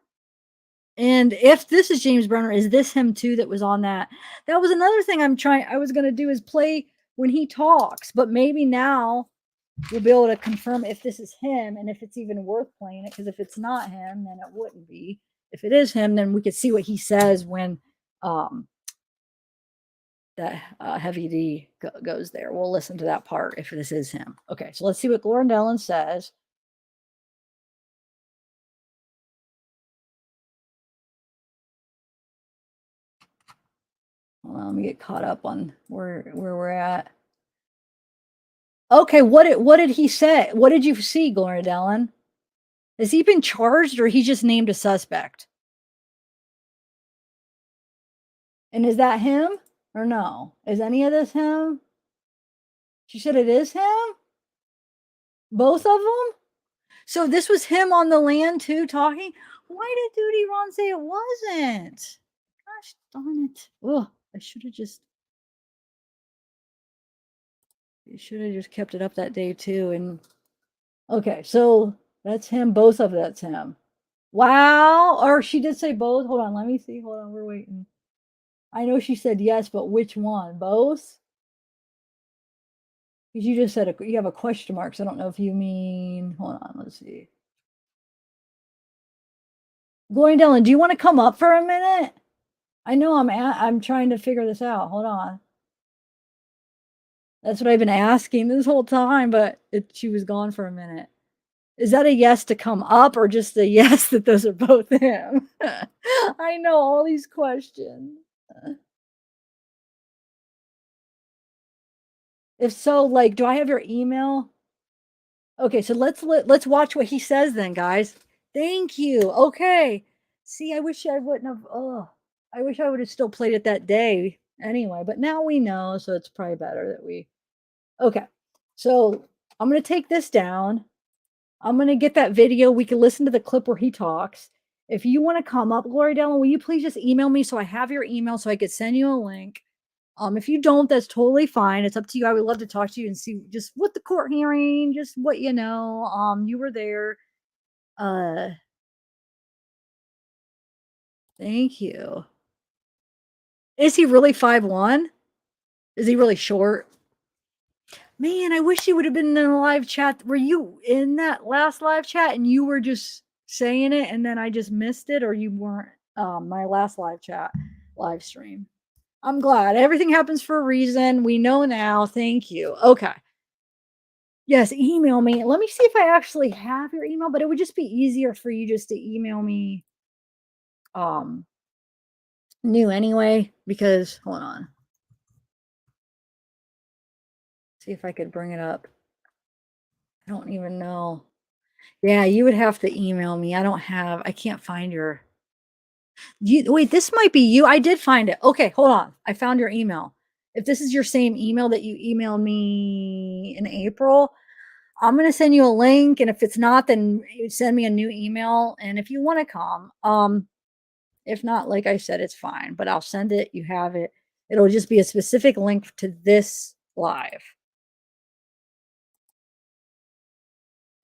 And if this is James Brenner, is this him too that was on that? That was another thing I was going to do is play when he talks, but maybe now we'll be able to confirm if this is him and if it's even worth playing it. Because if it's not him, then it wouldn't be. If it is him, then we could see what he says when that Heavy D goes there. We'll listen to that part if this is him. Okay, so let's see what Gloria Dellen says. Hold on, let me get caught up on where we're at. Okay, what did he say? What did you see, Gloria Dellen? Has he been charged or he just named a suspect? And is that him or no? Is any of this him? She said it is him? Both of them? So this was him on the land too talking? Why did Duty Ron say it wasn't? Gosh darn it. Oh, I should have just kept it up that day too. And okay, so that's him. Both of that's him. Wow. Or she did say both. Hold on, let me see. Hold on, we're waiting. I know she said yes, but which one? Both? Because you just said you have a question mark, so I don't know if you mean. Hold on, let's see. Gloria Dellen, do you want to come up for a minute? I know I'm trying to figure this out. Hold on. That's what I've been asking this whole time, but she was gone for a minute. Is that a yes to come up or just a yes that those are both him? I know all these questions. If so, like, do I have your email? Okay, so let's watch what he says then, guys. Thank you. Okay. See, I wish I wouldn't have. Oh, I wish I would have still played it that day anyway. But now we know, so it's probably better that we. Okay, so I'm gonna take this down. I'm gonna get that video. We can listen to the clip where he talks. If you want to come up, Gloria Dellen, will you please just email me so I have your email so I could send you a link. If you don't, that's totally fine. It's up to you. I would love to talk to you and see just what the court hearing, just what you know. You were there. Thank you. Is he really 5'1"? Is he really short? Man, I wish you would have been in a live chat. Were you in that last live chat and you were just saying it and then I just missed it, or you weren't my last live stream? I'm glad. Everything happens for a reason. We know now. Thank you. Okay. Yes, email me. Let me see if I actually have your email, but it would just be easier for you just to email me new anyway, because hold on. See if I could bring it up. I don't even know. Yeah, you would have to email me. I can't find your wait, this might be you. I did find it. Okay, hold on. I found your email. If this is your same email that you emailed me in April, I'm going to send you a link. And if it's not, then you send me a new email. And if you want to come, if not, like I said, it's fine, but I'll send it. You have it. It'll just be a specific link to this live.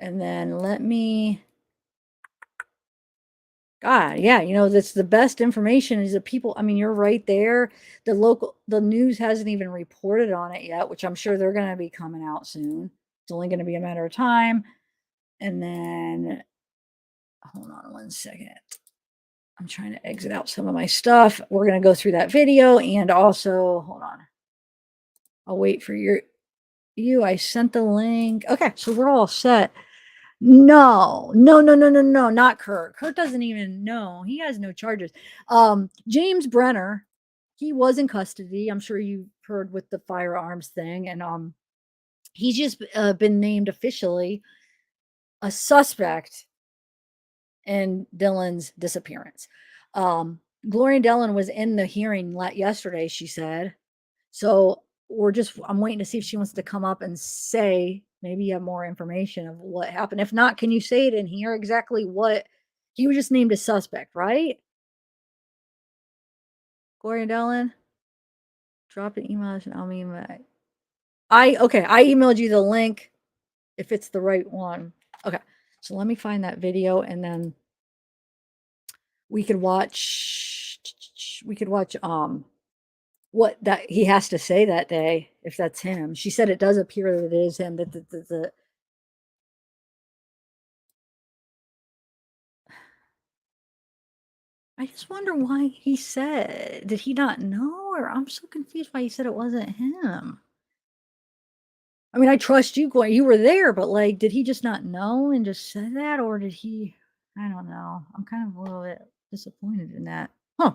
And then let me, God, yeah, that's the best information is the people. I mean, you're right there. The news hasn't even reported on it yet, which I'm sure they're going to be coming out soon. It's only going to be a matter of time. And then, hold on one second. I'm trying to exit out some of my stuff. We're going to go through that video, and also, hold on. I'll wait for you. I sent the link. Okay, so we're all set. No, not Kurt. Kurt doesn't even know. He has no charges. James Brenner, he was in custody. I'm sure you heard with the firearms thing, and he's just been named officially a suspect in Dylan's disappearance. Gloria Dylan was in the hearing yesterday, she said. So I'm waiting to see if she wants to come up and say, maybe you have more information of what happened. If not, can you say it in here exactly what he was just named a suspect, right? Gloria Dylan, drop an email and I'll mean back. I emailed you the link if it's the right one. Okay. So let me find that video and then we could watch what that he has to say that day, if that's him. She said it does appear that it is him. That I just wonder why he said, did he not know? Or I'm so confused why he said it wasn't him. I mean, I trust you, Gwen. You were there, but like, did he just not know and just said that? Or did he, I don't know. I'm kind of a little bit disappointed in that. Huh.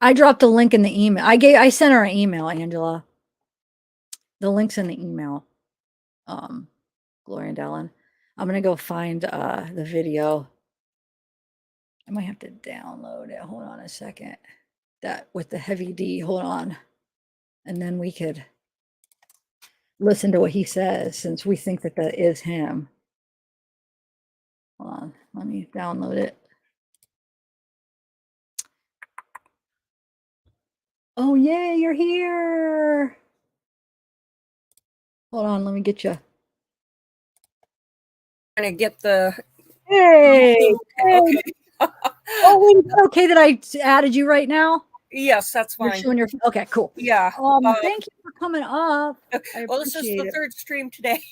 I dropped the link in the email. I sent her an email, Angela. The link's in the email. Gloria and Dylan. I'm gonna go find the video. I might have to download it. Hold on a second. That with the heavy D. Hold on. And then we could listen to what he says since we think that that is him. Hold on. Let me download it. Oh, yeah, you're here. Hold on. Let me get you. Trying to get the. Hey. Okay. Oh, wait, is that okay that I added you right now? Yes, that's You're fine. showing your. Okay, cool. Yeah. Thank you for coming up. Well, this is the third stream today.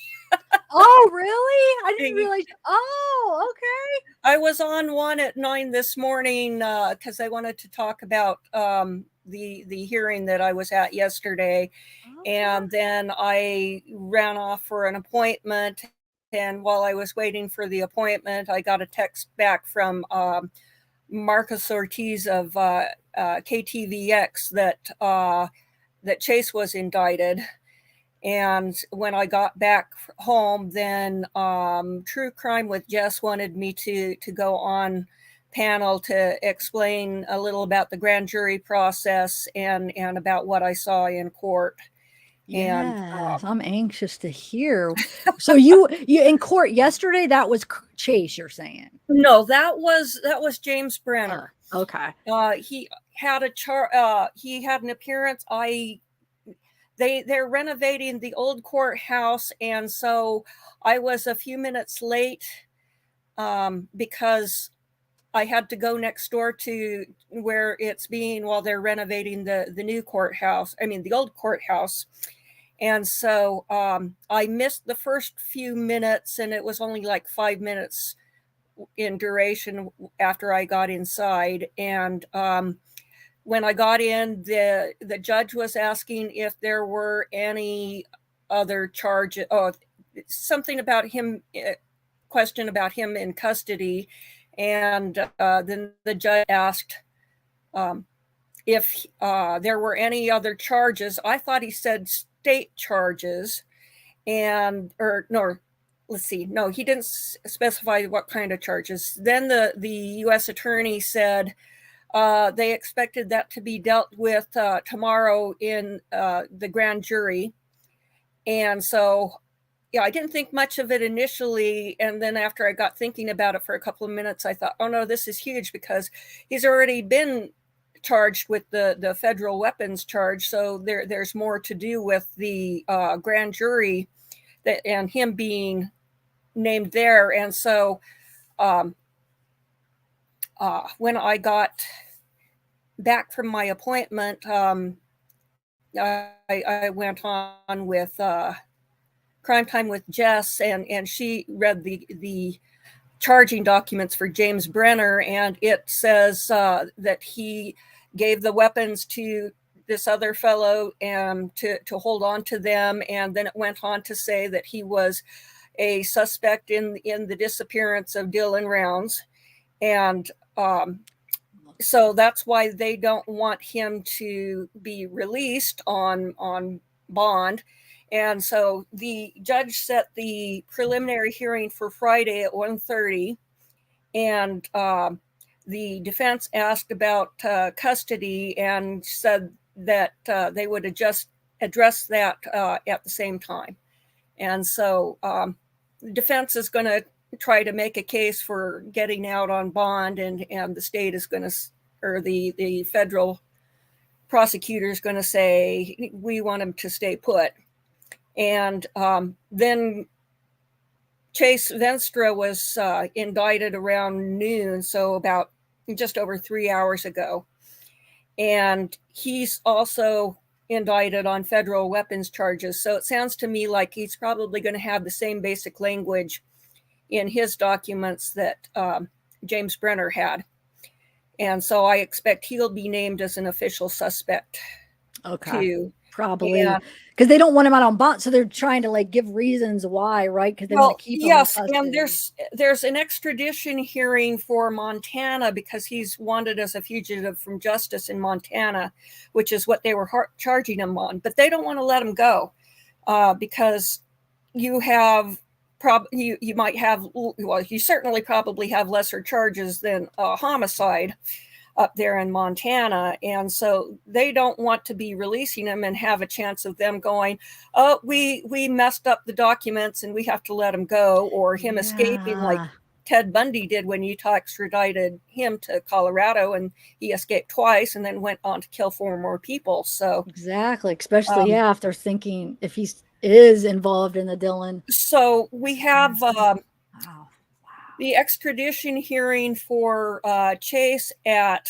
Oh, really? I didn't realize. Oh, okay. I was on one at 9 this morning because I wanted to talk about the hearing that I was at yesterday, and then I ran off for an appointment. And while I was waiting for the appointment, I got a text back from Marcus Ortiz of KTVX that Chase was indicted. And when I got back home, then True Crime with Jess wanted me to go on panel to explain a little about the grand jury process and about what I saw in court. Yes, I'm anxious to hear. So you in court yesterday, that was Chase, you're saying? No, that was James Brenner. Okay. He had he had an appearance. They're renovating the old courthouse, and so I was a few minutes late because I had to go next door to where it's being while they're renovating the new courthouse. I mean, the old courthouse. And so I missed the first few minutes, and it was only like 5 minutes in duration after I got inside. And when I got in, the judge was asking if there were any other charges, something about him, question about him in custody. And then the judge asked if there were any other charges. I thought he said state charges, let's see. No, he didn't specify what kind of charges. Then the U.S. attorney said they expected that to be dealt with tomorrow in the grand jury. And so, yeah, I didn't think much of it initially. And then after I got thinking about it for a couple of minutes, I thought, oh no, this is huge because he's already been charged with the federal weapons charge. So there's more to do with the grand jury and him being named there. And so when I got back from my appointment, I went on with Crime Time with Jess, and she read the charging documents for James Brenner, and it says that he gave the weapons to this other fellow and to hold on to them, and then it went on to say that he was a suspect in the disappearance of Dylan Rounds, and so that's why they don't want him to be released on bond. And so the judge set the preliminary hearing for Friday at 1:30, and the defense asked about custody and said that they would address that at the same time. And so the defense is going to try to make a case for getting out on bond, and the state is going to, or the federal prosecutor is going to say, we want him to stay put. And then Chase Venstra was indicted around noon, so about just over 3 hours ago. And he's also indicted on federal weapons charges. So it sounds to me like he's probably going to have the same basic language in his documents that James Brenner had. And so I expect he'll be named as an official suspect. Okay. Too. Probably because they don't want him out on bond, so they're trying to like give reasons why, right? Because they want to keep him. Yes, and there's an extradition hearing for Montana because he's wanted as a fugitive from justice in Montana, which is what they were charging him on. But they don't want to let him go because you have you might have, well, you certainly probably have lesser charges than homicide up there in Montana. And so they don't want to be releasing him and have a chance of them going, oh, we messed up the documents and we have to let him go, or him escaping like Ted Bundy did when Utah extradited him to Colorado, and he escaped twice and then went on to kill 4 more people. So exactly, especially if they're thinking if he is involved in the Dylan. So we have the extradition hearing for Chase at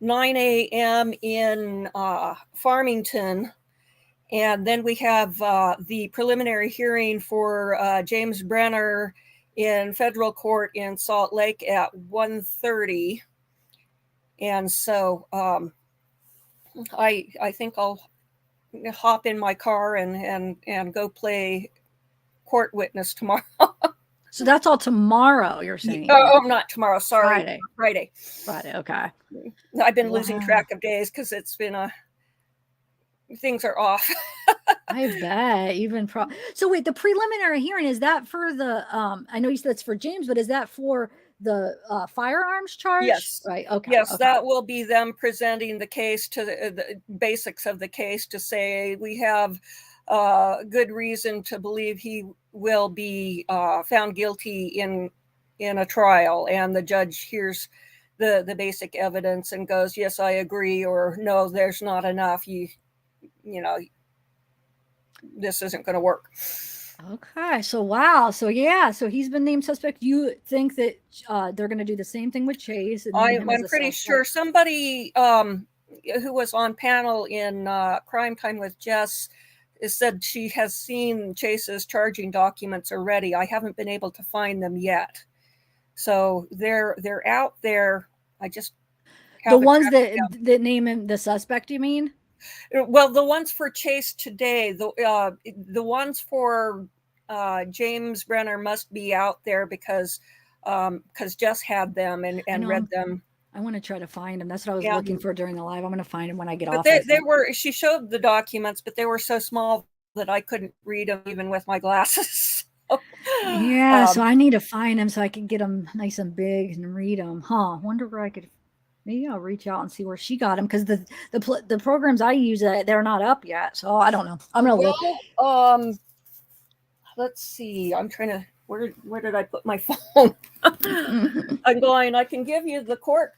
9 a.m. in Farmington. And then we have the preliminary hearing for James Brenner in federal court in Salt Lake at 1:30. And so I think I'll hop in my car and go play court witness tomorrow. So that's all tomorrow, you're saying? Oh, not tomorrow. Sorry. Friday. Okay. I've been losing track of days because it's been things are off. I bet even so wait, the preliminary hearing, is that for the I know you said it's for James, but is that for the firearms charge? Yes. Right. Okay. Yes, okay. That will be them presenting the case to the basics of the case to say we have good reason to believe he will be found guilty in a trial, and the judge hears the basic evidence and goes, yes, I agree, or no, there's not enough. You know, this isn't going to work. Okay, so wow, so yeah, so he's been named suspect. You think that they're going to do the same thing with Chase? I'm pretty sure somebody who was on panel in Crime Time with Jess said she has seen Chase's charging documents already. I haven't been able to find them yet, so they're out there. I just the ones that name him the suspect. You mean? Well, the ones for Chase today, the ones for James Brenner must be out there because Jess had them and read them. I want to try to find them. That's what I was looking for during the live. I'm going to find them when I get off. She showed the documents, but they were so small that I couldn't read them even with my glasses. Yeah, so I need to find them so I can get them nice and big and read them. Wonder where I could. Maybe I'll reach out and see where she got them, because the programs I use, they're not up yet. So I don't know. I'm gonna look. Let's see. I'm trying to. Where did I put my phone? I'm going. I can give you the court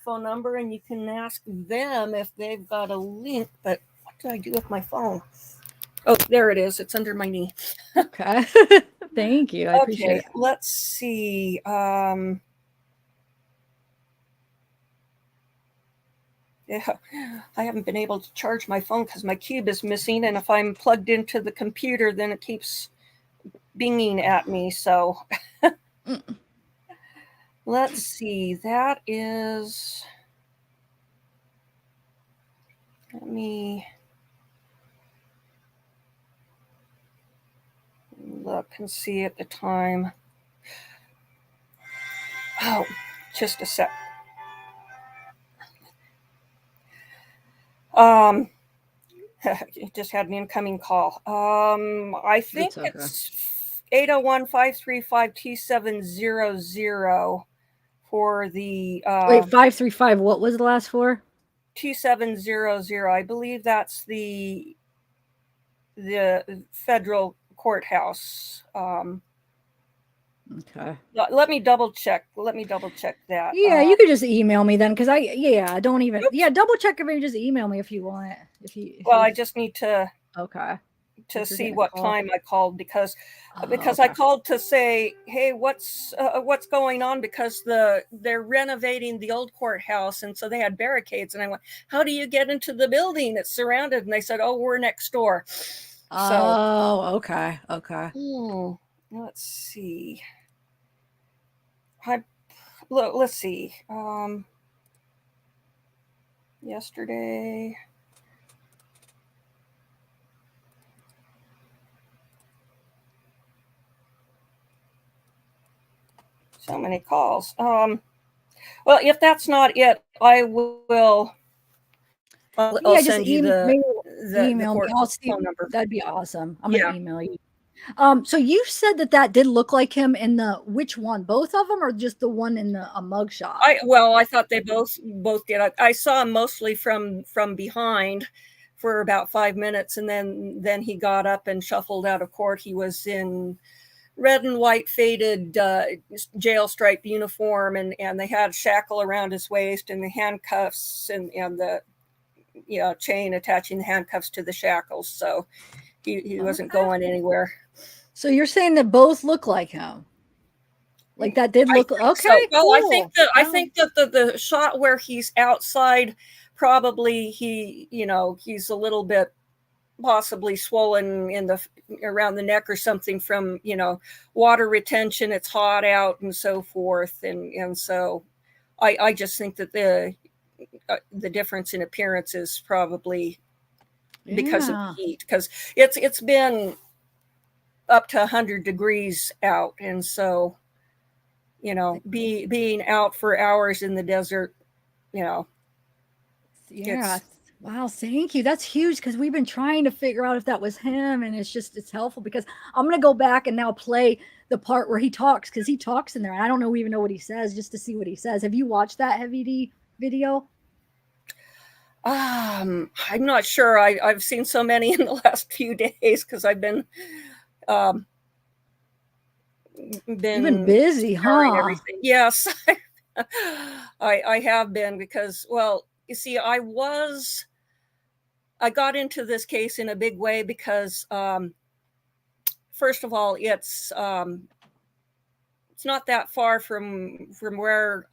phone number, and you can ask them if they've got a link. But what did I do with my phone? Oh, there it is. It's under my knee. Okay. Thank you. I appreciate it. Let's see. Yeah, I haven't been able to charge my phone because my cube is missing, and if I'm plugged into the computer, then it keeps binging at me. So Let's see. That is. Let me look and see at the time. Oh, just a sec. Just had an incoming call. I think okay. it's 801-535-2700 for the Wait, 535. What was the last four? 2700. I believe that's the federal courthouse. Okay. Let me double check. That. Yeah, you could just email me then, because don't even. Oops. Yeah, double check if you just email me if you want. Well, I just need to okay to see what time I called because okay. I called to say, hey, what's going on, because they're renovating the old courthouse, and so they had barricades, and I went, how do you get into the building? It's surrounded, and they said, oh, we're next door. Oh, okay. Let's see. Let's see. Yesterday. So many calls. Well, if that's not it, I will. I'll send you the email me. I'll see. phone number. That'd be awesome. I'm gonna email you. So you said that did look like him in the which one? Both of them, or just the one in the mugshot? I thought they both did. I saw him mostly from behind for about 5 minutes, and then he got up and shuffled out of court. He was in red and white faded jail stripe uniform, and they had a shackle around his waist and the handcuffs and the chain attaching the handcuffs to the shackles. So he wasn't going anywhere. So you're saying that both look like him? Like that did look okay. So. Well, cool. I think that the shot where he's outside, probably he's a little bit possibly swollen around the neck or something from water retention. It's hot out and so forth, and so I just think that the difference in appearance is probably because of the heat, because it's been up to 100 degrees out, and so being out for hours in the desert, Wow, thank you. That's huge, because we've been trying to figure out if that was him, and it's helpful because I'm gonna go back and now play the part where he talks, because he talks in there and I don't even know what he says, just to see what he says. Have you watched that Heavy D video? I'm not sure. I've seen so many in the last few days because I've been You've been busy, huh? Everything. Yes, I have been, because, well, you see, I got into this case in a big way because, first of all, it's not that far from where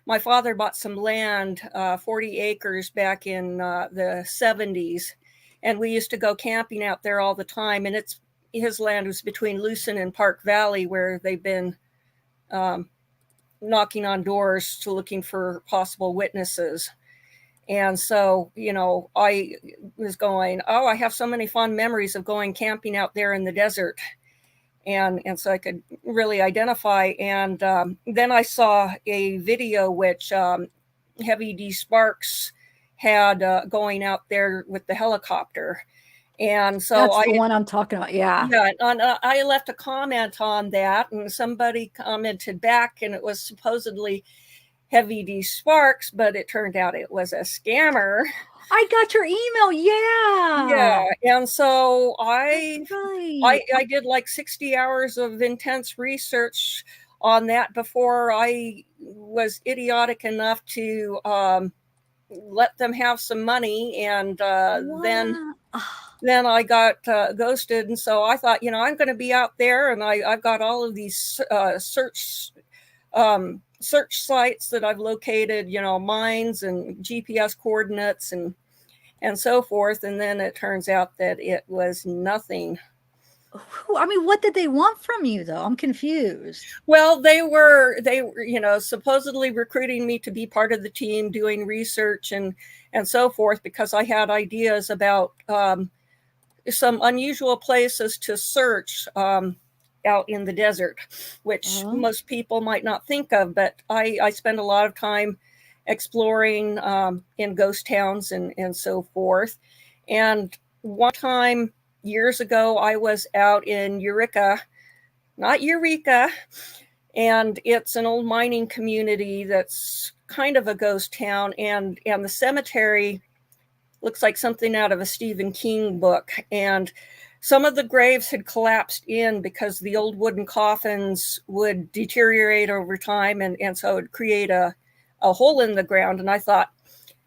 my father bought some land, 40 acres back in the 70s. And we used to go camping out there all the time. And his land was between Lucin and Park Valley, where they've been knocking on doors to looking for possible witnesses. And so, I was going, I have so many fond memories of going camping out there in the desert. And so I could really identify. And then I saw a video which Heavy D Sparks had going out there with the helicopter. And so that's the one I'm talking about. Yeah. And I left a comment on that, and somebody commented back, and it was supposedly Heavy D Sparks, but it turned out it was a scammer. I got your email. Yeah. And so I did like 60 hours of intense research on that before I was idiotic enough to let them have some money. And then I got ghosted. And so I thought, I'm going to be out there, and I've got all of these search sites that I've located, mines and GPS coordinates and so forth. And then it turns out that it was nothing. I mean, what did they want from you though? I'm confused. Well, they were, supposedly recruiting me to be part of the team, doing research and so forth, because I had ideas about some unusual places to search out in the desert, which most people might not think of. But I spend a lot of time exploring in ghost towns and so forth. And one time years ago, I was out in not Eureka, and it's an old mining community that's kind of a ghost town, and the cemetery looks like something out of a Stephen King book. And some of the graves had collapsed in because the old wooden coffins would deteriorate over time, and so it would create a hole in the ground. And I thought,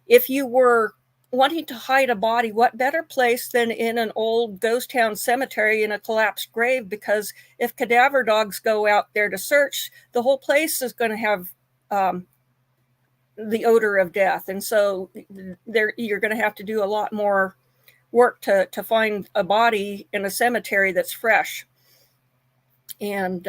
if you were wanting to hide a body, what better place than in an old ghost town cemetery in a collapsed grave? Because if cadaver dogs go out there to search, the whole place is going to have the odor of death. And so you're going to have to do a lot more work to find a body in a cemetery that's fresh. And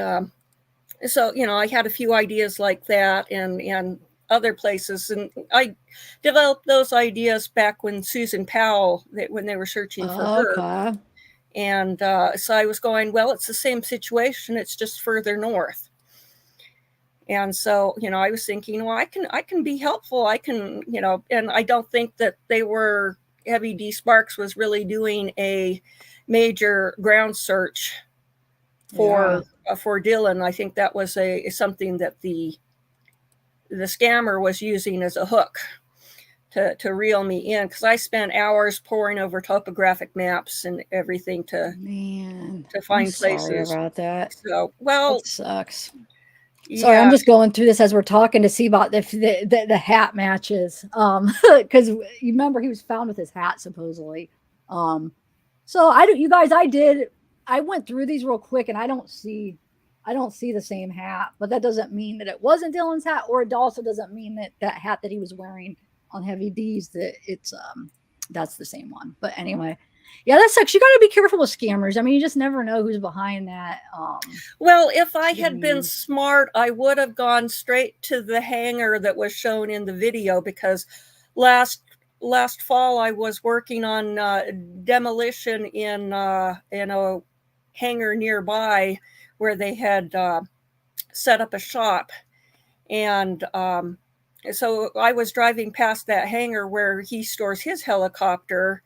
so, I had a few ideas like that and other places. And I developed those ideas back when Susan Powell, when they were searching for her. And so I was going, well, it's the same situation. It's just further north. And so, I was thinking, well, I can be helpful. I can, and I don't think that Heavy D Sparks was really doing a major ground search for Dylan. I think that was something that the scammer was using as a hook to reel me in, because I spent hours poring over topographic maps and everything to find places. Sorry about that. So, well, that sucks. Sorry, I'm just going through this as we're talking to see about the hat matches. Because you remember he was found with his hat supposedly. So I went through these real quick, and I don't see the same hat, but that doesn't mean that it wasn't Dylan's hat, or it also doesn't mean that hat that he was wearing on Heavy D's that it's that's the same one. But anyway. Yeah, that sucks. You got to be careful with scammers. I mean, you just never know who's behind that. Well, if I had been smart, I would have gone straight to the hangar that was shown in the video, because last fall I was working on demolition in a hangar nearby where they had set up a shop. And so I was driving past that hangar where he stores his helicopter,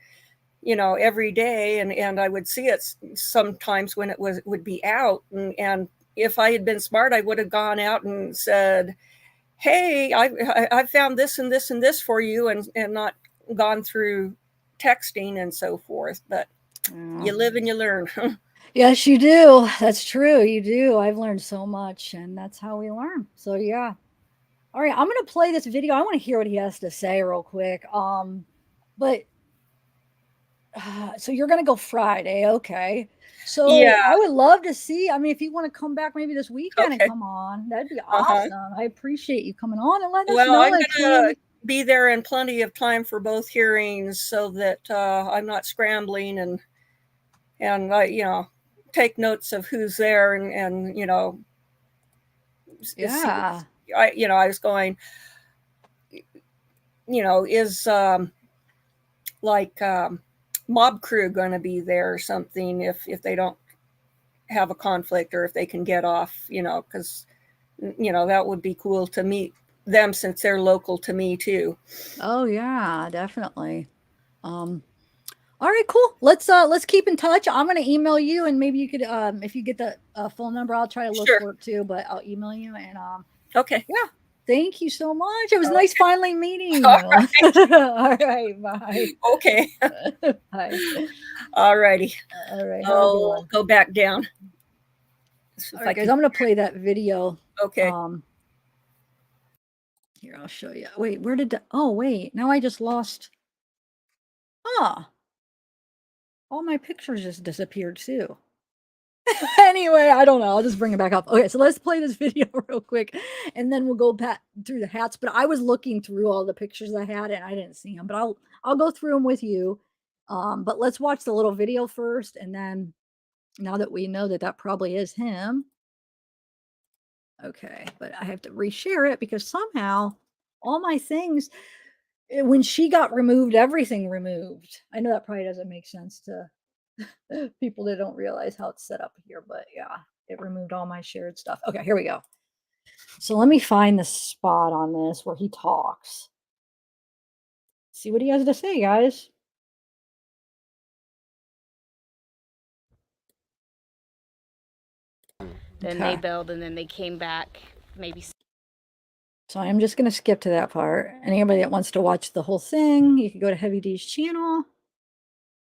every day, and I would see it sometimes when it would be out, and if I had been smart, I would have gone out and said, hey, I found this and this and this for you, and not gone through texting and so forth. But you live and you learn. Yes, you do. That's true. You do. I've learned so much, and that's how we learn. So yeah. All right, I'm going to play this video. I want to hear what he has to say real quick. But so you're going to go Friday. Okay. So I would love to see, I mean, if you want to come back maybe this weekend and come on, that'd be awesome. I appreciate you coming on and letting us know. I'm going to be there in plenty of time for both hearings, so that I'm not scrambling and take notes of who's there and I was going, is mob crew going to be there or something if they don't have a conflict, or if they can get off, because that would be cool to meet them, since they're local to me too. Oh yeah, definitely. All right, cool. Let's keep in touch. I'm going to email you, and maybe you could if you get the phone number, I'll try to look for it too, but I'll email you. And okay. Yeah. Thank you so much. It was nice finally meeting you. All right. All right. Bye. Okay. Bye. All righty. All right. I'll go back down. All right, guys, I'm going to play that video. Okay. Here, I'll show you. Wait, where did wait, now I just lost. All my pictures just disappeared too. Anyway, I don't know. I'll just bring it back up. Okay, so let's play this video real quick, and then we'll go back through the hats. But I was looking through all the pictures I had, and I didn't see them. But I'll go through them with you. But let's watch the little video first, and then Now that we know that that probably is him. Okay, but I have to reshare it because somehow all my things, when she got removed, everything removed. I know that probably doesn't make sense to people that don't realize how it's set up here, but yeah, it removed all my shared stuff. Okay, here we go. So let me find the spot on this where he talks. See what he has to say, guys. Then they bailed, and then they came back maybe. So I'm just going to skip to that part. Anybody that wants to watch the whole thing, you can go to Heavy D's channel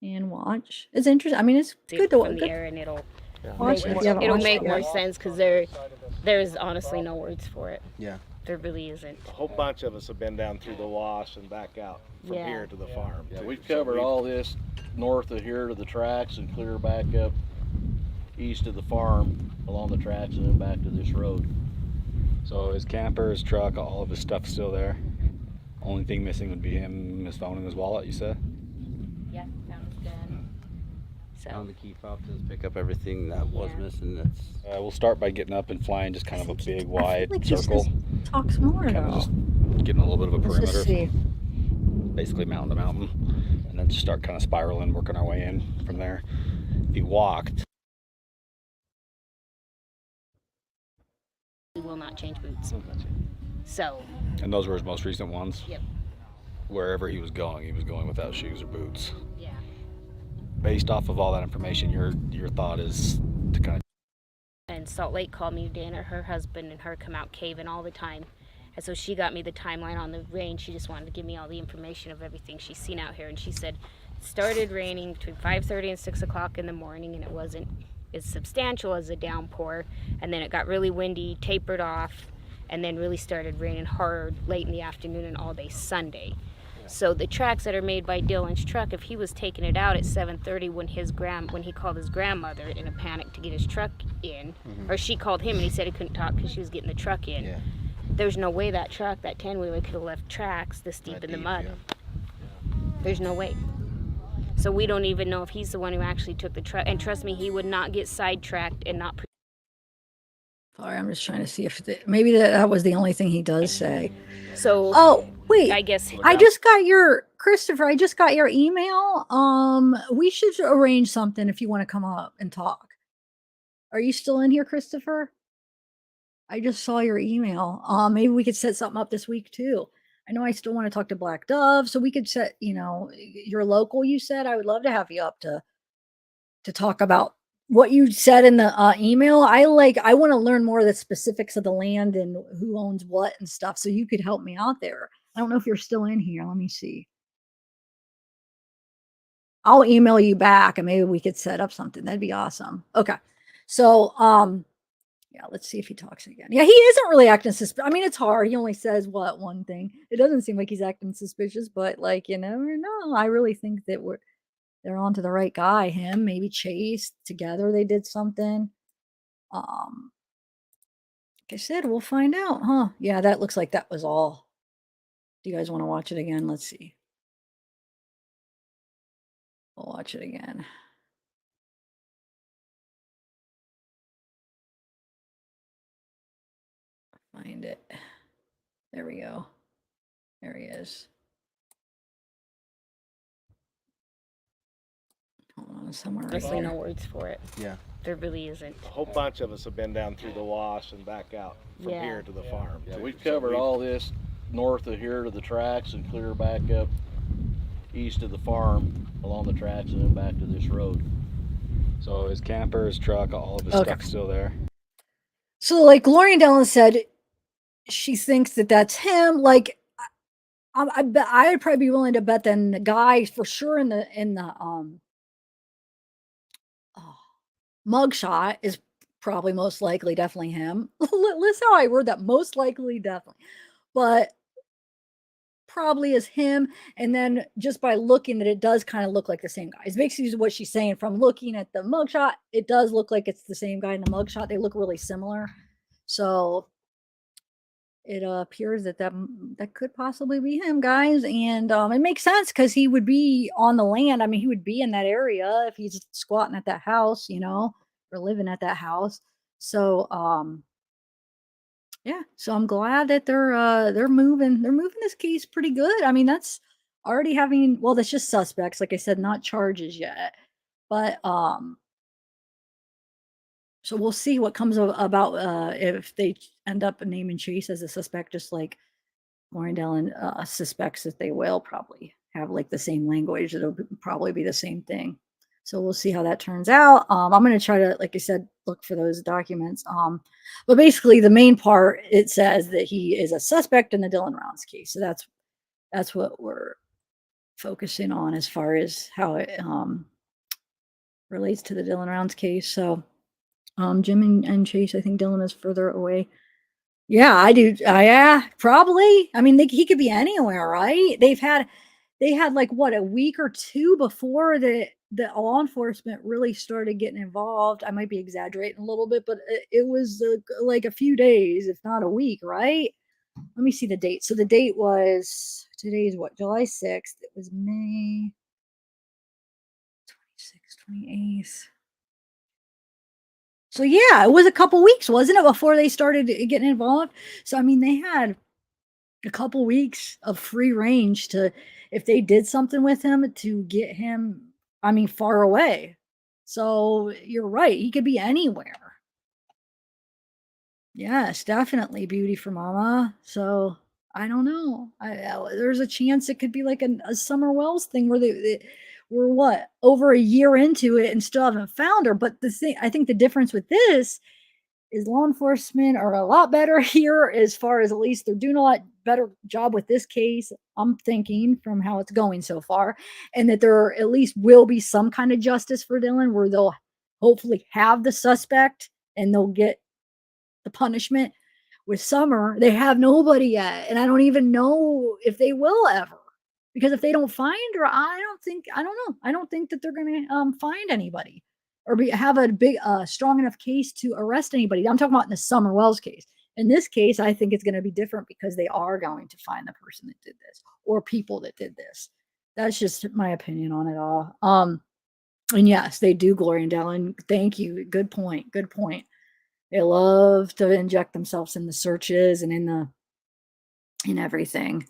and watch. It's interesting. I mean, it's good to from the air, and it'll watch it if you haven't it'll watched make it more yet. sense because there's honestly no words for it. Yeah. There really isn't. A whole bunch of us have been down through the wash and back out from Yeah. here to the farm. Yeah, too. we've So covered all this north of here to the tracks and clear back up east of the farm along the tracks and then back to this road. So his camper, his truck, all of his stuff's still there. Only thing missing would be him, his phone and his wallet, you said? Yeah, found his gun. Found So the key fob to pick up everything that was Yeah. missing. That's We'll start by getting up and flying just kind of a big I feel wide like he circle. says talks more Kind of though. just getting a little bit of a Let's just perimeter, see. basically mountain to mountain, and then just start kind of spiraling, working our way in from there. If he walked, he will not change boots. So and those were his most recent ones. Yep. Wherever he was going without shoes or boots. yeah. Based off of all that information, your thought is to kind of And Salt Lake called me, Dana, her husband, and her come out caving all the time. And so she got me the timeline on the rain. She just wanted to give me all the information of everything she's seen out here. And she said it started raining between 5:30 and 6 o'clock in the morning, and it wasn't as substantial as a downpour. And then it got really windy, tapered off, and then really started raining hard late in the afternoon and all day Sunday. So the tracks that are made by Dylan's truck, if he was taking it out at 7:30 when he called his grandmother in a panic to get his truck in, or she called him and he said he couldn't talk because she was getting the truck in. yeah. There's no way that 10-wheeler could have left tracks this deep That in the deep, mud. yeah. There's no way. So we don't even know if he's the one who actually took the truck. And trust me, he would not get sidetracked and not. Sorry, I'm just trying to see if maybe that was the only thing he does say. So Oh, wait. I guess I just got your Christopher, I just got your email. We should arrange something if you want to come up and talk. Are you still in here, Christopher? I just saw your email. Maybe we could set something up this week too. I know I still want to talk to Black Dove, so we could set, you're local, you said. I would love to have you up to talk about what you said in the email. I want to learn more of the specifics of the land and who owns what and stuff. So you could help me out there. I don't know if you're still in here. Let me see. I'll email you back and maybe we could set up something. That'd be awesome. Okay. So, yeah, let's see if he talks again. Yeah, he isn't really acting suspicious. I mean, it's hard. He only says one thing. It doesn't seem like he's acting suspicious, but you never know. I really think that they're on to the right guy. Him, maybe Chase. Together they did something. Like I said, we'll find out, huh? Yeah, that looks like that was all. Do you guys want to watch it again? Let's see. We'll watch it again. Find it. There we go. There he is. Hold on, somewhere right honestly here. no words for it. Yeah. There really isn't. A whole bunch of us have been down through the wash and back out from Yeah. here to the farm. Yeah, too. we've So covered all this north of here to the tracks and clear back up east of the farm along the tracks and then back to this road. so his camper, his truck, all of his Okay. stuff's still there. So, Gloria Dellen said she thinks that that's him. I bet I'd probably be willing to bet then the guy for sure in the mugshot is probably most likely definitely him. Listen how I word that, most likely definitely, but probably is him. And then just by looking at it, does kind of look like the same guy. It's basically what she's saying. From looking at the mugshot, it does look like it's the same guy in the mugshot. They look really similar. So it appears that that could possibly be him, guys. And it makes sense because he would be on the land. I mean, he would be in that area if he's squatting at that house, you know, or living at that house. So yeah, so I'm glad that they're moving this case pretty good. I mean, that's already having, well, that's just suspects, like I said, not charges yet. But so we'll see what comes about if they end up naming Chase as a suspect, just like Lauren Dellen suspects that they will probably have like the same language. It'll probably be the same thing. So we'll see how that turns out. I'm going to try to, like I said, look for those documents. But basically, the main part, it says that he is a suspect in the Dylan Rounds case. So that's what we're focusing on as far as how it relates to the Dylan Rounds case. So Jim and Chase, I think Dylan is further away. Yeah, I do. Yeah, probably. I mean, he could be anywhere, right? They had like what, a week or two before the law enforcement really started getting involved. I might be exaggerating a little bit, but it was like a few days, if not a week, right? Let me see the date. So the date was, today's what, July 6th. It was May 26th, 28th. So yeah, it was a couple weeks, wasn't it, before they started getting involved? So I mean, they had a couple weeks of free range to, if they did something with him, to get him, I mean, far away. So you're right, he could be anywhere. Yes, definitely beauty for mama. So I don't know. There's a chance it could be like a Summer Wells thing where we're what, over a year into it and still haven't found her. But the thing, I think the difference with this is law enforcement are a lot better here, as far as at least they're doing a lot better job with this case, I'm thinking, from how it's going so far, and that there at least will be some kind of justice for Dylan, where they'll hopefully have the suspect and they'll get the punishment. With Summer, they have nobody yet, and I don't even know if they will ever, because if they don't find her, I don't know, I don't think that they're gonna find anybody or have a big strong enough case to arrest anybody. I'm talking about in the Summer Wells case. In this case, I think it's going to be different, because they are going to find the person that did this, or people that did this. That's just my opinion on it all. And yes, they do, Gloria and Dallin. Thank you. Good point. Good point. They love to inject themselves in the searches and in everything.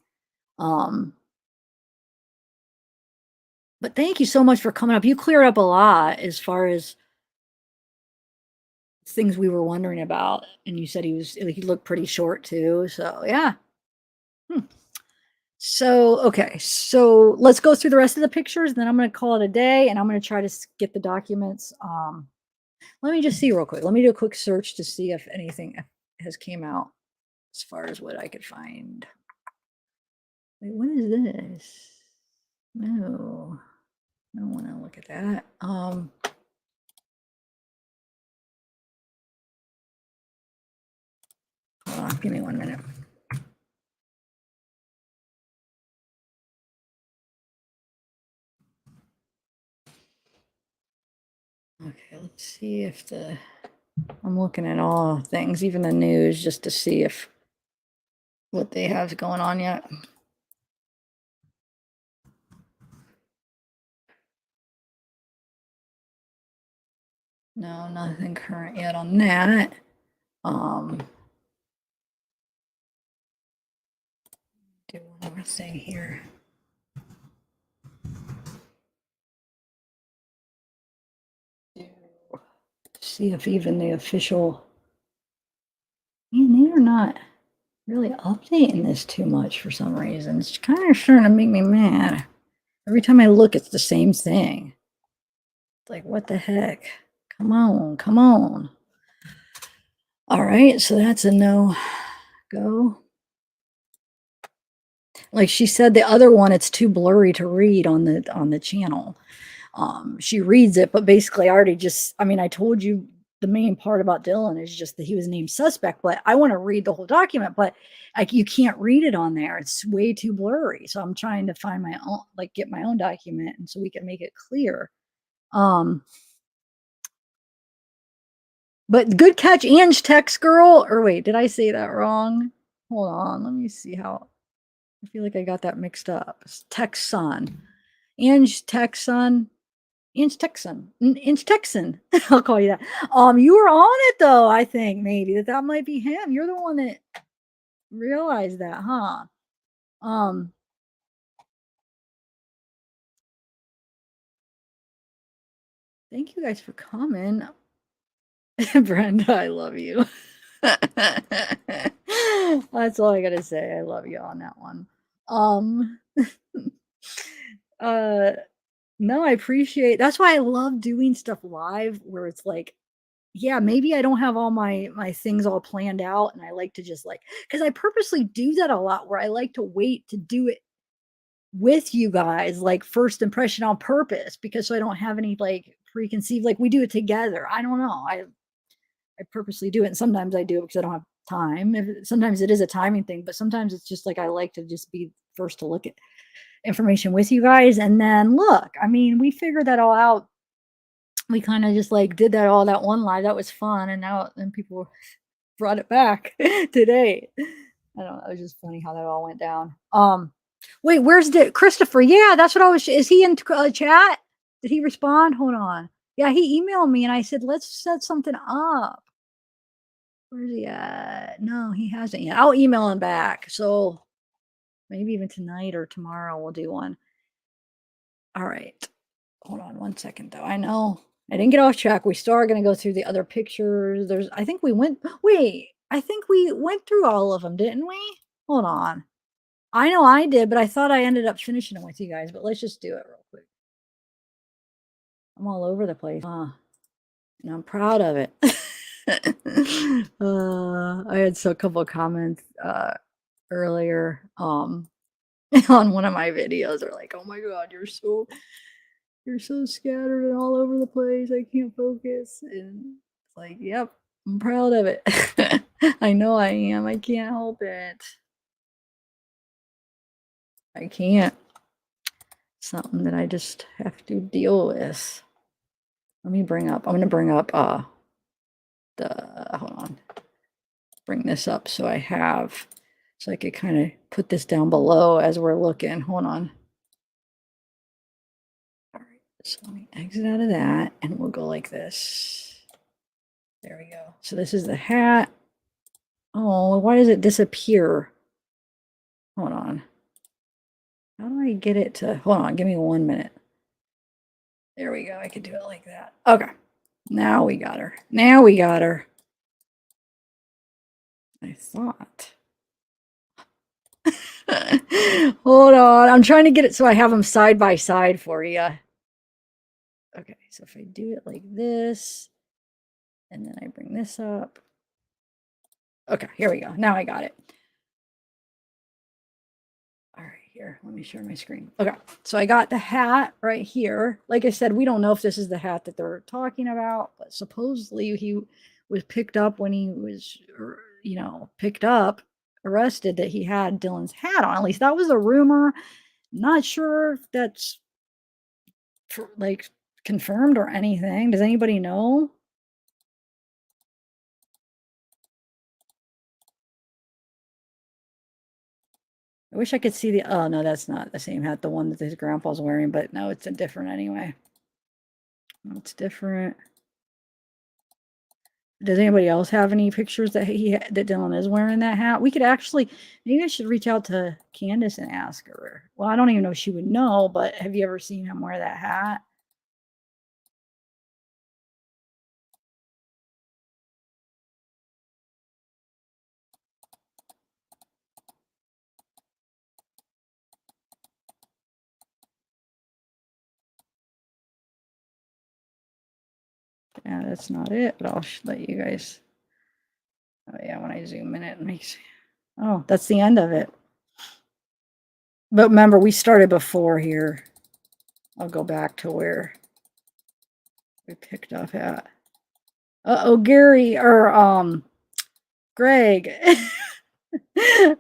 But thank you so much for coming up. You cleared up a lot as far as things we were wondering about. And you said he looked pretty short too. So yeah. So, okay. So let's go through the rest of the pictures. Then I'm going to call it a day, and I'm going to try to get the documents. Let me just see real quick. Let me do a quick search to see if anything has came out as far as what I could find. Wait, what is this? No, I don't want to look at that. Hold on, give me 1 minute. Okay, let's see if I'm looking at all things, even the news, just to see if what they have going on yet. No, nothing current yet on that. Do one more thing here. See if even the official, man, they are not really updating this too much for some reason. It's kind of starting to make me mad. Every time I look, it's the same thing. It's like, what the heck? Come on, come on. All right, so that's a no go. Like she said, the other one, it's too blurry to read on the channel. She reads it, but basically I already I told you the main part about Dylan is just that he was named suspect, but I want to read the whole document, but you can't read it on there. It's way too blurry. So I'm trying to find my own, get my own document, and so we can make it clear. But good catch, Ange, text girl. Or wait, did I say that wrong? Hold on. Let me see how. I feel like I got that mixed up. It's Texan. Ange Texan. Inch Texan. Inch Texan. I'll call you that. You were on it though, I think maybe that might be him. You're the one that realized that, huh? Thank you guys for coming. Brenda, I love you. That's all I gotta say. I love you on that one. No, I appreciate that's why I love doing stuff live where it's like, yeah, maybe I don't have all my things all planned out and I like to just like because I purposely do that a lot where I like to wait to do it with you guys, like first impression on purpose, because so I don't have any like preconceived like we do it together. I don't know. I purposely do it. And sometimes I do it because I don't have time. Sometimes it is a timing thing, but sometimes it's just like I like to just be first to look at information with you guys. And then look, I mean, we figured that all out. We kind of just like did that all that one live. That was fun. And now then people brought it back today. I don't know. It was just funny how that all went down. Wait, where's Christopher? Yeah, that's what I was. Is he in chat? Did he respond? Hold on. Yeah, he emailed me and I said, let's set something up. Where's he at? No, he hasn't yet. I'll email him back. So maybe even tonight or tomorrow we'll do one. All right. Hold on one second though. I know I didn't get off track. We still are going to go through the other pictures. I think we went through all of them, didn't we? Hold on. I know I did, but I thought I ended up finishing them with you guys, but let's just do it real quick. I'm all over the place. And I'm proud of it. I had a couple of comments earlier on one of my videos. They're like, "Oh my god, you're so scattered and all over the place. I can't focus." And it's like, "Yep, I'm proud of it." I know I am. I can't help it. I can't. Something that I just have to deal with. I'm going to bring up hold on. Bring this up so I could kind of put this down below as we're looking. Hold on. All right. So let me exit out of that and we'll go like this. There we go. So this is the hat. Oh, why does it disappear? Hold on. How do I get it to, hold on, give me 1 minute. There we go. I could do it like that. Okay. Now we got her. I thought. Hold on. I'm trying to get it so I have them side by side for you. Okay. So if I do it like this, and then I bring this up. Okay. Here we go. Now I got it. All right. Here. Let me share my screen. Okay. So I got the hat right here. Like I said, we don't know if this is the hat that they're talking about, but supposedly he was picked up when he was, arrested, that he had Dylan's hat on. At least that was a rumor. Not sure if that's like confirmed or anything. Does anybody know? I wish I could see the, oh no, that's not the same hat, the one that his grandpa's wearing, but no, it's a different anyway. It's different. Does anybody else have any pictures that that Dylan is wearing that hat? We could actually, maybe I should reach out to Candace and ask her. Well, I don't even know if she would know, but have you ever seen him wear that hat? Yeah, that's not it, but I'll let you guys. Oh yeah, when I zoom in, it makes. Oh, that's the end of it. But remember, we started before here. I'll go back to where we picked up at. Uh-oh, Gary, or Greg.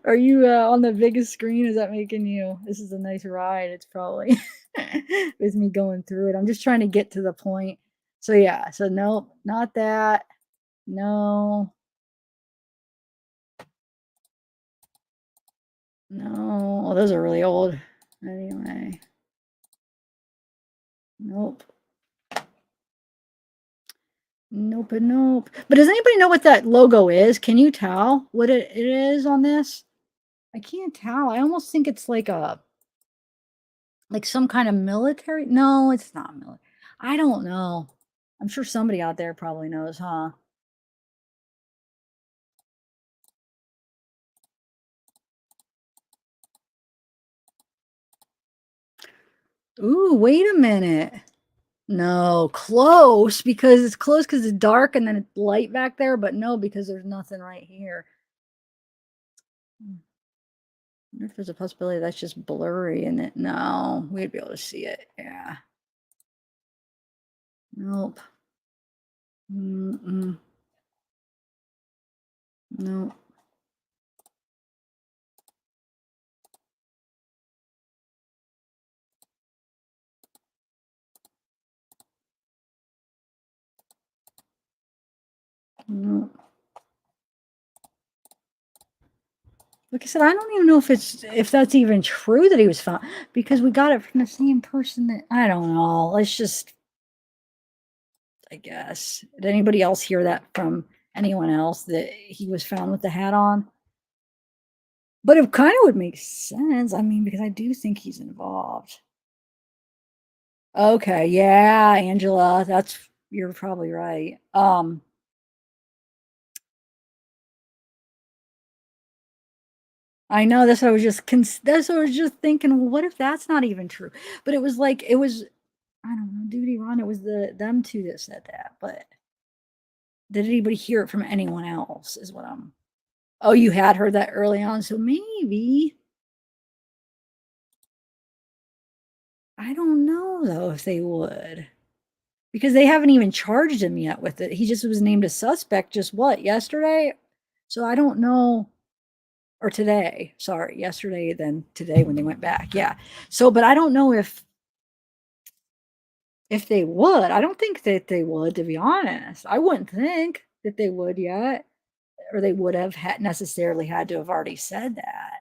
Are you on the biggest screen? Is that making you? This is a nice ride. It's probably with me going through it. I'm just trying to get to the point. So yeah, so nope, not that. No. No, oh, those are really old. Anyway. Nope. Nope and nope. But does anybody know what that logo is? Can you tell what it is on this? I can't tell. I almost think it's like some kind of military. No, it's not military. I don't know. I'm sure somebody out there probably knows, huh? Ooh, wait a minute. No, close because it's close because it's dark and then it's light back there, but no, because there's nothing right here. I wonder if there's a possibility that's just blurry in it. No, we'd be able to see it. Yeah. Nope. Mm-mm. Nope. Nope. Like I said, I don't even know if that's even true that he was found because we got it from the same person that I don't know. Let's just I guess. Did anybody else hear that from anyone else that he was found with the hat on? But it kind of would make sense. I mean, because I do think he's involved. Okay, yeah, Angela, you're probably right. I know that's what I was that's what I was just thinking. Well, what if that's not even true? But it was I don't know, Duty Ron. It was them two that said that. But did anybody hear it from anyone else? Is what I'm. Oh, you had heard that early on, so maybe. I don't know though if they would. Because they haven't even charged him yet with it. He just was named a suspect just what, yesterday? So I don't know. Or today. Sorry, yesterday, then today when they went back. Yeah. So, but I don't know if they would. I don't think that they would, to be honest. I wouldn't think that they would yet. Or they would have necessarily had to have already said that.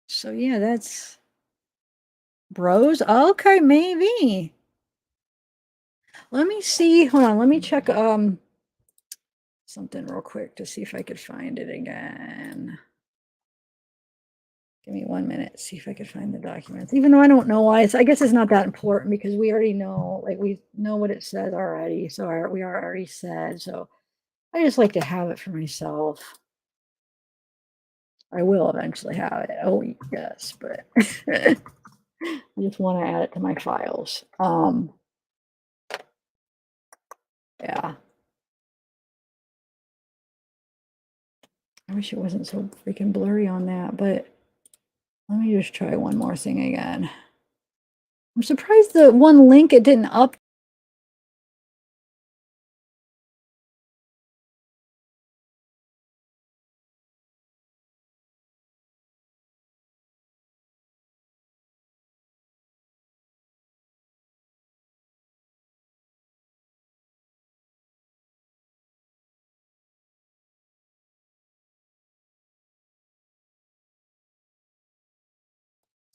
So yeah, that's bros. Okay, maybe. Let me see. Hold on. Let me check something real quick to see if I could find it again. Give me 1 minute, see if I could find the documents. Even though I don't know why, I guess it's not that important because we already know, like we know what it says already. So we are already said. So I just like to have it for myself. I will eventually have it. Oh yes, but I just want to add it to my files. Yeah. I wish it wasn't so freaking blurry on that, but let me just try one more thing again. I'm surprised the one link it didn't up.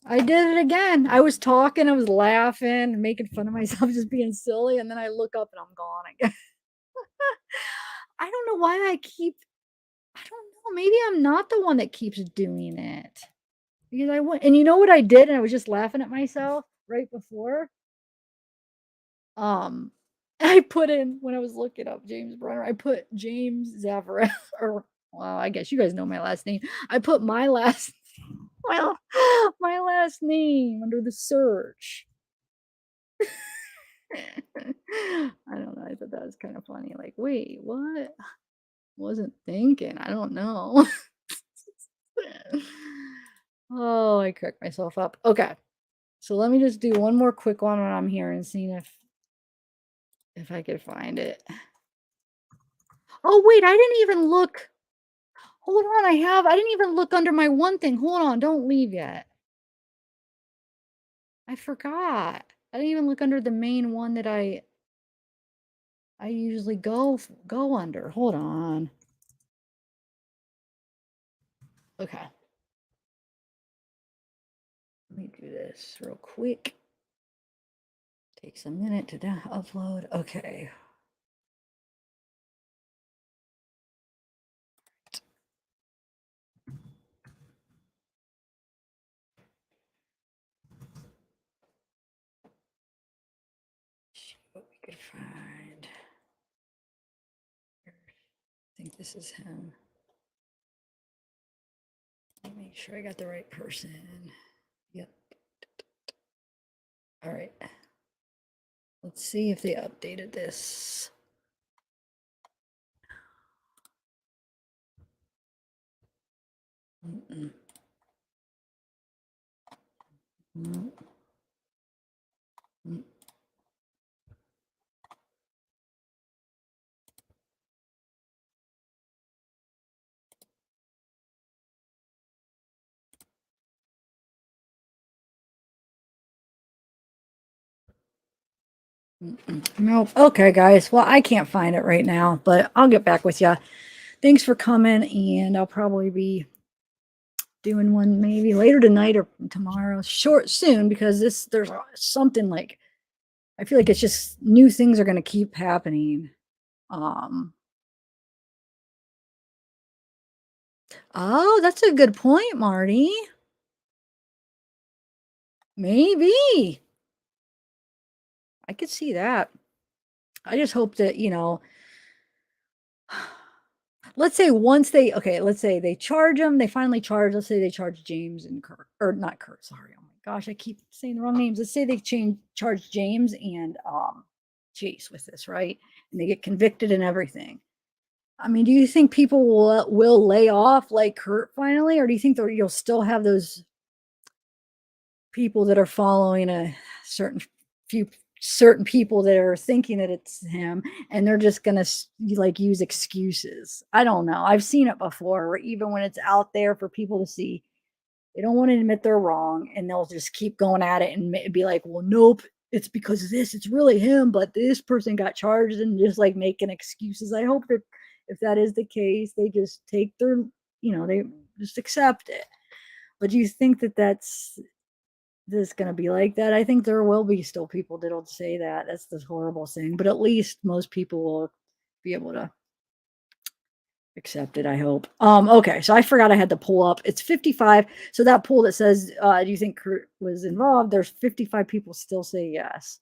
I did it again. I was talking, I was laughing, making fun of myself, just being silly, and then I look up and I'm gone again. I don't know why I don't know, maybe I'm not the one that keeps doing it. Because I went, and you know what I did? And I was just laughing at myself right before. I put in, when I was looking up James Brunner, I put James Zavgirl, or well, I guess you guys know my last name. I put my last my last name under the search. I don't know. I thought that was kind of funny. Like, wait, what? Wasn't thinking. I don't know. Oh, I cracked myself up. Okay. So let me just do one more quick one when I'm here and seeing if I could find it. Oh, wait, I didn't even look. Hold on, I didn't even look under my one thing. Hold on, don't leave yet. I forgot. I didn't even look under the main one that I usually go under. Hold on. Okay. Let me do this real quick. Takes a minute to upload. Okay. See what we could find. I think this is him. Let me make sure I got the right person. Yep. All right. Let's see if they updated this. Mm-mm. No. Mm. Nope. Okay, guys. Well, I can't find it right now, but I'll get back with you. Thanks for coming, and I'll probably be doing one maybe later tonight or tomorrow, soon, because there's something like I feel like it's just new things are going to keep happening. Oh, that's a good point, Marty. Maybe I could see that. I just hope that let's say let's say they charge them, they finally charge, let's say they charge James and Kurt, or not Kurt, sorry. Oh my gosh, I keep saying the wrong names. Let's say they charge James and Chase with this, right? And they get convicted and everything. I mean, do you think people will lay off like Kurt finally, or do you think that you'll still have those people that are following a certain people that are thinking that it's him, and they're just gonna like use excuses? I don't know. I've seen it before, where even when it's out there for people to see, they don't want to admit they're wrong, and they'll just keep going at it and be like, "Well, nope, it's because of this. It's really him, but this person got charged," and just like making excuses. I hope that if that is the case, they just take their, they just accept it. But do you think that that's going to be like that? I think there will be still people that'll say that. That's the horrible thing. But at least most people will be able to accept it, I hope. Okay, so I forgot I had to pull up. It's 55. So that poll that says, do you think Kurt was involved? There's 55 people still say yes.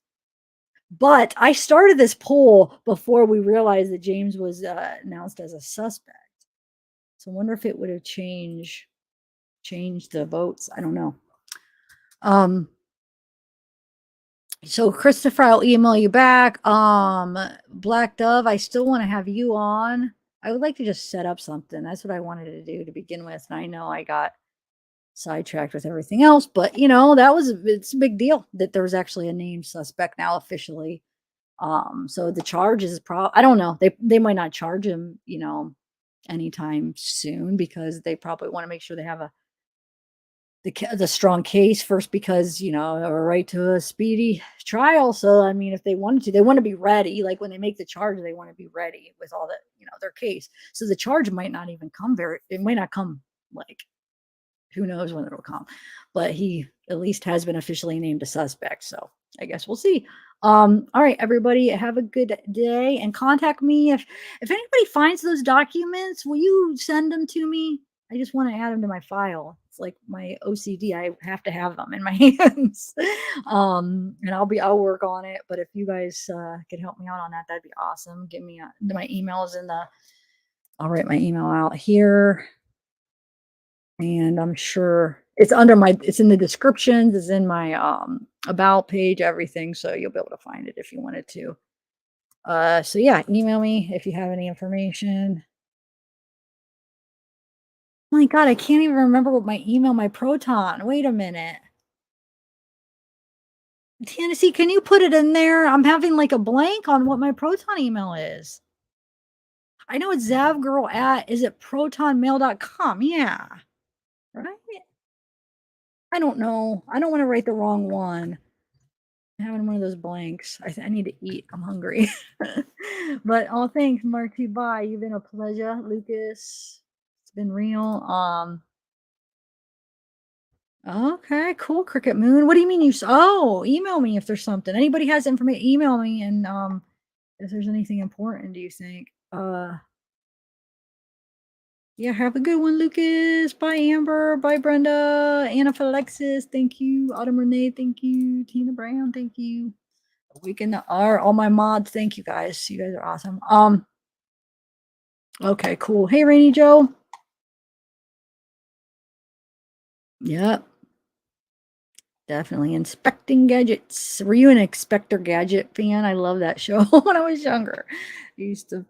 But I started this poll before we realized that James was announced as a suspect. So I wonder if it would have changed the votes. I don't know. So Christopher, I'll email you back. Black Dove, I still want to have you on. I would like to just set up something. That's what I wanted to do to begin with. And I know I got sidetracked with everything else, but it's a big deal that there was actually a named suspect now officially. So the charge is I don't know. They might not charge him, anytime soon, because they probably want to make sure they have the strong case first, because a right to a speedy trial. So I mean, if they wanted to, they want to be ready. Like when they make the charge, they want to be ready with all that, their case. So the charge might not even come it might not come, like, who knows when it'll come, but he at least has been officially named a suspect. So I guess we'll see. All right, everybody, have a good day, and contact me if anybody finds those documents. Will you send them to me? I just want to add them to my file. It's like my OCD. I have to have them in my hands. And I'll work on it. But if you guys could help me out on that, that'd be awesome. Give me my email is I'll write my email out here. And I'm sure it's it's in the descriptions, it's in my about page, everything. So you'll be able to find it if you wanted to. So yeah, email me if you have any information. My God, I can't even remember what my Proton. Wait a minute. Tennessee, can you put it in there? I'm having like a blank on what my Proton email is. I know it's zavgirl is it protonmail.com? Yeah. Right? I don't know. I don't want to write the wrong one. having one of those blanks. I need to eat. I'm hungry. But thanks, Marky. Bye. You've been a pleasure, Lucas. It's been real. Okay, cool, Cricket Moon. What do you mean email me if there's something. Anybody has information, email me, and if there's anything important, do you think? Yeah, have a good one, Lucas. Bye, Amber. Bye, Brenda. Anna Alexis, thank you. Autumn Renee, thank you. Tina Brown, thank you. Weekend R, all my mods, thank you guys. You guys are awesome. Okay, cool. Hey, Rainy Joe. Yep. Definitely. Inspecting Gadgets. Were you an Inspector Gadget fan? I love that show when I was younger. I used to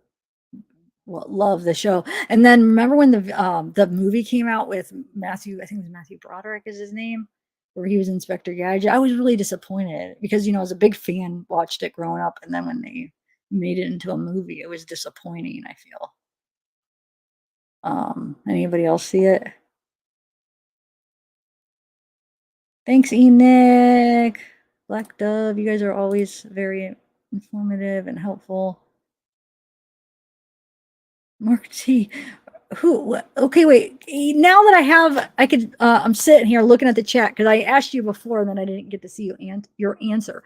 love the show. And then remember when the movie came out with Matthew, I think it was Matthew Broderick is his name, where he was Inspector Gadget. I was really disappointed because, you know, I was a big fan, watched it growing up, and then when they made it into a movie, it was disappointing, I feel. Anybody else see it? Thanks, Enoch. Black Dove, you guys are always very informative and helpful. Mark T. Okay, wait. Now that I'm sitting here looking at the chat because I asked you before and then I didn't get to see your answer.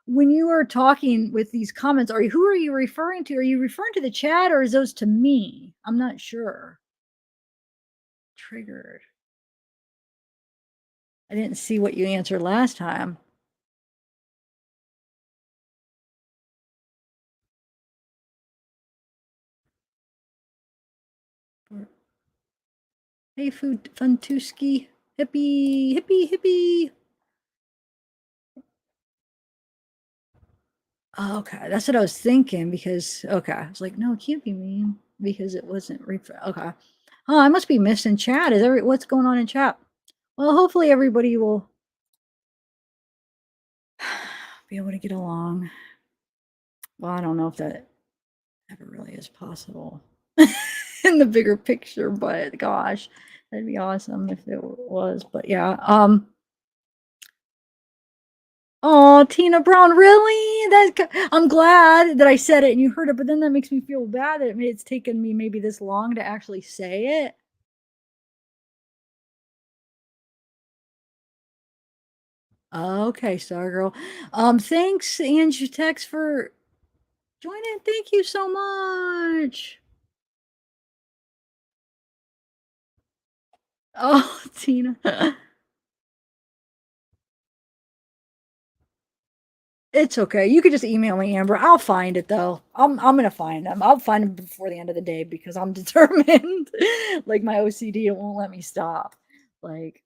When you are talking with these comments, who are you referring to? Are you referring to the chat or is those to me? I'm not sure. Triggered. I didn't see what you answered last time. Hey, Funtuski. Hippie, hippie, hippie. Okay, that's what I was thinking because, okay, I was like, no, it can't be me because it wasn't, okay. Oh, I must be missing chat. What's going on in chat? Well, hopefully everybody will be able to get along. Well, I don't know if that ever really is possible in the bigger picture, but gosh, that'd be awesome if it was. But yeah, oh, Tina Brown, really? I'm glad that I said it and you heard it, but then that makes me feel bad that it's taken me maybe this long to actually say it. Okay, Star Girl. Thanks, Angie Tex, for joining. Thank you so much. Oh, Tina. It's okay. You could just email me, Amber. I'll find it though. I'm gonna find them. I'll find them before the end of the day because I'm determined. Like my OCD, it won't let me stop. Like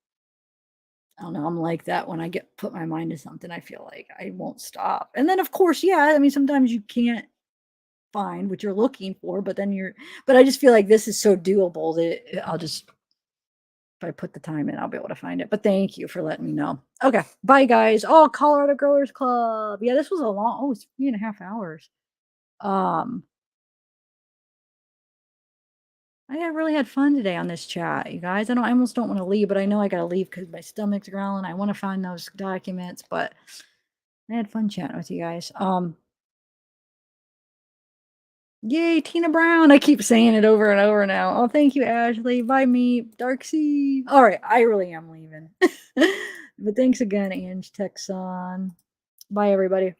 I don't know. I'm like that when I put my mind to something. I feel like I won't stop. And then of course, yeah. I mean, sometimes you can't find what you're looking for, but I just feel like this is so doable that I'll just. If I put the time in, I'll be able to find it. But thank you for letting me know. Okay. Bye, guys. Oh, Colorado Growers Club. Yeah, this was it's 3.5 hours. I really had fun today on this chat, you guys. I almost don't want to leave, but I know I got to leave because my stomach's growling. I want to find those documents, but I had fun chatting with you guys. Yay, Tina Brown. I keep saying it over and over now. Oh, thank you, Ashley. Bye, me. Darksea. All right, I really am leaving. But thanks again, Ange Texan. Bye, everybody.